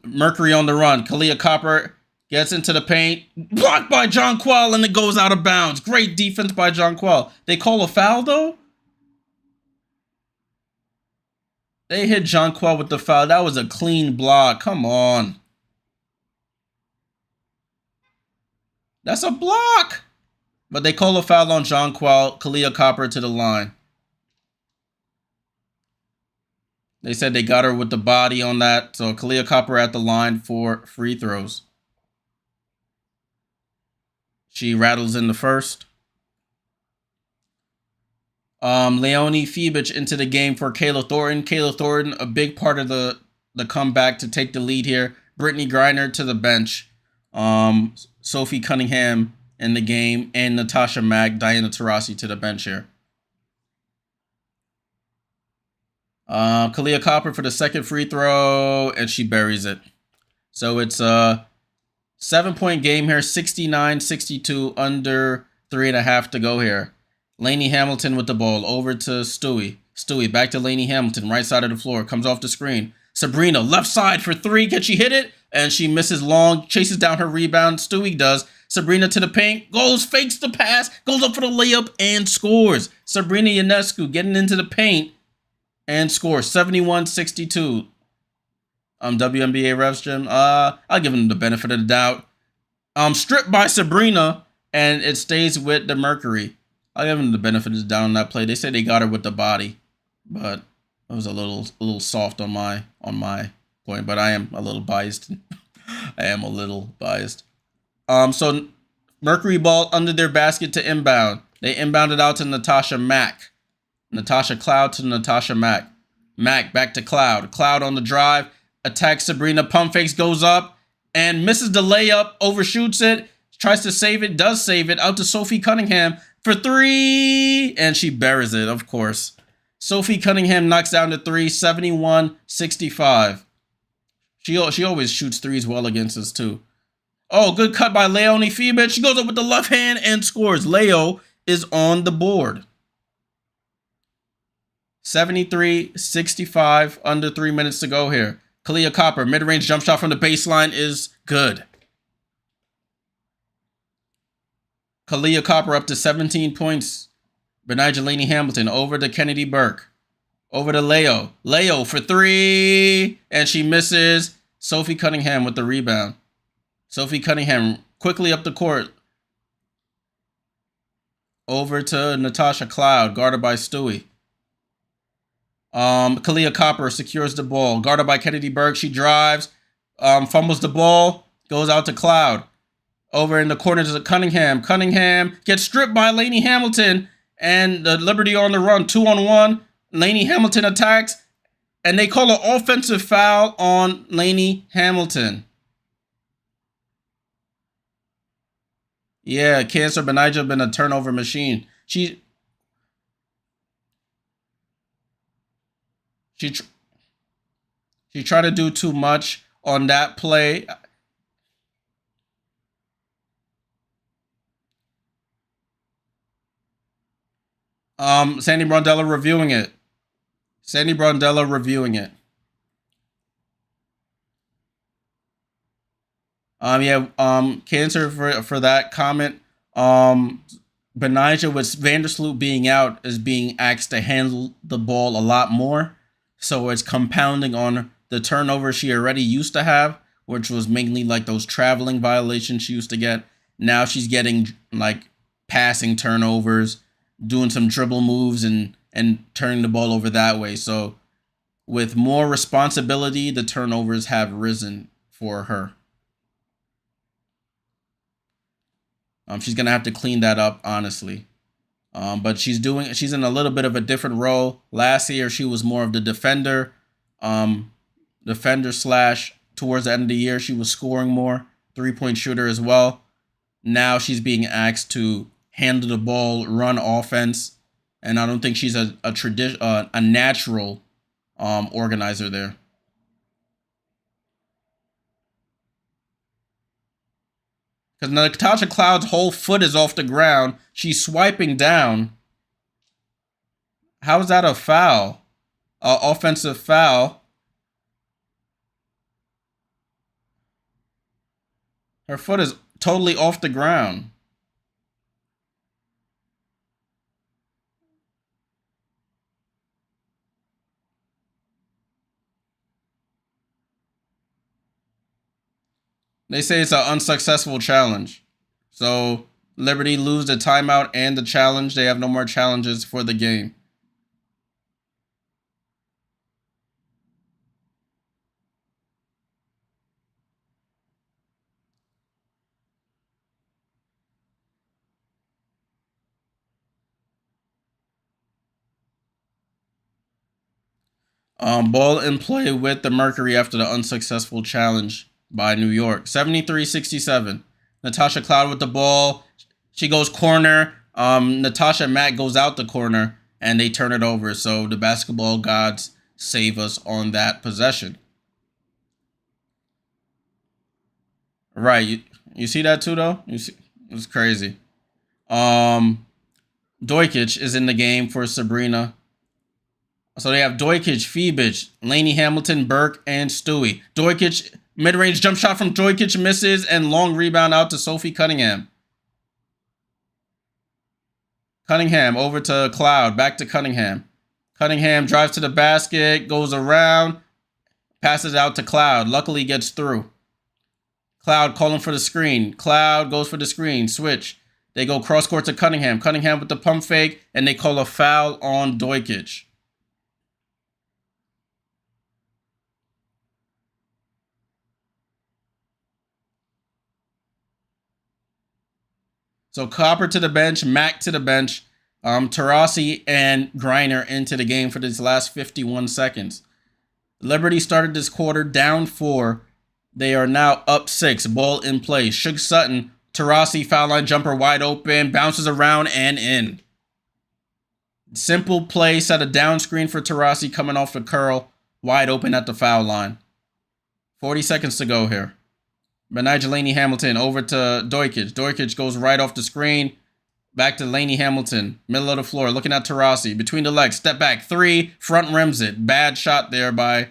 Mercury on the run. Kalia Copper gets into the paint. Blocked by Jonquel, and it goes out of bounds. Great defense by Jonquel. They call a foul, though? They hit Jonquel with the foul. That was a clean block. Come on. That's a block. But they call a foul on Jonquel. Kalia Copper to the line. They said they got her with the body on that. So Kalia Copper at the line for free throws. She rattles in the first. Leonie Fibich into the game for Kayla Thornton. Kayla Thornton, a big part of the comeback to take the lead here. Brittany Griner to the bench. Sophie Cunningham in the game. And Natasha Mack, Diana Taurasi to the bench here. Kalia Copper for the second free throw, and she buries it. So it's a 7-point game here, 69-62, under 3.5 to go here. Laney Hamilton with the ball, over to Stewie. Stewie back to Laney Hamilton, right side of the floor, comes off the screen. Sabrina, left side for three. Can she hit it? And she misses long, chases down her rebound. Stewie does. Sabrina to the paint, goes, fakes the pass, goes up for the layup, and scores. Sabrina Ionescu getting into the paint and scores 71-62. WNBA refs, Jim. I'll give them the benefit of the doubt. Stripped by Sabrina, and it stays with the Mercury. I'll give them the benefit of the doubt on that play. They say they got her with the body, but it was a little soft on my point. But I am a little biased. I am a little biased. So Mercury ball under their basket to inbound. They inbounded out to Natasha Mack. Natasha Cloud to Natasha Mack. Mack back to Cloud. Cloud on the drive. Attacks Sabrina. Pump fakes, goes up and misses the layup. Overshoots it. Tries to save it. Does save it. Out to Sophie Cunningham for three. And she buries it, of course. Sophie Cunningham knocks down the three. 71-65. She always shoots threes well against us, too. Oh, good cut by Leonie Fibich. She goes up with the left hand and scores. Leo is on the board. 73-65, under 3 minutes to go here. Kalia Copper, mid-range jump shot from the baseline is good. Kalia Copper up to 17 points. Benijah Laney Hamilton over to Kennedy Burke. Over to Leo. Leo for three, and she misses. Sophie Cunningham with the rebound. Sophie Cunningham quickly up the court. Over to Natasha Cloud, guarded by Stewie. Kalia Copper secures the ball. Guarded by Kennedy Burke. She drives. Fumbles the ball. Goes out to Cloud. Over in the corner to Cunningham. Cunningham gets stripped by Laney Hamilton. And the Liberty on the run. 2-on-1. Laney Hamilton attacks. And they call an offensive foul on Laney Hamilton. Yeah, Cancer Benijah been a turnover machine. She tried to do too much on that play. Sandy Brondella reviewing it. Cancer for that comment. Benijah, with Vandersloot being out, is being asked to handle the ball a lot more. So it's compounding on the turnover she already used to have, which was mainly like those traveling violations she used to get. Now she's getting like passing turnovers, doing some dribble moves and turning the ball over that way. So with more responsibility, the turnovers have risen for her. She's going to have to clean that up, honestly. But she's in a little bit of a different role. Last year, she was more of the defender. Towards the end of the year, she was scoring more. 3-point shooter as well. now she's being asked to handle the ball, run offense, and I don't think she's a natural organizer there. Because Natasha Cloud's whole foot is off the ground. She's swiping down. How is that a foul? Offensive foul. Her foot is totally off the ground. They say it's an unsuccessful challenge. So Liberty lose the timeout and the challenge. They have no more challenges for the game. Ball in play with the Mercury after the unsuccessful challenge by New York. 73-67. Natasha Cloud with the ball. She goes corner. Natasha Matt goes out the corner, and they turn it over. So the basketball gods save us on that possession. Right. You see that too, though? You see, it's crazy. Dojkic is in the game for Sabrina. So they have Dojkic, Febic, Lainey Hamilton, Burke, and Stewie. Dojkic, mid-range jump shot from Dojkic misses, and long rebound out to Sophie Cunningham. Cunningham over to Cloud, back to Cunningham. Cunningham drives to the basket, goes around, passes out to Cloud. Luckily gets through. Cloud calling for the screen. Cloud goes for the screen. Switch. They go cross court to Cunningham. Cunningham with the pump fake, and they call a foul on Dojkic. So Copper to the bench, Mack to the bench, Taurasi and Griner into the game for these last 51 seconds. Liberty started this quarter down 4. They are now up 6. Ball in play. Shug Sutton, Taurasi foul line jumper wide open, bounces around and in. Simple play, set a down screen for Taurasi coming off the curl, wide open at the foul line. 40 seconds to go here. Benija Lainey Hamilton over to Dojkic. Dojkic goes right off the screen. Back to Lainey Hamilton. Middle of the floor. Looking at Taurasi. Between the legs. Step back. 3. Front rims it. Bad shot there by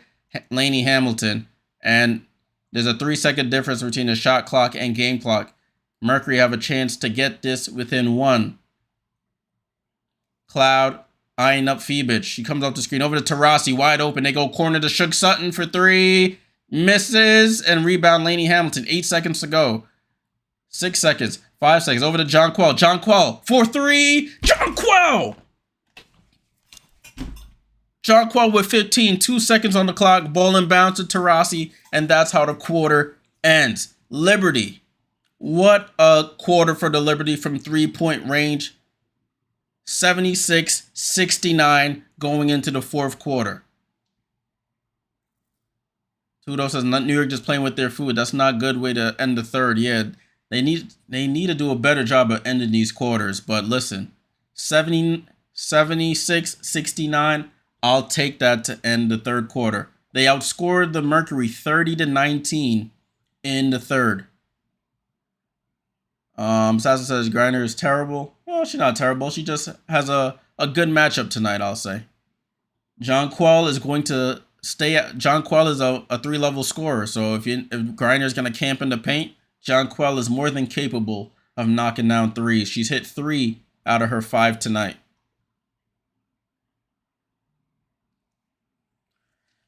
Lainey Hamilton. And there's a 3-second difference between the shot clock and game clock. Mercury have a chance to get this within 1. Cloud eyeing up Febic. She comes off the screen. Over to Taurasi. Wide open. They go corner to Shug Sutton for 3. Misses and rebound Lainey Hamilton. 8 seconds to go. 6 seconds. 5 seconds. Over to Jonquel. Jonquel for 3. Jonquel! Jonquel with 15. 2 seconds on the clock. Ball inbound to Taurasi. And that's how the quarter ends. Liberty. What a quarter for the Liberty from 3-point range. 76-69 going into the 4th quarter. Tudo says New York just playing with their food. That's not a good way to end the 3rd. Yeah, they need to do a better job of ending these quarters. But listen, 76-69, I'll take that to end the 3rd quarter. They outscored the Mercury 30-19 in the 3rd. Sasa says Griner is terrible. Well, she's not terrible. She just has a good matchup tonight, I'll say. Jonquel is going to stay at. Jonquel is a 3-level scorer, so if Griner is going to camp in the paint, Jonquel is more than capable of knocking down 3s. She's hit 3 out of her 5 tonight.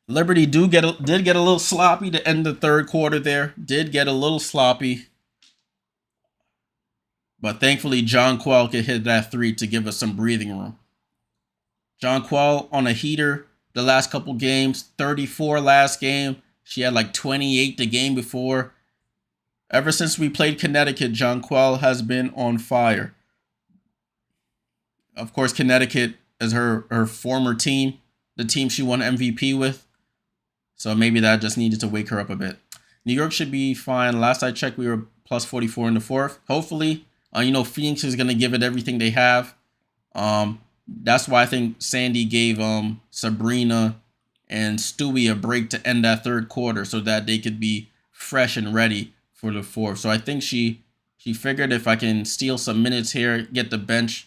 Liberty did get a little sloppy to end the 3rd quarter there. Did get a little sloppy. But thankfully, Jonquel could hit that 3 to give us some breathing room. Jonquel on a heater the last couple games. 34 last game. She had like 28 the game before. Ever since we played Connecticut, Jonquel has been on fire. Of course, Connecticut is her former team, the team she won MVP with. So maybe that just needed to wake her up a bit. New York should be fine. Last I checked, we were plus 44 in the fourth. Hopefully, Phoenix is going to give it everything they have. That's why I think Sandy gave Sabrina and Stewie a break to end that third quarter so that they could be fresh and ready for the fourth. So I think she figured if I can steal some minutes here, get the bench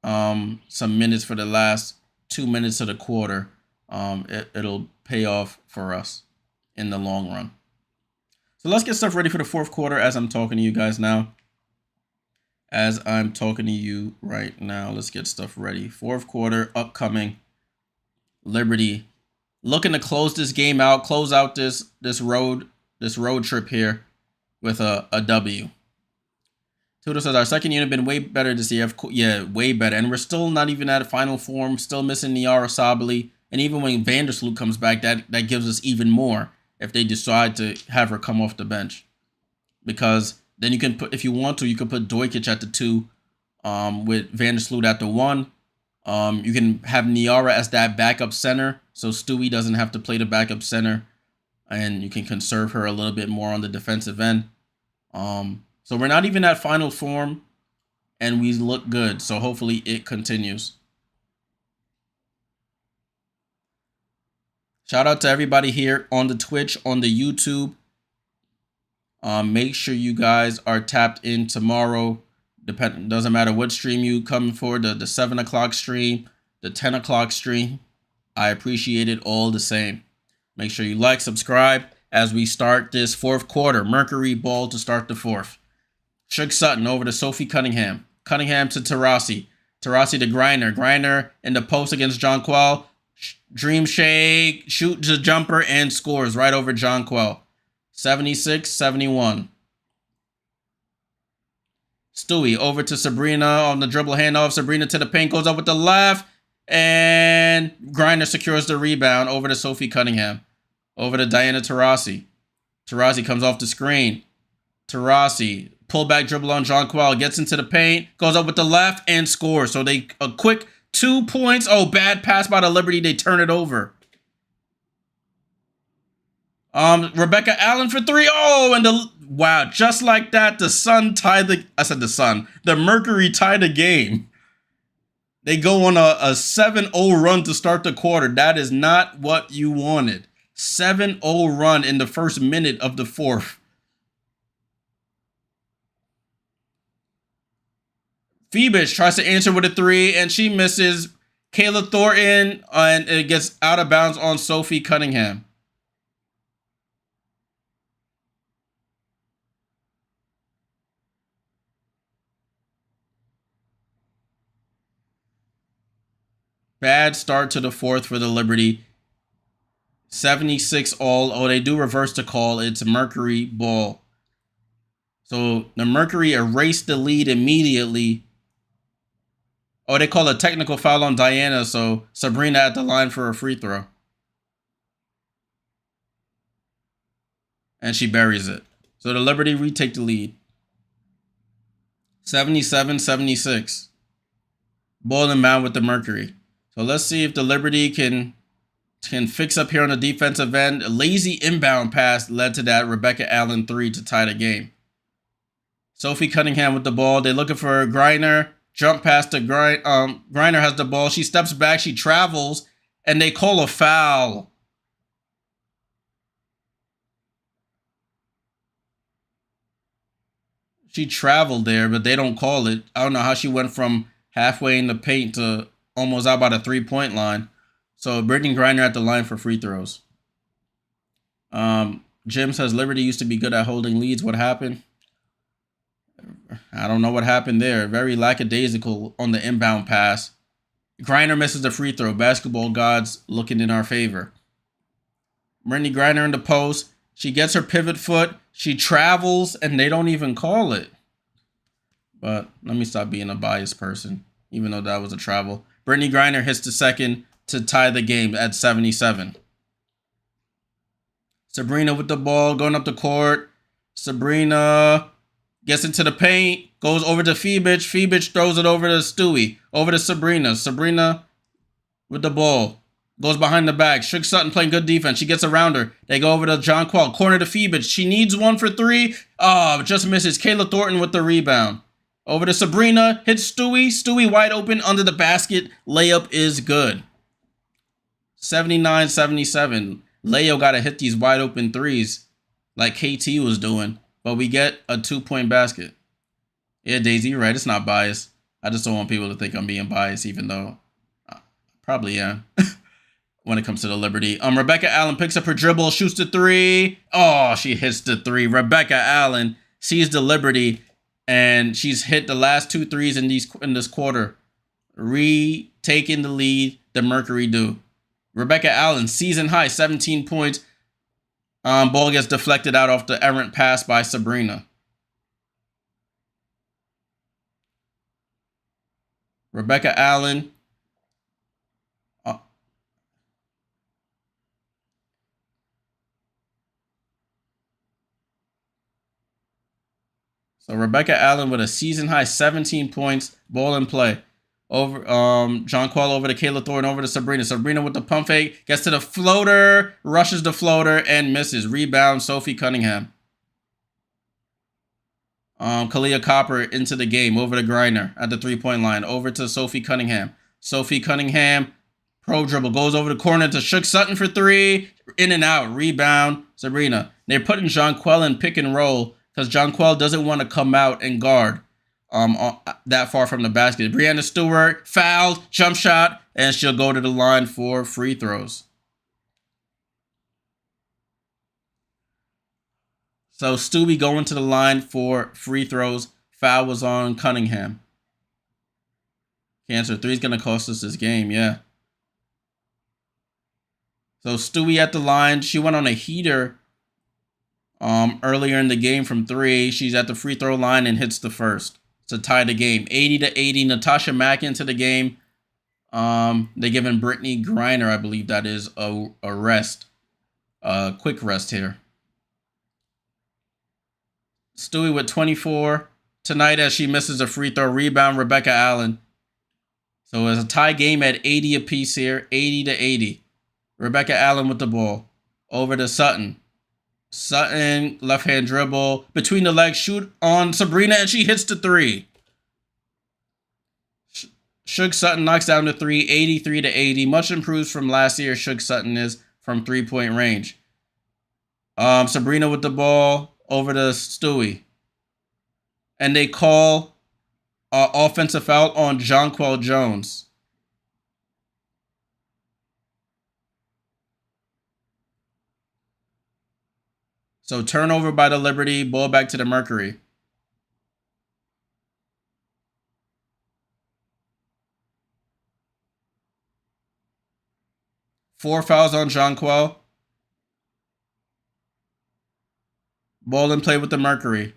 some minutes for the last 2 minutes of the quarter, it'll pay off for us in the long run. So let's get stuff ready for the fourth quarter as I'm talking to you guys now. As I'm talking to you right now, let's get stuff ready. Fourth quarter upcoming. Liberty looking to close this game out, close out this road trip here with a W. Tudor says our second unit been way better this year. Yeah, way better. And we're still not even at final form. Still missing Niara Sabally. And even when Vandersloot comes back, that gives us even more if they decide to have her come off the bench. Because then you can put, if you want to, you can put Dojkic at the 2 with Vandersloot at the 1. You can have Niara as that backup center. So Stewie doesn't have to play the backup center. And you can conserve her a little bit more on the defensive end. So we're not even at final form, and we look good. So hopefully it continues. Shout out to everybody here on the Twitch, on the YouTube. Make sure you guys are tapped in tomorrow. Doesn't matter what stream you come for, the 7 o'clock stream, the 10 o'clock stream. I appreciate it all the same. Make sure you like, subscribe as we start this fourth quarter. Mercury ball to start the fourth. Shook Sutton over to Sophie Cunningham. Cunningham to Taurasi. Taurasi to Griner. Griner in the post against Jonquel. Dream shake, shoot the jumper, and scores right over Jonquel. 76-71. Stewie over to Sabrina on the dribble handoff. Sabrina to the paint, goes up with the left. And Griner secures the rebound over to Sophie Cunningham. Over to Diana Taurasi. Taurasi comes off the screen. Taurasi, pullback dribble on Jonquel, gets into the paint, goes up with the left, and scores. So they a quick 2 points. Oh, bad pass by the Liberty. They turn it over. Rebecca Allen for 3. Oh, and wow, just like that, the Sun tied the Mercury tied the game. They go on a 7-0 run to start the quarter. That is not what you wanted. 7-0 run in the first minute of the fourth. Phoebus tries to answer with a 3, and she misses. Kayla Thornton, and it gets out of bounds on Sophie Cunningham. Bad start to the fourth for the Liberty. 76 all. Oh, they do reverse the call. It's Mercury ball. So the Mercury erased the lead immediately. Oh, they call a technical foul on Diana, so Sabrina at the line for a free throw. And she buries it. So the Liberty retake the lead. 77-76. Ball in bound with the Mercury. So let's see if the Liberty can fix up here on the defensive end. A lazy inbound pass led to that Rebecca Allen 3 to tie the game. Sophie Cunningham with the ball. They're looking for Griner. Jump pass to Griner has the ball. She steps back. She travels. And they call a foul. She traveled there, but they don't call it. I don't know how she went from halfway in the paint to almost out by the 3-point line. So Brittany Griner at the line for free throws. Jim says Liberty used to be good at holding leads. What happened? I don't know what happened there. Very lackadaisical on the inbound pass. Griner misses the free throw. Basketball gods looking in our favor. Brittany Griner in the post. She gets her pivot foot. She travels, and they don't even call it. But let me stop being a biased person, even though that was a travel. Brittany Griner hits the second to tie the game at 77. Sabrina with the ball, going up the court. Sabrina gets into the paint, goes over to Phoebus. Phoebus throws it over to Stewie, over to Sabrina. Sabrina with the ball. Goes behind the back. Suge Sutton playing good defense. She gets around her. They go over to Jonquel. Corner to Phoebus. She needs one for three. Oh, just misses. Kayla Thornton with the rebound. Over to Sabrina. Hits Stewie. Stewie wide open under the basket. Layup is good. 79-77. Leo got to hit these wide open threes like KT was doing. But we get a 2-point basket. Yeah, Daisy, you're right. It's not biased. I just don't want people to think I'm being biased, even though I probably am. When it comes to the Liberty. Rebecca Allen picks up her dribble, shoots the three. Oh, she hits the three. Rebecca Allen sees the Liberty, and she's hit the last 2 threes in this quarter. Retaking the lead, the Mercury do. Rebecca Allen, season high, 17 points. Ball gets deflected out off the errant pass by Sabrina. Rebecca Allen. So Rebecca Allen with a season high 17 points, ball in play. Over Jonquel over to Kayla Thornton, over to Sabrina. Sabrina with the pump fake, gets to the floater, rushes the floater, and misses. Rebound, Sophie Cunningham. Kalia Copper into the game, over to Griner at the 3-point line, over to Sophie Cunningham. Sophie Cunningham, pro dribble, goes over the corner to Suge Sutton for 3, in and out, rebound, Sabrina. They're putting Jonquel in pick and roll because Jonquel doesn't want to come out and guard that far from the basket. Breanna Stewart fouled, jump shot, and she'll go to the line for free throws. So Stewie going to the line for free throws. Foul was on Cunningham. Cancer 3 is going to cost us this game, yeah. So Stewie at the line. She went on a heater earlier in the game from 3. She's at the free throw line and hits the first to tie the game. 80-80. Natasha Mack into the game. They're giving Brittany Griner, I believe that is, a rest. Quick rest here. Stewie with 24 tonight as she misses a free throw. Rebound, Rebecca Allen. So it's a tie game at 80 apiece here. 80-80. Rebecca Allen with the ball. Over to Sutton. Sutton, left-hand dribble. Between the legs, shoot on Sabrina, and she hits the 3. Suge Sutton knocks down the 3, 83-80. Much improved from last year, Suge Sutton is, from 3-point range. Sabrina with the ball. Over to Stewie. And they call offensive foul on Jonquel Jones. So turnover by the Liberty. Ball back to the Mercury. Four fouls on Jonquel. Ball in play with the Mercury.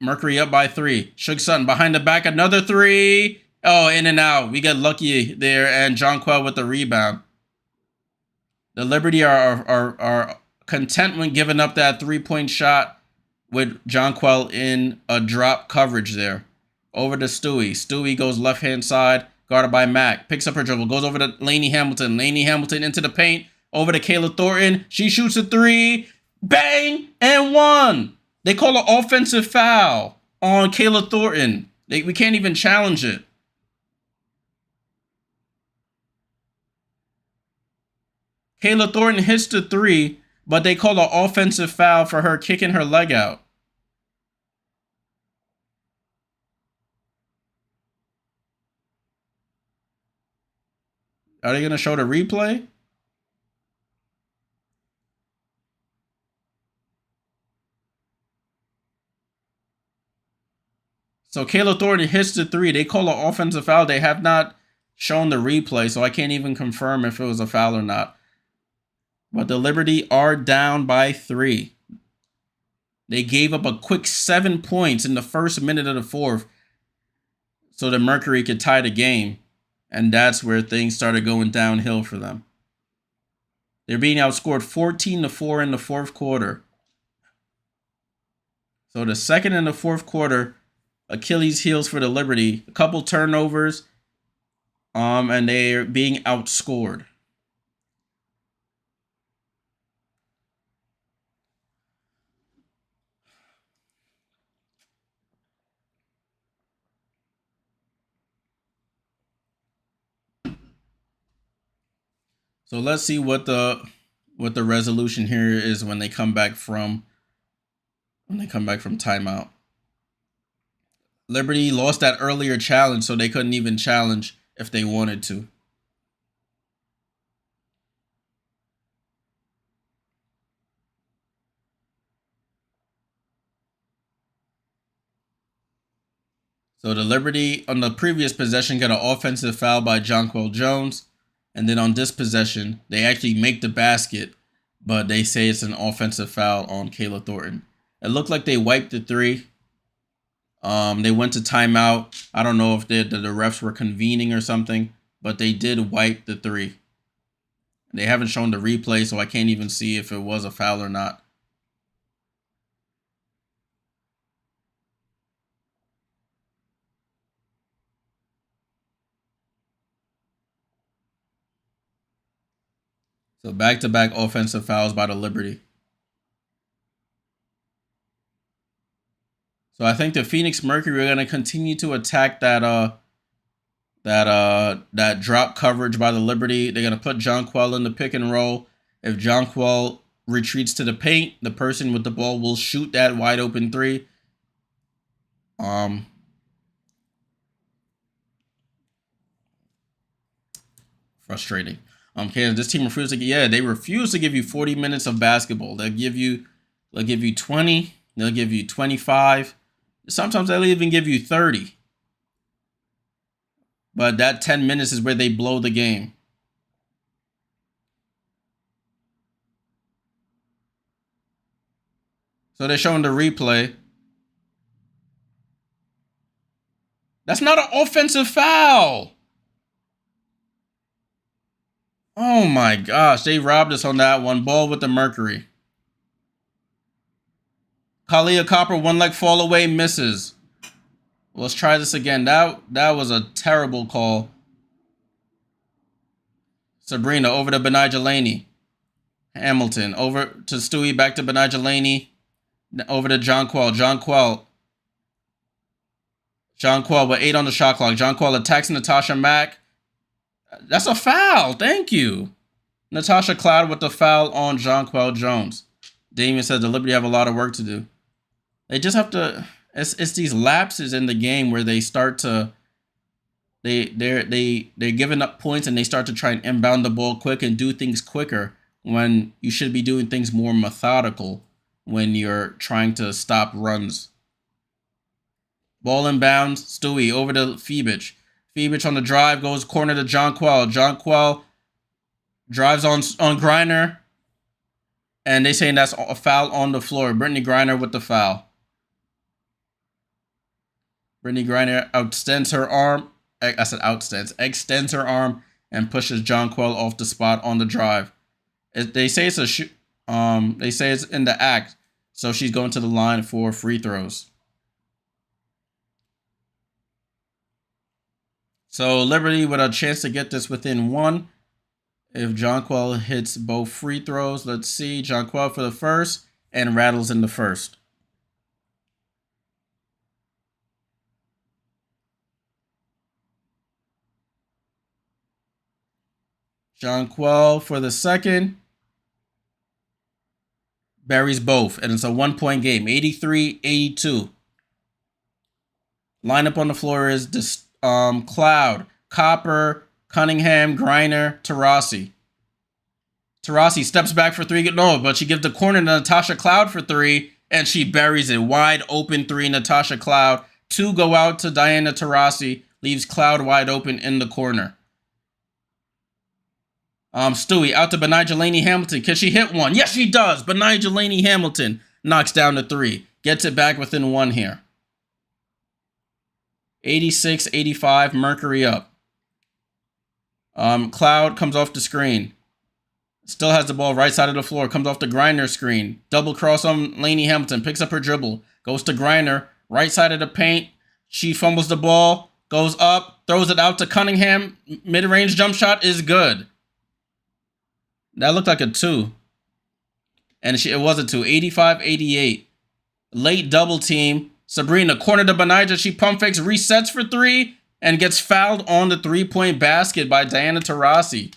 Mercury up by 3. Suge Sutton behind the back. Another 3. Oh, in and out. We get lucky there. And Jonquel with the rebound. The Liberty are content when giving up that 3-point shot with Jonquel in a drop coverage there. Over to Stewie. Stewie goes left-hand side. Guarded by Mack. Picks up her dribble. Goes over to Lainey Hamilton. Lainey Hamilton into the paint. Over to Kayla Thornton. She shoots a 3. Bang! And 1. They call an offensive foul on Kayla Thornton. We can't even challenge it. Kayla Thornton hits the 3, but they call an offensive foul for her kicking her leg out. Are they going to show the replay? So Kayla Thornton hits the 3. They call an offensive foul. They have not shown the replay, so I can't even confirm if it was a foul or not. But the Liberty are down by 3. They gave up a quick 7 points in the first minute of the 4th so the Mercury could tie the game. And that's where things started going downhill for them. They're being outscored 14-4 in the 4th quarter. So the second and the 4th quarter, Achilles heels for the Liberty. A couple turnovers, and they're being outscored. So let's see what the resolution here is when they come back from timeout. Liberty lost that earlier challenge, so they couldn't even challenge if they wanted to. So the Liberty on the previous possession got an offensive foul by Jonquel Jones. And then on this possession, they actually make the basket, but they say it's an offensive foul on Kayla Thornton. It looked like they wiped the three. They went to timeout. I don't know if the refs were convening or something, but they did wipe the three. They haven't shown the replay, so I can't even see if it was a foul or not. So back-to-back offensive fouls by the Liberty. So I think the Phoenix Mercury are going to continue to attack that drop coverage by the Liberty. They're going to put Jonquel in the pick and roll. If Jonquel retreats to the paint, the person with the ball will shoot that wide open three. Frustrating. This team refused to they refuse to give you 40 minutes of basketball. They'll give you 20, they'll give you 25. Sometimes they'll even give you 30. But that 10 minutes is where they blow the game. So they're showing the replay. That's not an offensive foul. Oh my gosh, they robbed us on that one. Ball with the Mercury. Kalia Copper, one leg fall away, misses. Let's try this again. That was a terrible call. Sabrina over to Benijah Laney. Hamilton over to Stewie, back to Benijah Laney. Over to Jonquel. Jonquel with 8 on the shot clock. Jonquel attacks Natasha Mack. That's a foul. Thank you. Natasha Cloud with the foul on Jonquel Jones. Damien says the Liberty have a lot of work to do. They just have to. It's these lapses in the game where they start to. They're giving up points and they start to try and inbound the ball quick and do things quicker when you should be doing things more methodical when you're trying to stop runs. Ball inbounds. Stewie over to Phoebich. Phoebich on the drive goes corner to Jonquel. Jonquel drives on Griner. And they saying that's a foul on the floor. Brittany Griner with the foul. Brittany Griner extends her arm and pushes Jonquel off the spot on the drive. They say it's they say it's in the act, so she's going to the line for free throws. So Liberty with a chance to get this within 1. If Jonquel hits both free throws, let's see. Jonquel for the first and rattles in the first. Jonquel for the second. Buries both, and it's a 1-point game, 83-82. Lineup on the floor is this, Cloud, Copper, Cunningham, Griner, Taurasi. Taurasi steps back for 3. No, but she gives the corner to Natasha Cloud for 3, and she buries it. Wide open 3, Natasha Cloud. 2 go out to Diana Taurasi, leaves Cloud wide open in the corner. Stewie out to Benijah Laney Hamilton. Can she hit one? Yes, she does. Benijah Laney Hamilton knocks down the 3. Gets it back within 1 here. 86-85, Mercury up. Cloud comes off the screen. Still has the ball right side of the floor. Comes off the Griner screen. Double cross on Laney Hamilton. Picks up her dribble. Goes to Griner. Right side of the paint. She fumbles the ball. Goes up. Throws it out to Cunningham. Mid-range jump shot is good. That looked like a 2. And it was a 2. 85-88. Late double team. Sabrina, corner to Benijah. She pump fakes, resets for 3, and gets fouled on the 3-point basket by Diana Taurasi.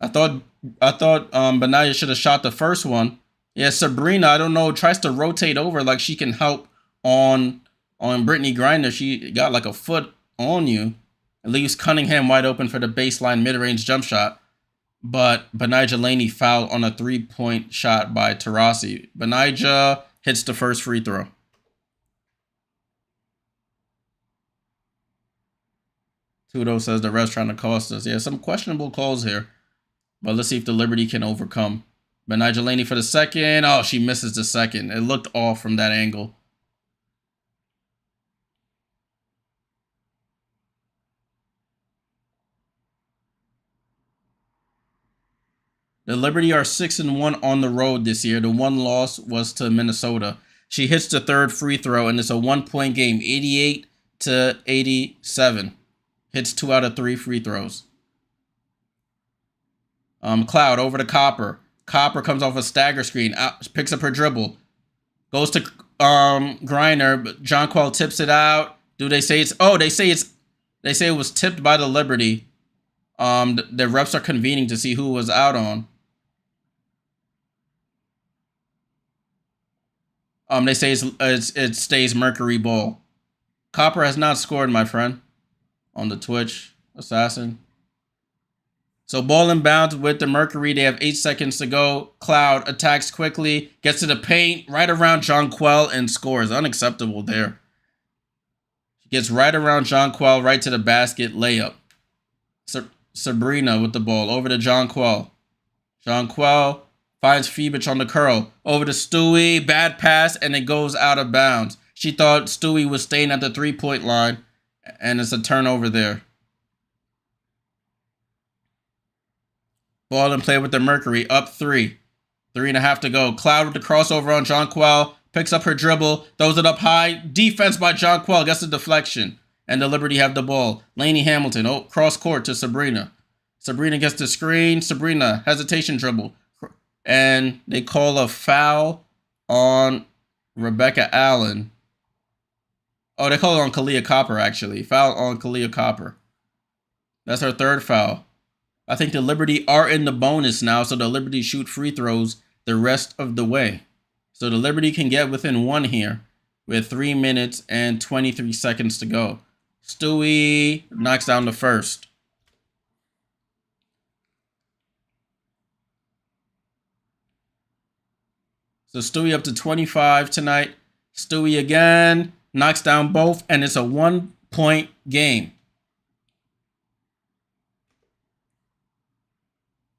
I thought I thought Benaya should have shot the first one. Yeah, Sabrina, I don't know, tries to rotate over like she can help on Brittany Griner. She got like a foot on you. It leaves Cunningham wide open for the baseline mid-range jump shot. But Benija Laney fouled on a 3-point shot by Taurasi. Benija hits the first free throw. Tudo says the refs trying to cost us. Yeah, some questionable calls here. But let's see if the Liberty can overcome. Benija Laney for the second. Oh, she misses the second. It looked off from that angle. The Liberty are 6-1 on the road this year. The one loss was to Minnesota. She hits the third free throw, and it's a 1-point game, 88-87. Hits 2 out of 3 free throws. Cloud over to Copper. Copper comes off a stagger screen, picks up her dribble, goes to Griner, but Jonquel tips it out. Do they say it's? Oh, they say it was tipped by the Liberty. The refs are convening to see who was out on. They say it stays Mercury ball. Copper has not scored, my friend, on the Twitch assassin. So ball inbounds with the Mercury. They have 8 seconds to go. Cloud attacks quickly, gets to the paint, right around Jonquel, and scores. Unacceptable there. Gets right around Jonquel, right to the basket, layup. Sabrina with the ball, over to Jonquel. Jonquel finds Phoebich on the curl. Over to Stewie, bad pass, and it goes out of bounds. She thought Stewie was staying at the 3-point line, and it's a turnover there. Ball in play with the Mercury, up 3. 3.5 to go. Cloud with the crossover on Jonquel. Picks up her dribble. Throws it up high. Defense by Jonquel. Gets the deflection. And the Liberty have the ball. Laney Hamilton. Oh, cross court to Sabrina. Sabrina gets the screen. Sabrina, hesitation dribble. And they call a foul on Rebecca Allen. Oh, they call it on Kalia Copper, actually. Foul on Kalia Copper. That's her third foul. I think the Liberty are in the bonus now, so the Liberty shoot free throws the rest of the way. So the Liberty can get within 1 here with 3 minutes and 23 seconds to go. Stewie knocks down the first. So Stewie up to 25 tonight. Stewie again knocks down both, and it's a 1-point game.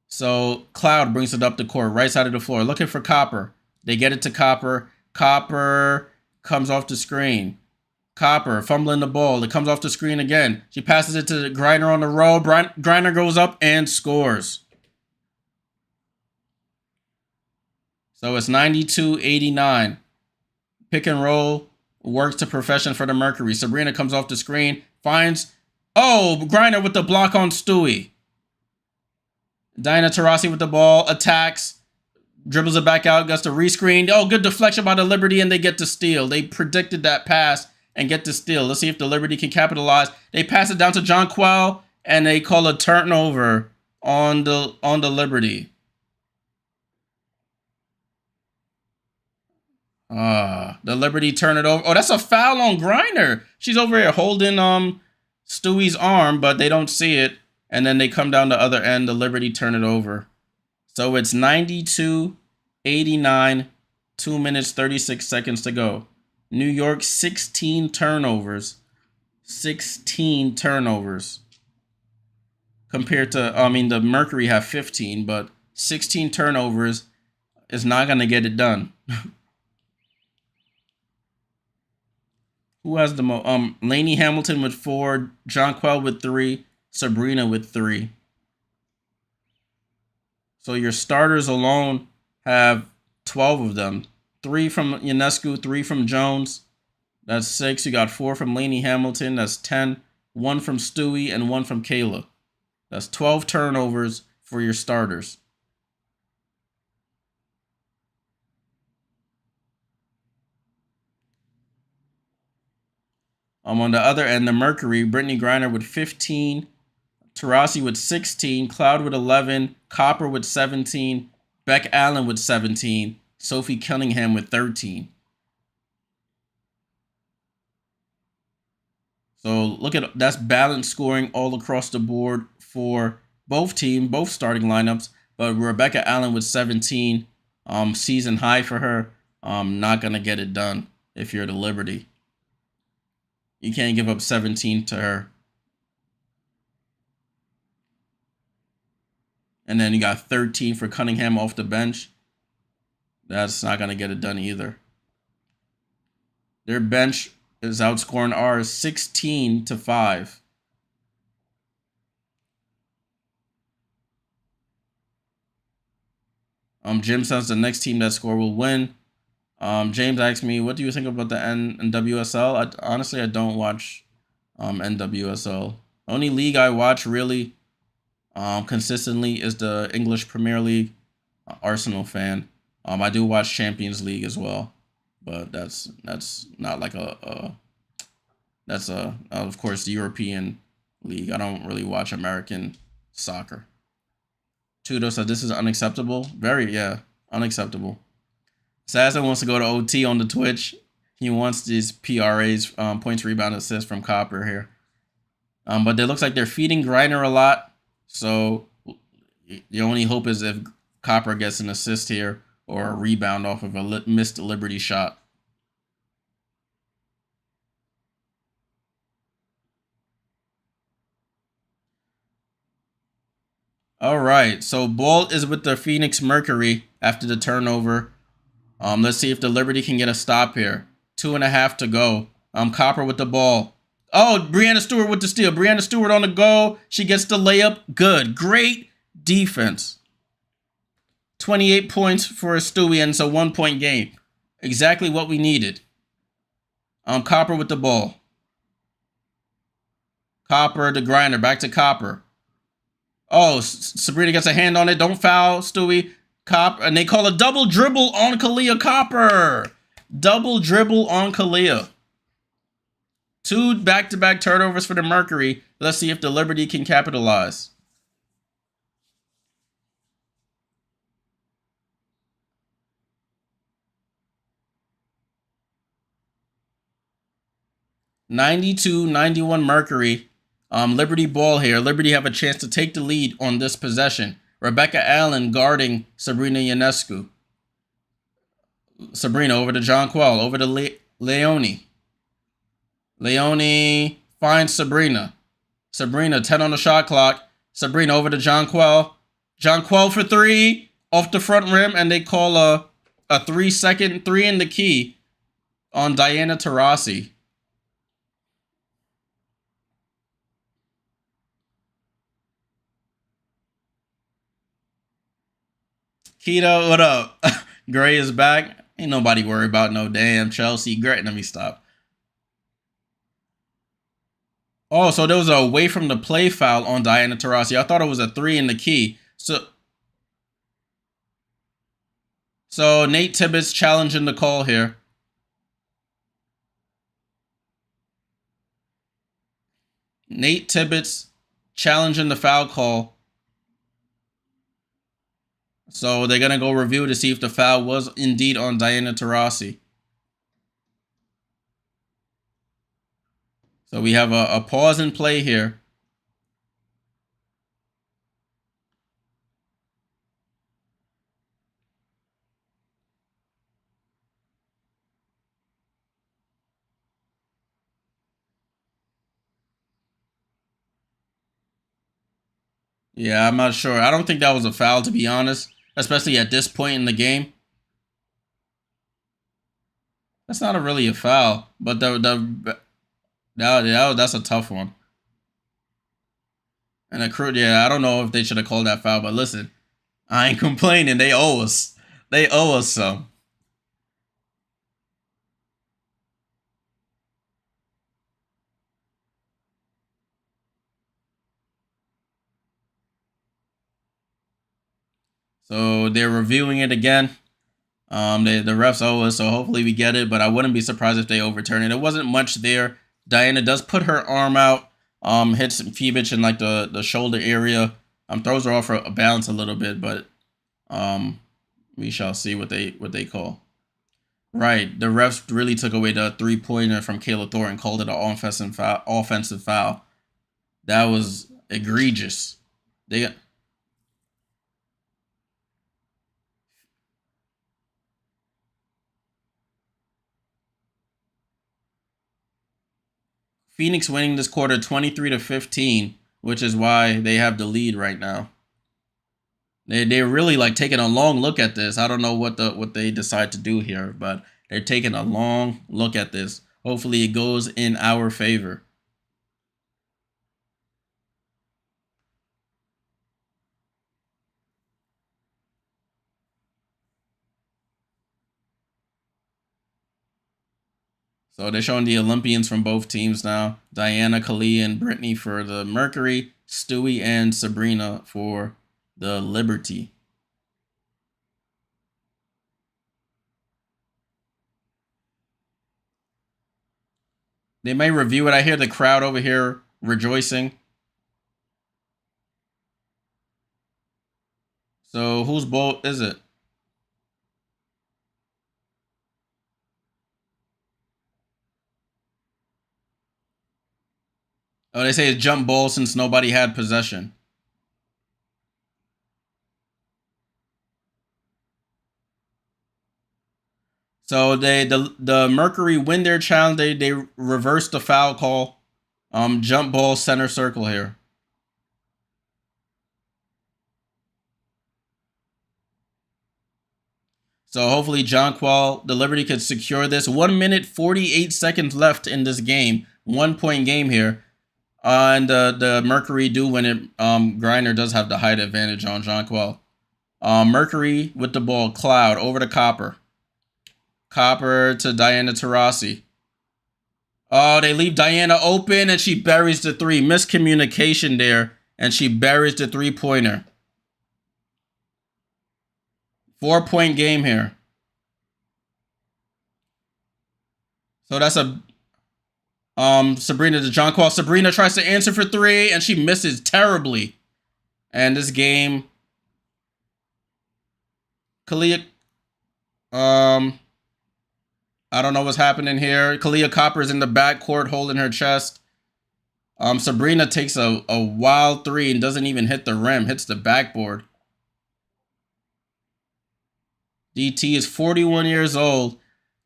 So Cloud brings it up the court, right side of the floor, looking for Copper. They get it to Copper. Copper comes off the screen. Copper fumbling the ball. It comes off the screen again. She passes it to Griner on the roll. Griner goes up and scores. So it's 92-89. Pick and roll works to perfection for the Mercury. Sabrina comes off the screen, finds, Griner with the block on Stewie. Diana Taurasi with the ball, attacks, dribbles it back out, gets the rescreen. Oh, good deflection by the Liberty, and they get the steal. They predicted that pass and get the steal. Let's see if the Liberty can capitalize. They pass it down to Jonquel, and they call a turnover on the Liberty. The Liberty turn it over. Oh, that's a foul on Griner. She's over here holding Stewie's arm, but they don't see it. And then they come down the other end. The Liberty turn it over. So it's 92-89, 2 minutes, 36 seconds to go. New York, 16 turnovers. 16 turnovers. Compared to, the Mercury have 15, but 16 turnovers is not going to get it done. Who has the most? Laney Hamilton with 4, Jonquel with 3, Sabrina with 3. So your starters alone have 12 of them. 3 from Ionescu, 3 from Jones. That's 6. You got 4 from Laney Hamilton. That's 10. 1 from Stewie and 1 from Kayla. That's 12 turnovers for your starters. On the other end, the Mercury, Brittany Griner with 15 Taurasi with 16, Cloud with 11, Copper with 17, Beck Allen with 17, Sophie Cunningham with 13. So look at that's balanced scoring all across the board for both starting lineups. But Rebecca Allen with 17, season high for her. Not gonna get it done if you're the Liberty. You can't give up 17 to her. And then you got 13 for Cunningham off the bench. That's not gonna get it done either. Their bench is outscoring ours 16-5. Jim says the next team that score will win. James asked me, what do you think about the NWSL? Honestly, I don't watch NWSL. The only league I watch really consistently is the English Premier League. Arsenal fan. I do watch Champions League as well, but that's not like that's of course the European league. I don't really watch American soccer. Tudo said this is unacceptable. Very, yeah, unacceptable. Sasa wants to go to OT on the Twitch. He wants these PRAs, points, rebound, assist from Copper here. But it looks like they're feeding Griner a lot. So the only hope is if Copper gets an assist here or a rebound off of a missed Liberty shot. All right, so ball is with the Phoenix Mercury after the turnover. Let's see if the Liberty can get a stop here. 2.5 to go. Copper with the ball. Oh, Breanna Stewart with the steal. Breanna Stewart on the go. She gets the layup. Good. Great defense. 28 points for a Stewie, and it's a 1-point game. Exactly what we needed. Copper with the ball. Copper to Griner. Back to Copper. Oh, Sabrina gets a hand on it. Don't foul, Stewie. And they call a double dribble on Kalia Copper. Double dribble on Kalia. 2 back-to-back turnovers for the Mercury. Let's see if the Liberty can capitalize. (92-91) Mercury. Liberty ball here. Liberty have a chance to take the lead on this possession. Rebecca Allen guarding Sabrina Ionescu. Sabrina over to Jonquel. Over to Leone. Leone finds Sabrina. Sabrina, 10 on the shot clock. Sabrina over to Jonquel. Jonquel for 3 off the front rim, and they call a 3-second 3 in the key on Diana Taurasi. Keto, what up? Gray is back. Ain't nobody worried about no damn Chelsea. Great, let me stop. Oh, so there was a away from the play foul on Diana Taurasi. I thought it was a 3 in the key. So Nate Tibbetts challenging the call here. Nate Tibbetts challenging the foul call. So they're going to go review to see if the foul was indeed on Diana Taurasi. So we have a pause in play here. Yeah, I'm not sure. I don't think that was a foul, to be honest, especially at this point in the game. That's not really a foul, but that's a tough one. And I don't know if they should have called that foul, but listen, I ain't complaining. They owe us. They owe us some. So they're reviewing it again. The refs owe us, so hopefully we get it, but I wouldn't be surprised if they overturn it. It wasn't much there. Diana does put her arm out. hits Phoenix in like the shoulder area. Throws her off a balance a little bit, but we shall see what they call. Right, the refs really took away the 3-pointer from Kayla Thornton, called it an offensive foul. That was egregious. They got Phoenix winning this quarter 23-15, which is why they have the lead right now. They're really like taking a long look at this. I don't know what they decide to do here, but they're taking a long look at this. Hopefully it goes in our favor. So they're showing the Olympians from both teams now. Diana, Kalia, and Brittany for the Mercury. Stewie and Sabrina for the Liberty. They may review it. I hear the crowd over here rejoicing. So whose ball is it? Oh, they say it's jump ball since nobody had possession. So the Mercury win their challenge. They reverse the foul call. Jump ball center circle here. So hopefully Jonquil, the Liberty, could secure this. 1 minute 48 seconds left in this game. 1-point game here. And the Mercury do win it. Griner does have the height advantage on Jonquil. Mercury with the ball. Cloud over to Copper. Copper to Diana Taurasi. Oh, they leave Diana open and she buries the three. Miscommunication there. And she buries the 3-pointer. 4-point game here. So that's a Sabrina to Jonquil. Sabrina tries to answer for 3 and she misses terribly. And this game, Kalia, I don't know what's happening here. Kalia Copper's in the backcourt holding her chest. Sabrina takes a wild 3 and doesn't even hit the rim. Hits the backboard. DT is 41 years old.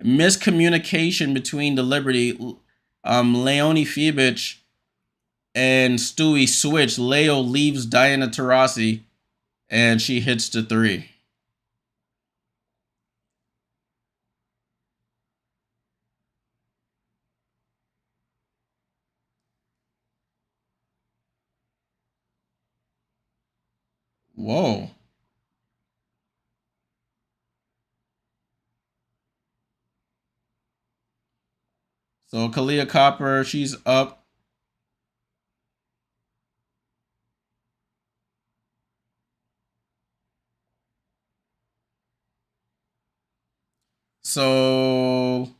Miscommunication between the Liberty. Leonie Fiebich and Stewie switch. Leo leaves Diana Taurasi and she hits the 3. Whoa. So Kalia Copper, she's up. So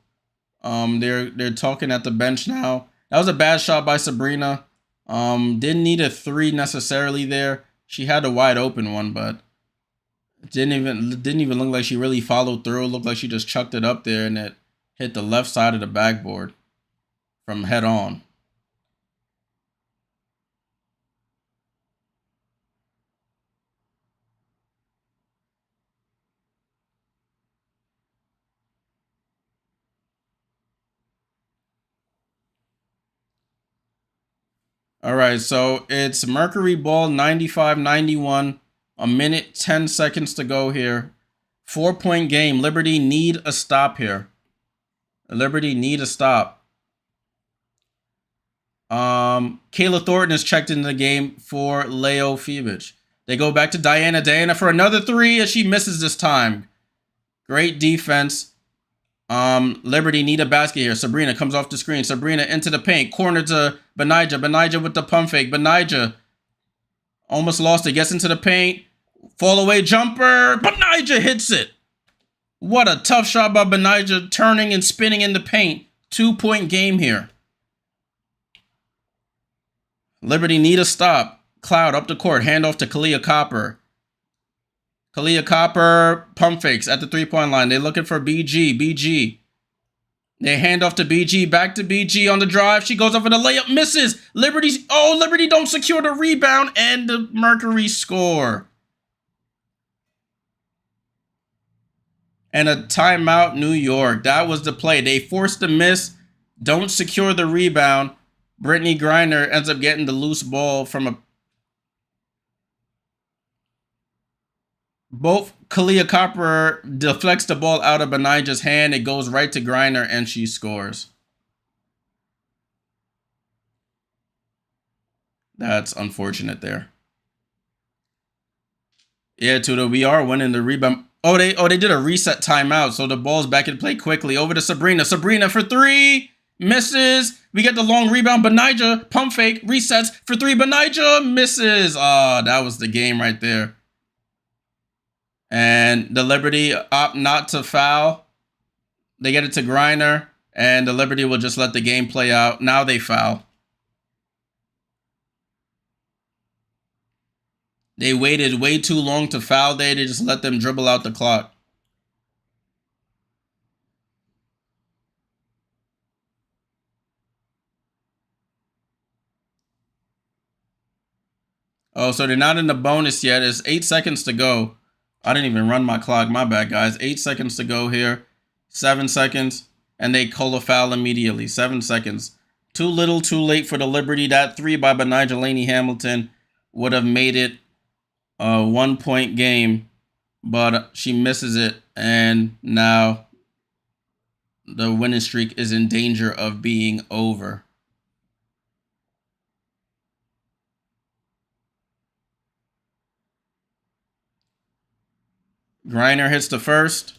they're talking at the bench now. That was a bad shot by Sabrina. Didn't need a 3 necessarily there. She had a wide open one, but it didn't even look like she really followed through. It looked like she just chucked it up there and it hit the left side of the backboard from head on. All right, so it's Mercury ball 95-91. A minute 10 seconds to go here. 4-point game. Liberty need a stop here. Liberty need a stop. Kayla Thornton is checked into the game for Leo Fiebich. They go back to Diana. Diana for another 3 and she misses this time. Great defense. Liberty need a basket here. Sabrina comes off the screen. Sabrina into the paint. Corner to Benija. Benija with the pump fake. Benija almost lost it. Gets into the paint. Fall away jumper. Benija hits it. What a tough shot by Benija, turning and spinning in the paint. 2-point game here. Liberty need a stop. Cloud up the court. Handoff to Kalia Copper. Kalia Copper pump fakes at the three-point line. They're looking for BG. BG. They hand off to BG. Back to BG on the drive. She goes up for the layup. Misses. Liberty don't secure the rebound. And the Mercury score. And a timeout, New York. That was the play. They forced the miss. Don't secure the rebound. Brittany Griner ends up getting the loose ball from both Kalia Copper deflects the ball out of Benija's hand. It goes right to Griner, and she scores. That's unfortunate there. Yeah, Tudo, we are winning the rebound. Oh, they did a reset timeout, so the ball's back in play quickly. Over to Sabrina. Sabrina for three. Misses. We get the long rebound. Benija, pump fake, resets for three. Benija misses. That was the game right there. And the Liberty opt not to foul. They get it to Griner, and the Liberty will just let the game play out. Now they foul. They waited way too long to foul. They just let them dribble out the clock. Oh, so they're not in the bonus yet. It's 8 seconds to go. I didn't even run my clock. My bad, guys. 8 seconds to go here. 7 seconds. And they call a foul immediately. 7 seconds. Too little, too late for the Liberty. That three by Benija Laney Hamilton would have made it a 1-point game. But she misses it. And now the winning streak is in danger of being over. Griner hits the first.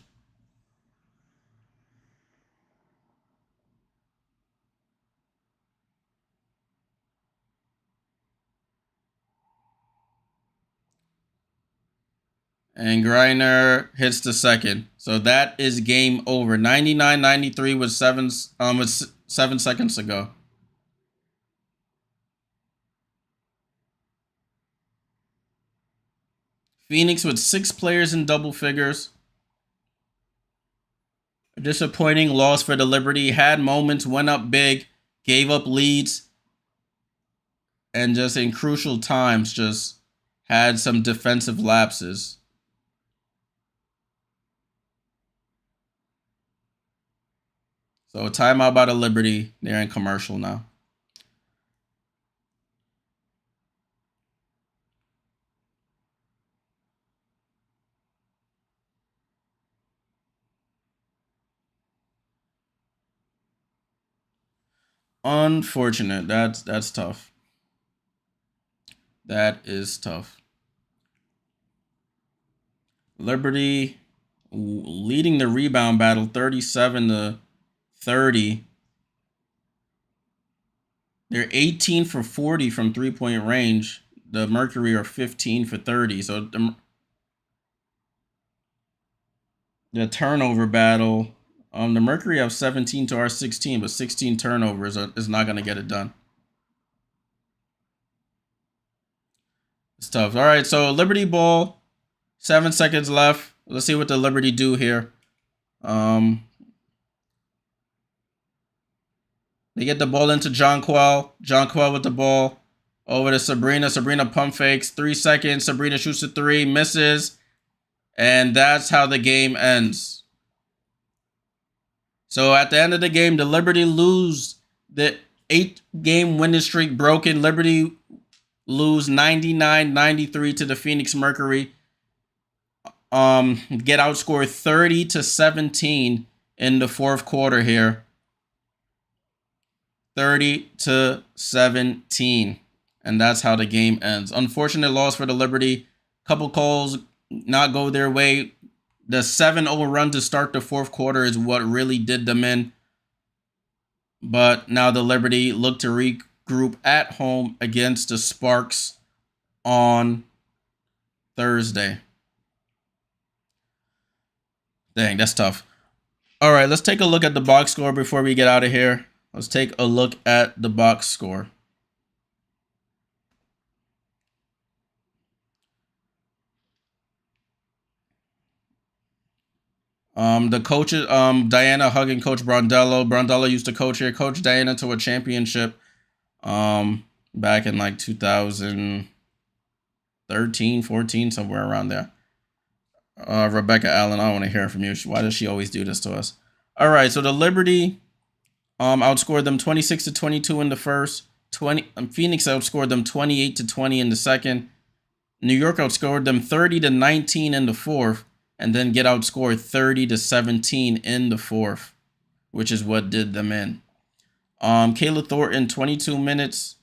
And Griner hits the second. So that is game over. 99-93 with 7 seconds to go. Phoenix with 6 players in double figures. A disappointing loss for the Liberty. Had moments, went up big, gave up leads, and just in crucial times just had some defensive lapses. So timeout by the Liberty. They're in commercial now. Unfortunate. That's tough. That is tough. Liberty leading the rebound battle 37-30. They're 18 for 40 from three-point range. The Mercury are 15 for 30. So the turnover battle, the Mercury have 17 to our 16, but 16 turnovers is not going to get it done. It's tough. All right, so Liberty ball, 7 seconds left. Let's see what the Liberty do here. They get the ball into Jonquel. Jonquel with the ball. Over to Sabrina. Sabrina pump fakes. 3 seconds. Sabrina shoots a three. Misses. And that's how the game ends. So at the end of the game, the Liberty lose. The 8-game winning streak broken. Liberty lose 99-93 to the Phoenix Mercury. Get outscored 30-17 in the fourth quarter here. 30-17. And that's how the game ends. Unfortunate loss for the Liberty. Couple calls not go their way. The 7-0 run to start the fourth quarter is what really did them in. But now the Liberty look to regroup at home against the Sparks on Thursday. Dang, that's tough. All right, let's take a look at the box score before we get out of here. Let's take a look at the box score. The coaches, Diana hugging Coach Brondello. Brondello used to coach here. Coach Diana to a championship, back in like 2013, 14, somewhere around there. Rebecca Allen, I want to hear from you. Why does she always do this to us? All right, so the Liberty, outscored them 26-22 in the first. Phoenix outscored them 28-20 in the second. New York outscored them 30-19 in the fourth, and then get outscored 30-17 in the fourth, which is what did them in. Kayla Thornton, 22 minutes,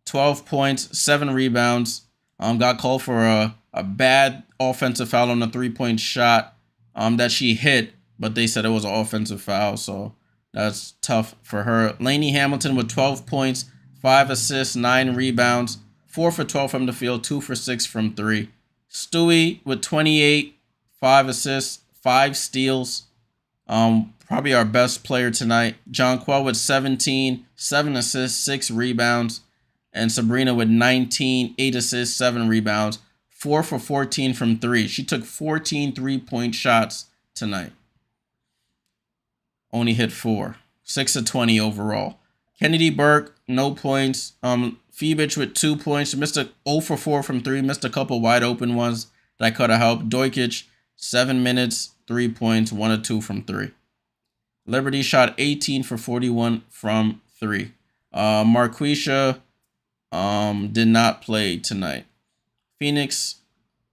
12 points, 7 rebounds. Got called for a bad offensive foul on a 3-point shot that she hit, but they said it was an offensive foul, so that's tough for her. Lainey Hamilton with 12 points, 5 assists, 9 rebounds, 4 for 12 from the field, 2 for 6 from 3. Stewie with 28, 5 assists, 5 steals. Probably our best player tonight. Jonquel with 17, 7 assists, 6 rebounds. And Sabrina with 19, 8 assists, 7 rebounds, 4 for 14 from 3. She took 14 3-point shots tonight. Only hit 4. 6 of 20 overall. Kennedy Burke, no points. Fibich with 2 points. Missed a 0 for 4 from 3. Missed a couple wide open ones that could have helped. Dojkic, 7 minutes, 3 points, 1 of 2 from 3. Liberty shot 18 for 41 from 3. Marquisha did not play tonight. Phoenix,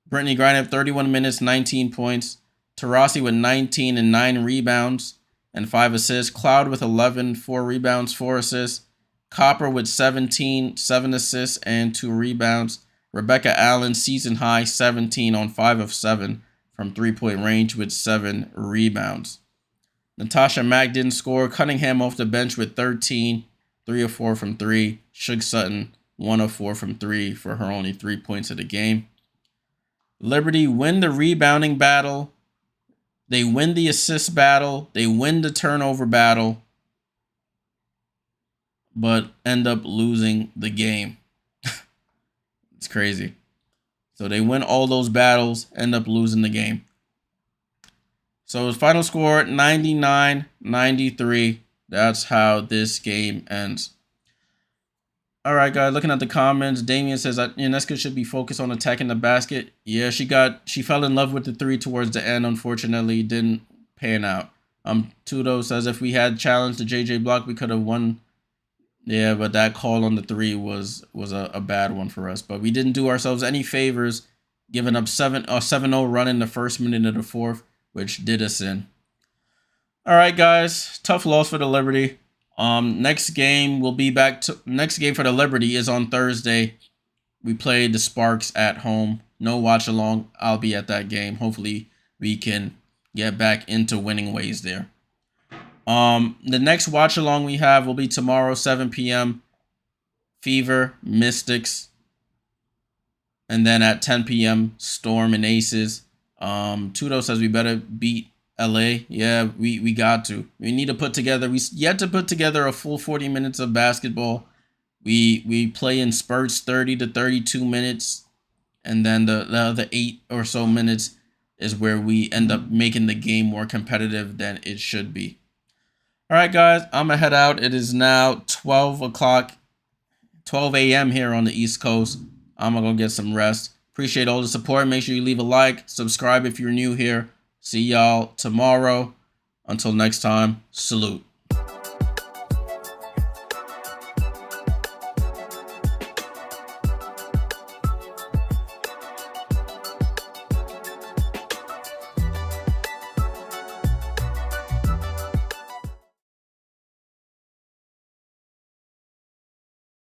Brittany Griner, 31 minutes, 19 points. Taurasi with 19 and 9 rebounds and 5 assists. Cloud with 11, 4 rebounds, 4 assists. Copper with 17, 7 assists and 2 rebounds. Rebecca Allen, season high, 17 on 5 of 7 from 3-point range with 7 rebounds. Natasha Mack didn't score. Cunningham off the bench with 13, 3 of 4 from 3. Shug Sutton, 1 of 4 from 3 for her only 3 points of the game. Liberty win the rebounding battle. They win the assist battle. They win the turnover battle. But end up losing the game. It's crazy. So they win all those battles, end up losing the game. So his final score, 99-93. That's how this game ends. All right, guys, looking at the comments, Damien says that Ionescu should be focused on attacking the basket. Yeah, she fell in love with the 3 towards the end. Unfortunately, didn't pan out. Tudo says if we had challenged the JJ block, we could have won. Yeah, but that call on the 3 was a bad one for us. But we didn't do ourselves any favors, giving up a 7-0 run in the first minute of the fourth, which did us in. All right, guys, tough loss for the Liberty. Next game for the Liberty is on Thursday. We play the Sparks at home. No Watchalong. I'll be at that game. Hopefully we can get back into winning ways there. The next Watchalong we have will be tomorrow, 7 p.m. Fever, Mystics. And then at 10 p.m., Storm and Aces. Tudo says we better beat LA. Yeah, we got to. We need to put together. We yet to put together a full 40 minutes of basketball. We play in spurts, 30 to 32 minutes, and then the other 8 or so minutes is where we end up making the game more competitive than it should be. All right, guys, I'm gonna head out. It is now 12 a.m. here on the East Coast. I'm gonna go get some rest. Appreciate all the support. Make sure you leave a like, subscribe if you're new here. See y'all tomorrow. Until next time, salute.